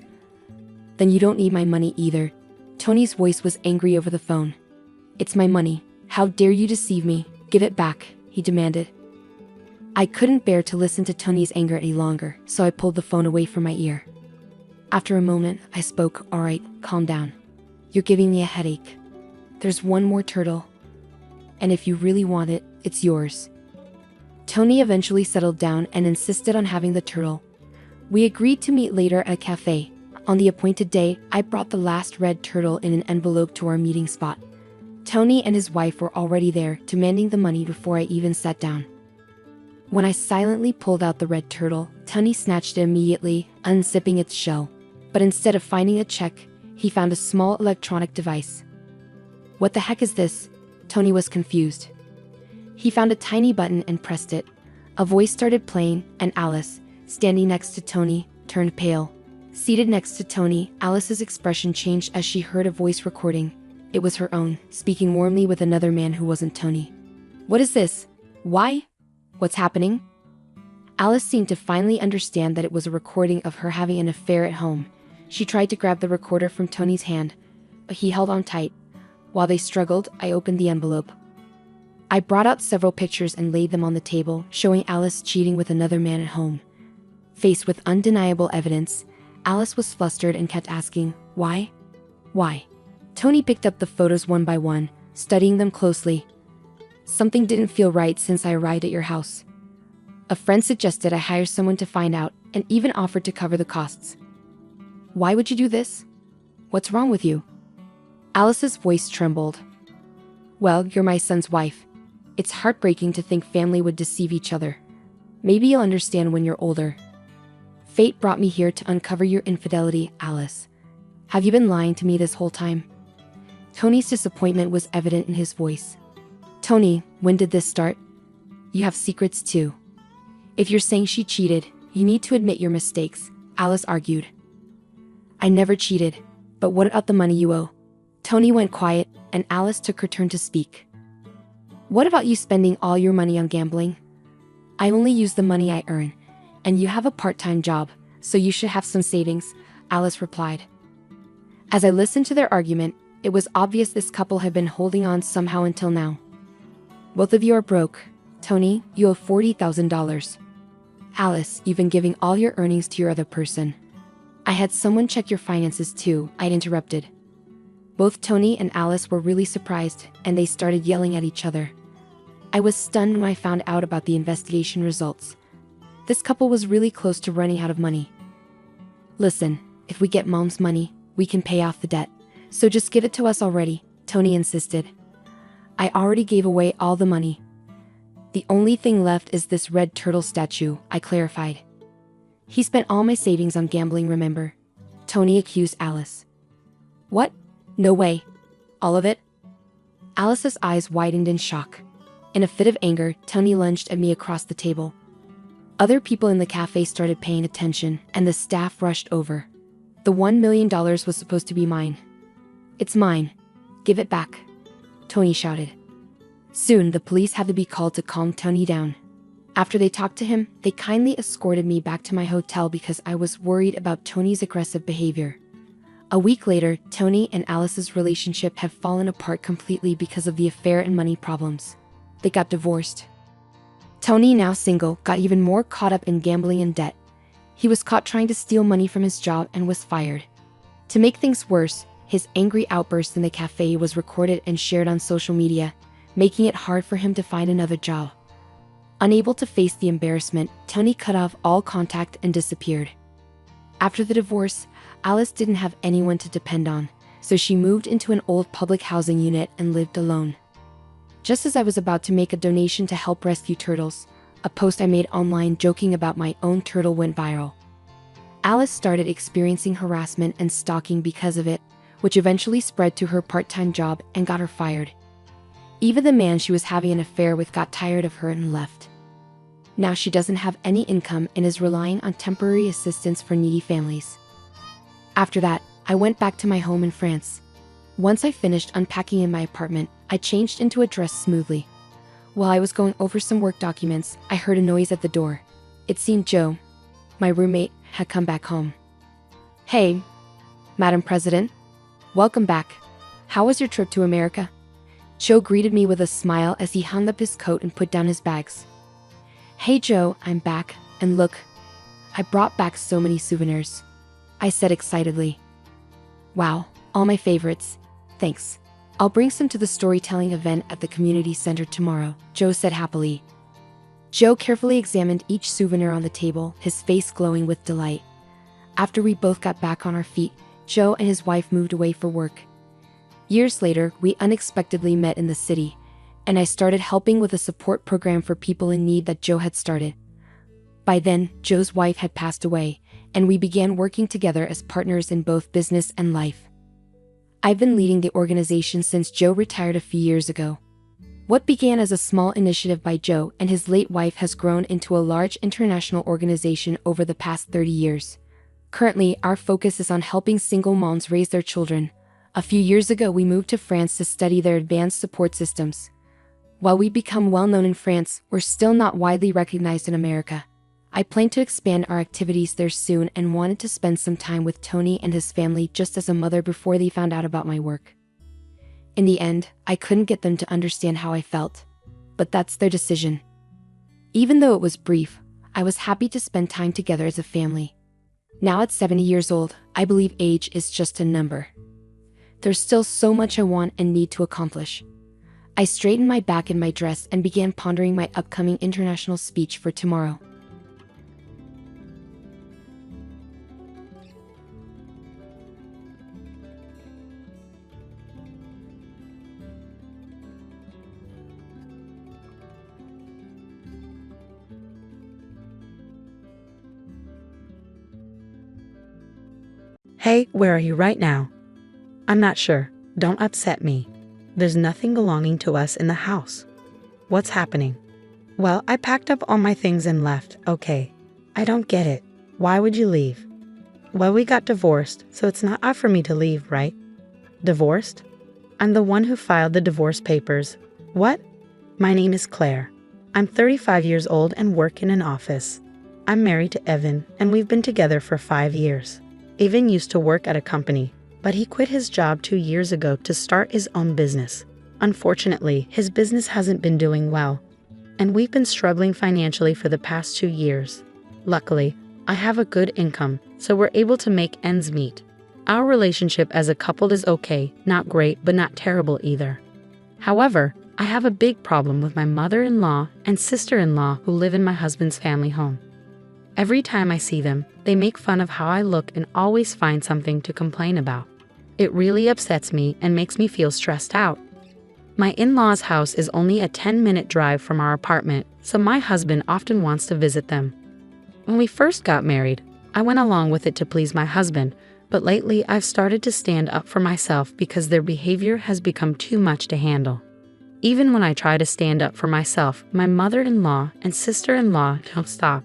Speaker 4: then you don't need my money either." Tony's voice was angry over the phone. "It's my money. How dare you deceive me? Give it back," he demanded. I couldn't bear to listen to Tony's anger any longer, so I pulled the phone away from my ear. After a moment, I spoke. "All right, calm down. You're giving me a headache. There's one more turtle. And if you really want it, it's yours." Tony eventually settled down and insisted on having the turtle. We agreed to meet later at a cafe. On the appointed day, I brought the last red turtle in an envelope to our meeting spot. Tony and his wife were already there, demanding the money before I even sat down. When I silently pulled out the red turtle, Tony snatched it immediately, unzipping its shell. But instead of finding a check, he found a small electronic device. "What the heck is this?" Tony was confused. He found a tiny button and pressed it. A voice started playing, and Alice, standing next to Tony, turned pale. Seated next to Tony, Alice's expression changed as she heard a voice recording. It was her own, speaking warmly with another man who wasn't Tony. "What is this? Why? What's happening?" Alice seemed to finally understand that it was a recording of her having an affair at home. She tried to grab the recorder from Tony's hand, but he held on tight. While they struggled, I opened the envelope. I brought out several pictures and laid them on the table, showing Alice cheating with another man at home. Faced with undeniable evidence, Alice was flustered and kept asking, "Why? Why?" Tony picked up the photos one by one, studying them closely. "Something didn't feel right since I arrived at your house. A friend suggested I hire someone to find out, and even offered to cover the costs. Why would you do this? What's wrong with you?" Alice's voice trembled. "Well, you're my son's wife. It's heartbreaking to think family would deceive each other. Maybe you'll understand when you're older. Fate brought me here to uncover your infidelity, Alice. Have you been lying to me this whole time?" Tony's disappointment was evident in his voice. "Tony, when did this start? You have secrets too. If you're saying she cheated, you need to admit your mistakes," Alice argued. "I never cheated, but what about the money you owe?" Tony went quiet, and Alice took her turn to speak. "What about you spending all your money on gambling?" "I only use the money I earn, and you have a part-time job, so you should have some savings," Alice replied. As I listened to their argument, it was obvious this couple had been holding on somehow until now. "Both of you are broke. Tony, you owe $40,000. Alice, you've been giving all your earnings to your other person." "I had someone check your finances too," I'd interrupted. Both Tony and Alice were really surprised, and they started yelling at each other. I was stunned when I found out about the investigation results. This couple was really close to running out of money. "Listen, if we get Mom's money, we can pay off the debt. So just give it to us already," Tony insisted. "I already gave away all the money. The only thing left is this red turtle statue," I clarified. "He spent all my savings on gambling, remember?" Tony accused Alice. "What? No way. All of it?" Alice's eyes widened in shock. In a fit of anger, Tony lunged at me across the table. Other people in the cafe started paying attention, and the staff rushed over. "The $1 million was supposed to be mine." "It's mine. Give it back," Tony shouted. Soon, the police had to be called to calm Tony down. After they talked to him, they kindly escorted me back to my hotel because I was worried about Tony's aggressive behavior. A week later, Tony and Alice's relationship had fallen apart completely because of the affair and money problems. They got divorced. Tony, now single, got even more caught up in gambling and debt. He was caught trying to steal money from his job and was fired. To make things worse, his angry outburst in the cafe was recorded and shared on social media, making it hard for him to find another job. Unable to face the embarrassment, Tony cut off all contact and disappeared. After the divorce, Alice didn't have anyone to depend on, so she moved into an old public housing unit and lived alone. Just as I was about to make a donation to help rescue turtles, a post I made online joking about my own turtle went viral. Alice started experiencing harassment and stalking because of it, which eventually spread to her part-time job and got her fired. Even the man she was having an affair with got tired of her and left. Now she doesn't have any income and is relying on temporary assistance for needy families. After that, I went back to my home in France. Once I finished unpacking in my apartment, I changed into a dress smoothly. While I was going over some work documents, I heard a noise at the door. It seemed Joe, my roommate, had come back home. "Hey, Madam President. Welcome back. How was your trip to America?" Joe greeted me with a smile as he hung up his coat and put down his bags. "Hey Joe, I'm back, and look, I brought back so many souvenirs," I said excitedly. "Wow, all my favorites. Thanks. I'll bring some to the storytelling event at the community center tomorrow," Joe said happily. Joe carefully examined each souvenir on the table, his face glowing with delight. After we both got back on our feet, Joe and his wife moved away for work. Years later, we unexpectedly met in the city, and I started helping with a support program for people in need that Joe had started. By then, Joe's wife had passed away, and we began working together as partners in both business and life. I've been leading the organization since Joe retired a few years ago. What began as a small initiative by Joe and his late wife has grown into a large international organization over the past 30 years. Currently, our focus is on helping single moms raise their children. A few years ago, we moved to France to study their advanced support systems. While we've become well known in France, we're still not widely recognized in America. I plan to expand our activities there soon and wanted to spend some time with Tony and his family just as a mother before they found out about my work. In the end, I couldn't get them to understand how I felt. But that's their decision. Even though it was brief, I was happy to spend time together as a family. Now at 70 years old, I believe age is just a number. There's still so much I want and need to accomplish. I straightened my back in my dress and began pondering my upcoming international speech for tomorrow.
Speaker 3: Hey, where are you right now? I'm not sure. Don't upset me. There's nothing belonging to us in the house. What's happening? Well, I packed up all my things and left, okay. I don't get it. Why would you leave? Well, we got divorced, so it's not odd for me to leave, right? Divorced? I'm the one who filed the divorce papers. What? My name is Claire. I'm 35 years old and work in an office. I'm married to Evan, and we've been together for 5 years. Evan used to work at a company, but he quit his job 2 years ago to start his own business. Unfortunately, his business hasn't been doing well, and we've been struggling financially for the past 2 years. Luckily, I have a good income, so we're able to make ends meet. Our relationship as a couple is okay, not great, but not terrible either. However, I have a big problem with my mother-in-law and sister-in-law who live in my husband's family home. Every time I see them, they make fun of how I look and always find something to complain about. It really upsets me and makes me feel stressed out. My in-laws' house is only a 10-minute drive from our apartment, so my husband often wants to visit them. When we first got married, I went along with it to please my husband, but lately I've started to stand up for myself because their behavior has become too much to handle. Even when I try to stand up for myself, my mother-in-law and sister-in-law don't stop.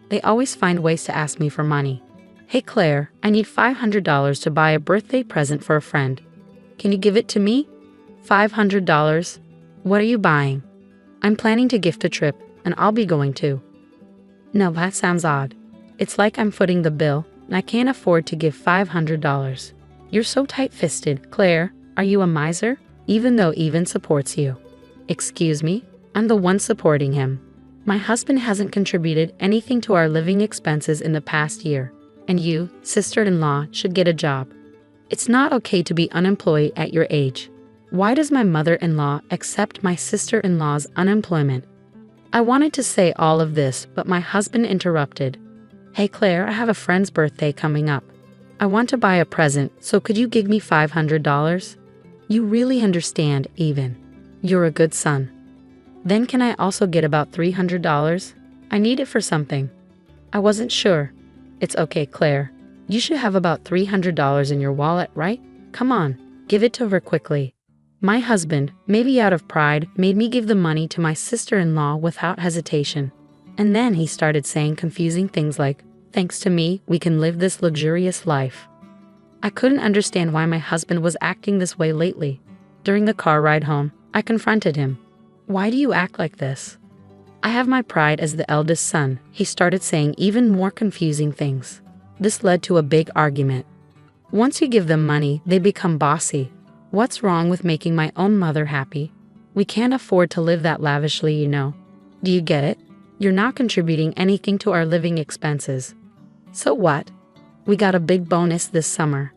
Speaker 3: They always find ways to ask me for money. Hey Claire, I need $500 to buy a birthday present for a friend. Can you give it to me? $500? What are you buying? I'm planning to gift a trip, and I'll be going too. No, that sounds odd. It's like I'm footing the bill, and I can't afford to give $500. You're so tight-fisted, Claire. Are you a miser? Even though Evan supports you. Excuse me? I'm the one supporting him. My husband hasn't contributed anything to our living expenses in the past year, and you, sister-in-law, should get a job. It's not okay to be unemployed at your age. Why does my mother-in-law accept my sister-in-law's unemployment? I wanted to say all of this, but my husband interrupted. Hey Claire, I have a friend's birthday coming up. I want to buy a present, so could you give me $500? You really understand, even. You're a good son. Then can I also get about $300? I need it for something. I wasn't sure. It's okay, Claire. You should have about $300 in your wallet, right? Come on, give it to her quickly. My husband, maybe out of pride, made me give the money to my sister-in-law without hesitation. And then he started saying confusing things like, "Thanks to me, we can live this luxurious life." I couldn't understand why my husband was acting this way lately. During the car ride home, I confronted him. "Why do you act like this?" "I have my pride as the eldest son," he started saying even more confusing things. This led to a big argument. Once you give them money, they become bossy. What's wrong with making my own mother happy? We can't afford to live that lavishly, you know. Do you get it? You're not contributing anything to our living expenses. So what? We got a big bonus this summer.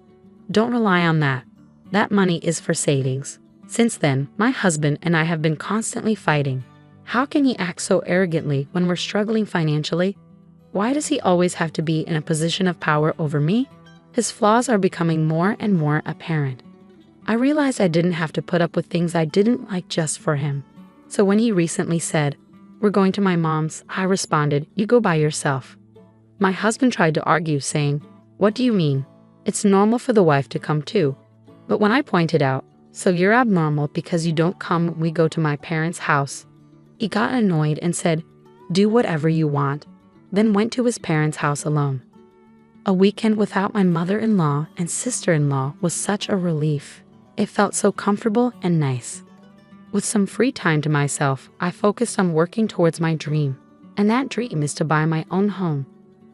Speaker 3: Don't rely on that. That money is for savings. Since then, my husband and I have been constantly fighting. How can he act so arrogantly when we're struggling financially? Why does he always have to be in a position of power over me? His flaws are becoming more and more apparent. I realized I didn't have to put up with things I didn't like just for him. So when he recently said, "We're going to my mom's," I responded, "You go by yourself." My husband tried to argue, saying, "What do you mean? It's normal for the wife to come too." But when I pointed out, "So you're abnormal because you don't come when we go to my parents' house," he got annoyed and said, "Do whatever you want," then went to his parents' house alone. A weekend without my mother-in-law and sister-in-law was such a relief. It felt so comfortable and nice. With some free time to myself, I focused on working towards my dream, and that dream is to buy my own home.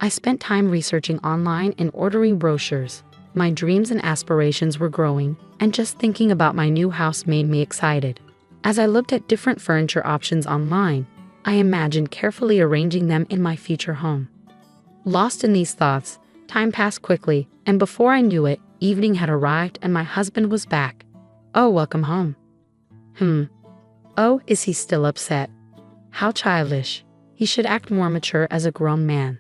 Speaker 3: I spent time researching online and ordering brochures. My dreams and aspirations were growing, and just thinking about my new house made me excited. As I looked at different furniture options online, I imagined carefully arranging them in my future home. Lost in these thoughts, time passed quickly, and before I knew it, evening had arrived and my husband was back. "Oh, welcome home." Oh, is he still upset? How childish. He should act more mature as a grown man.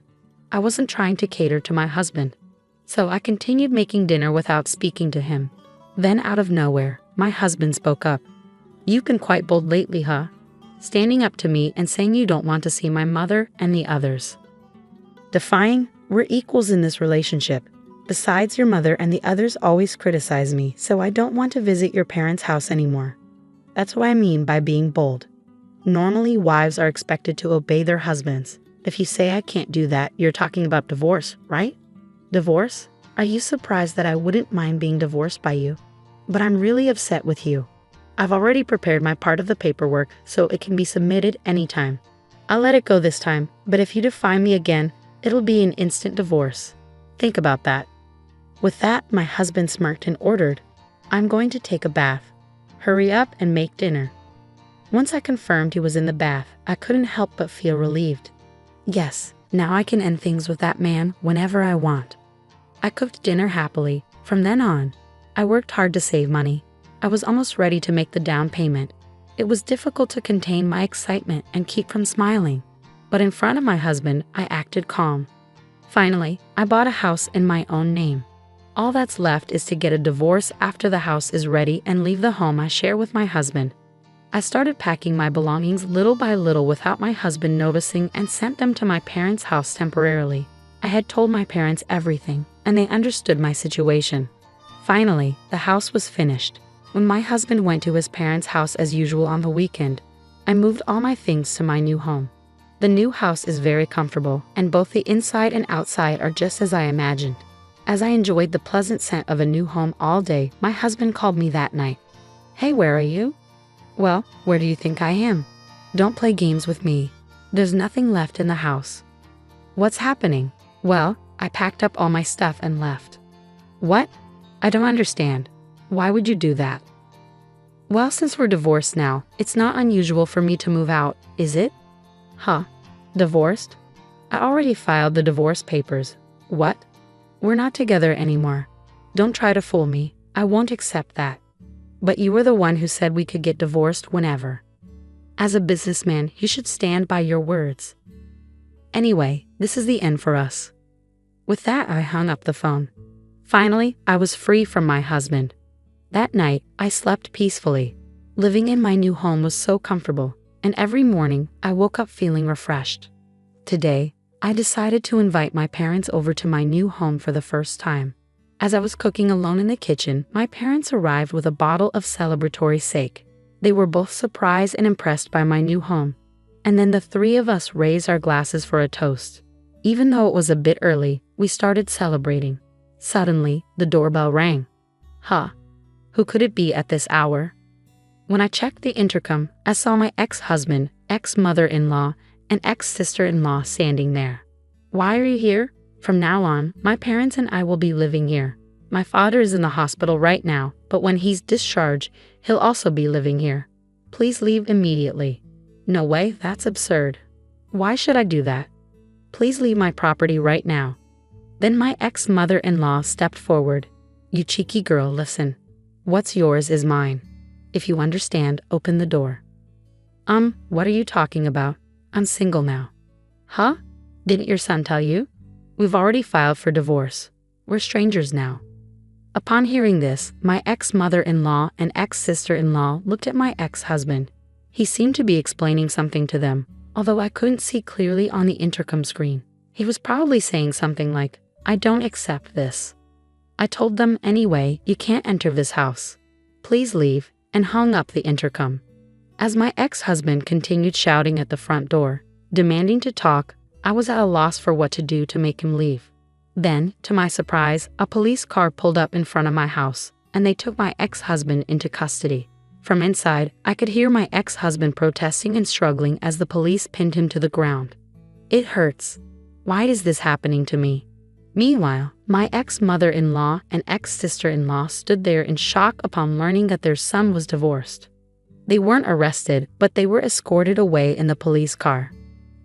Speaker 3: I wasn't trying to cater to my husband, so I continued making dinner without speaking to him. Then out of nowhere, my husband spoke up. "You've been quite bold lately, huh? Standing up to me and saying you don't want to see my mother and the others." Defying, we're equals in this relationship. Besides, your mother and the others always criticize me, so I don't want to visit your parents' house anymore. That's what I mean by being bold. Normally, wives are expected to obey their husbands. If you say I can't do that, you're talking about divorce, right? Divorce? Are you surprised that I wouldn't mind being divorced by you? But I'm really upset with you. I've already prepared my part of the paperwork, so it can be submitted anytime. I'll let it go this time, but if you defy me again, it'll be an instant divorce. Think about that. With that, my husband smirked and ordered, "I'm going to take a bath. Hurry up and make dinner." Once I confirmed he was in the bath, I couldn't help but feel relieved. Yes, now I can end things with that man whenever I want. I cooked dinner happily. From then on, I worked hard to save money. I was almost ready to make the down payment. It was difficult to contain my excitement and keep from smiling. But in front of my husband, I acted calm. Finally, I bought a house in my own name. All that's left is to get a divorce after the house is ready and leave the home I share with my husband. I started packing my belongings little by little without my husband noticing and sent them to my parents' house temporarily. I had told my parents everything, and they understood my situation. Finally, the house was finished. When my husband went to his parents' house as usual on the weekend, I moved all my things to my new home. The new house is very comfortable, and both the inside and outside are just as I imagined. As I enjoyed the pleasant scent of a new home all day, my husband called me that night. "Hey, where are you?" "Well, where do you think I am?" "Don't play games with me. There's nothing left in the house." "What's happening?" "Well, I packed up all my stuff and left." "What? I don't understand. Why would you do that?" "Well, since we're divorced now, it's not unusual for me to move out, is it?" "Huh? Divorced? I already filed the divorce papers." "What?" "We're not together anymore. Don't try to fool me. I won't accept that." "But you were the one who said we could get divorced whenever. As a businessman, you should stand by your words. Anyway, this is the end for us." With that, I hung up the phone. Finally, I was free from my husband. That night, I slept peacefully. Living in my new home was so comfortable, and every morning, I woke up feeling refreshed. Today, I decided to invite my parents over to my new home for the first time. As I was cooking alone in the kitchen, my parents arrived with a bottle of celebratory sake. They were both surprised and impressed by my new home. And then the three of us raised our glasses for a toast. Even though it was a bit early, we started celebrating. Suddenly, the doorbell rang. Who could it be at this hour? When I checked the intercom, I saw my ex-husband, ex-mother-in-law, and ex-sister-in-law standing there. Why are you here? From now on, my parents and I will be living here. My father is in the hospital right now, but when he's discharged, he'll also be living here. Please leave immediately. No way, that's absurd. Why should I do that? Please leave my property right now. Then my ex-mother-in-law stepped forward. You cheeky girl, listen. What's yours is mine. If you understand, open the door. What are you talking about? I'm single now. Huh? Didn't your son tell you? We've already filed for divorce. We're strangers now. Upon hearing this, my ex-mother-in-law and ex-sister-in-law looked at my ex-husband. He seemed to be explaining something to them, although I couldn't see clearly on the intercom screen. He was probably saying something like, I don't accept this. I told them, anyway, you can't enter this house. Please leave, and hung up the intercom. As my ex-husband continued shouting at the front door, demanding to talk, I was at a loss for what to do to make him leave. Then, to my surprise, a police car pulled up in front of my house, and they took my ex-husband into custody. From inside, I could hear my ex-husband protesting and struggling as the police pinned him to the ground. It hurts. Why is this happening to me? Meanwhile, my ex-mother-in-law and ex-sister-in-law stood there in shock upon learning that their son was divorced. They weren't arrested, but they were escorted away in the police car.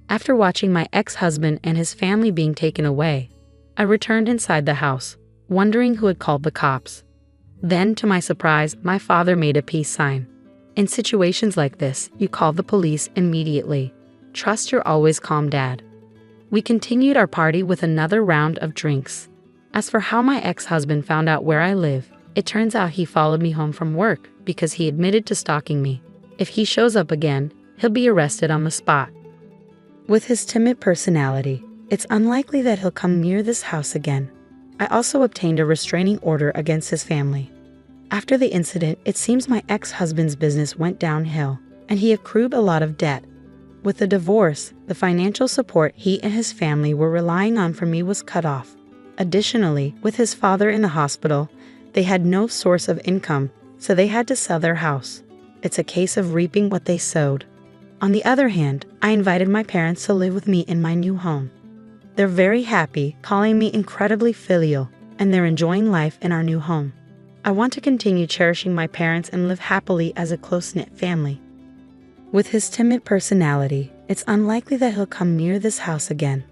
Speaker 3: After watching my ex-husband and his family being taken away, I returned inside the house, wondering who had called the cops. Then, to my surprise, my father made a peace sign. In situations like this, you call the police immediately. Trust your always calm dad. We continued our party with another round of drinks. As for how my ex-husband found out where I live, it turns out he followed me home from work because he admitted to stalking me. If he shows up again, he'll be arrested on the spot. With his timid personality, it's unlikely that he'll come near this house again. I also obtained a restraining order against his family. After the incident, it seems my ex-husband's business went downhill, and he accrued a lot of debt. With the divorce, the financial support he and his family were relying on from me was cut off. Additionally, with his father in the hospital, they had no source of income, so they had to sell their house. It's a case of reaping what they sowed. On the other hand, I invited my parents to live with me in my new home. They're very happy, calling me incredibly filial, and they're enjoying life in our new home. I want to continue cherishing my parents and live happily as a close-knit family. With his timid personality, it's unlikely that he'll come near this house again.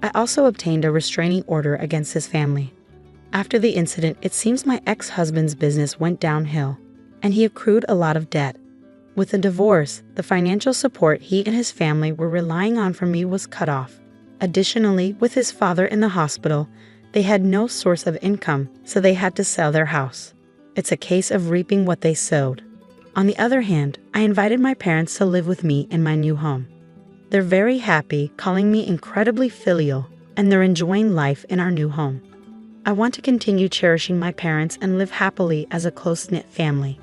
Speaker 3: I also obtained a restraining order against his family. After the incident, it seems my ex-husband's business went downhill, and he accrued a lot of debt. With the divorce, the financial support he and his family were relying on from me was cut off. Additionally, with his father in the hospital, they had no source of income, so they had to sell their house. It's a case of reaping what they sowed. On the other hand, I invited my parents to live with me in my new home. They're very happy, calling me incredibly filial, and they're enjoying life in our new home. I want to continue cherishing my parents and live happily as a close-knit family.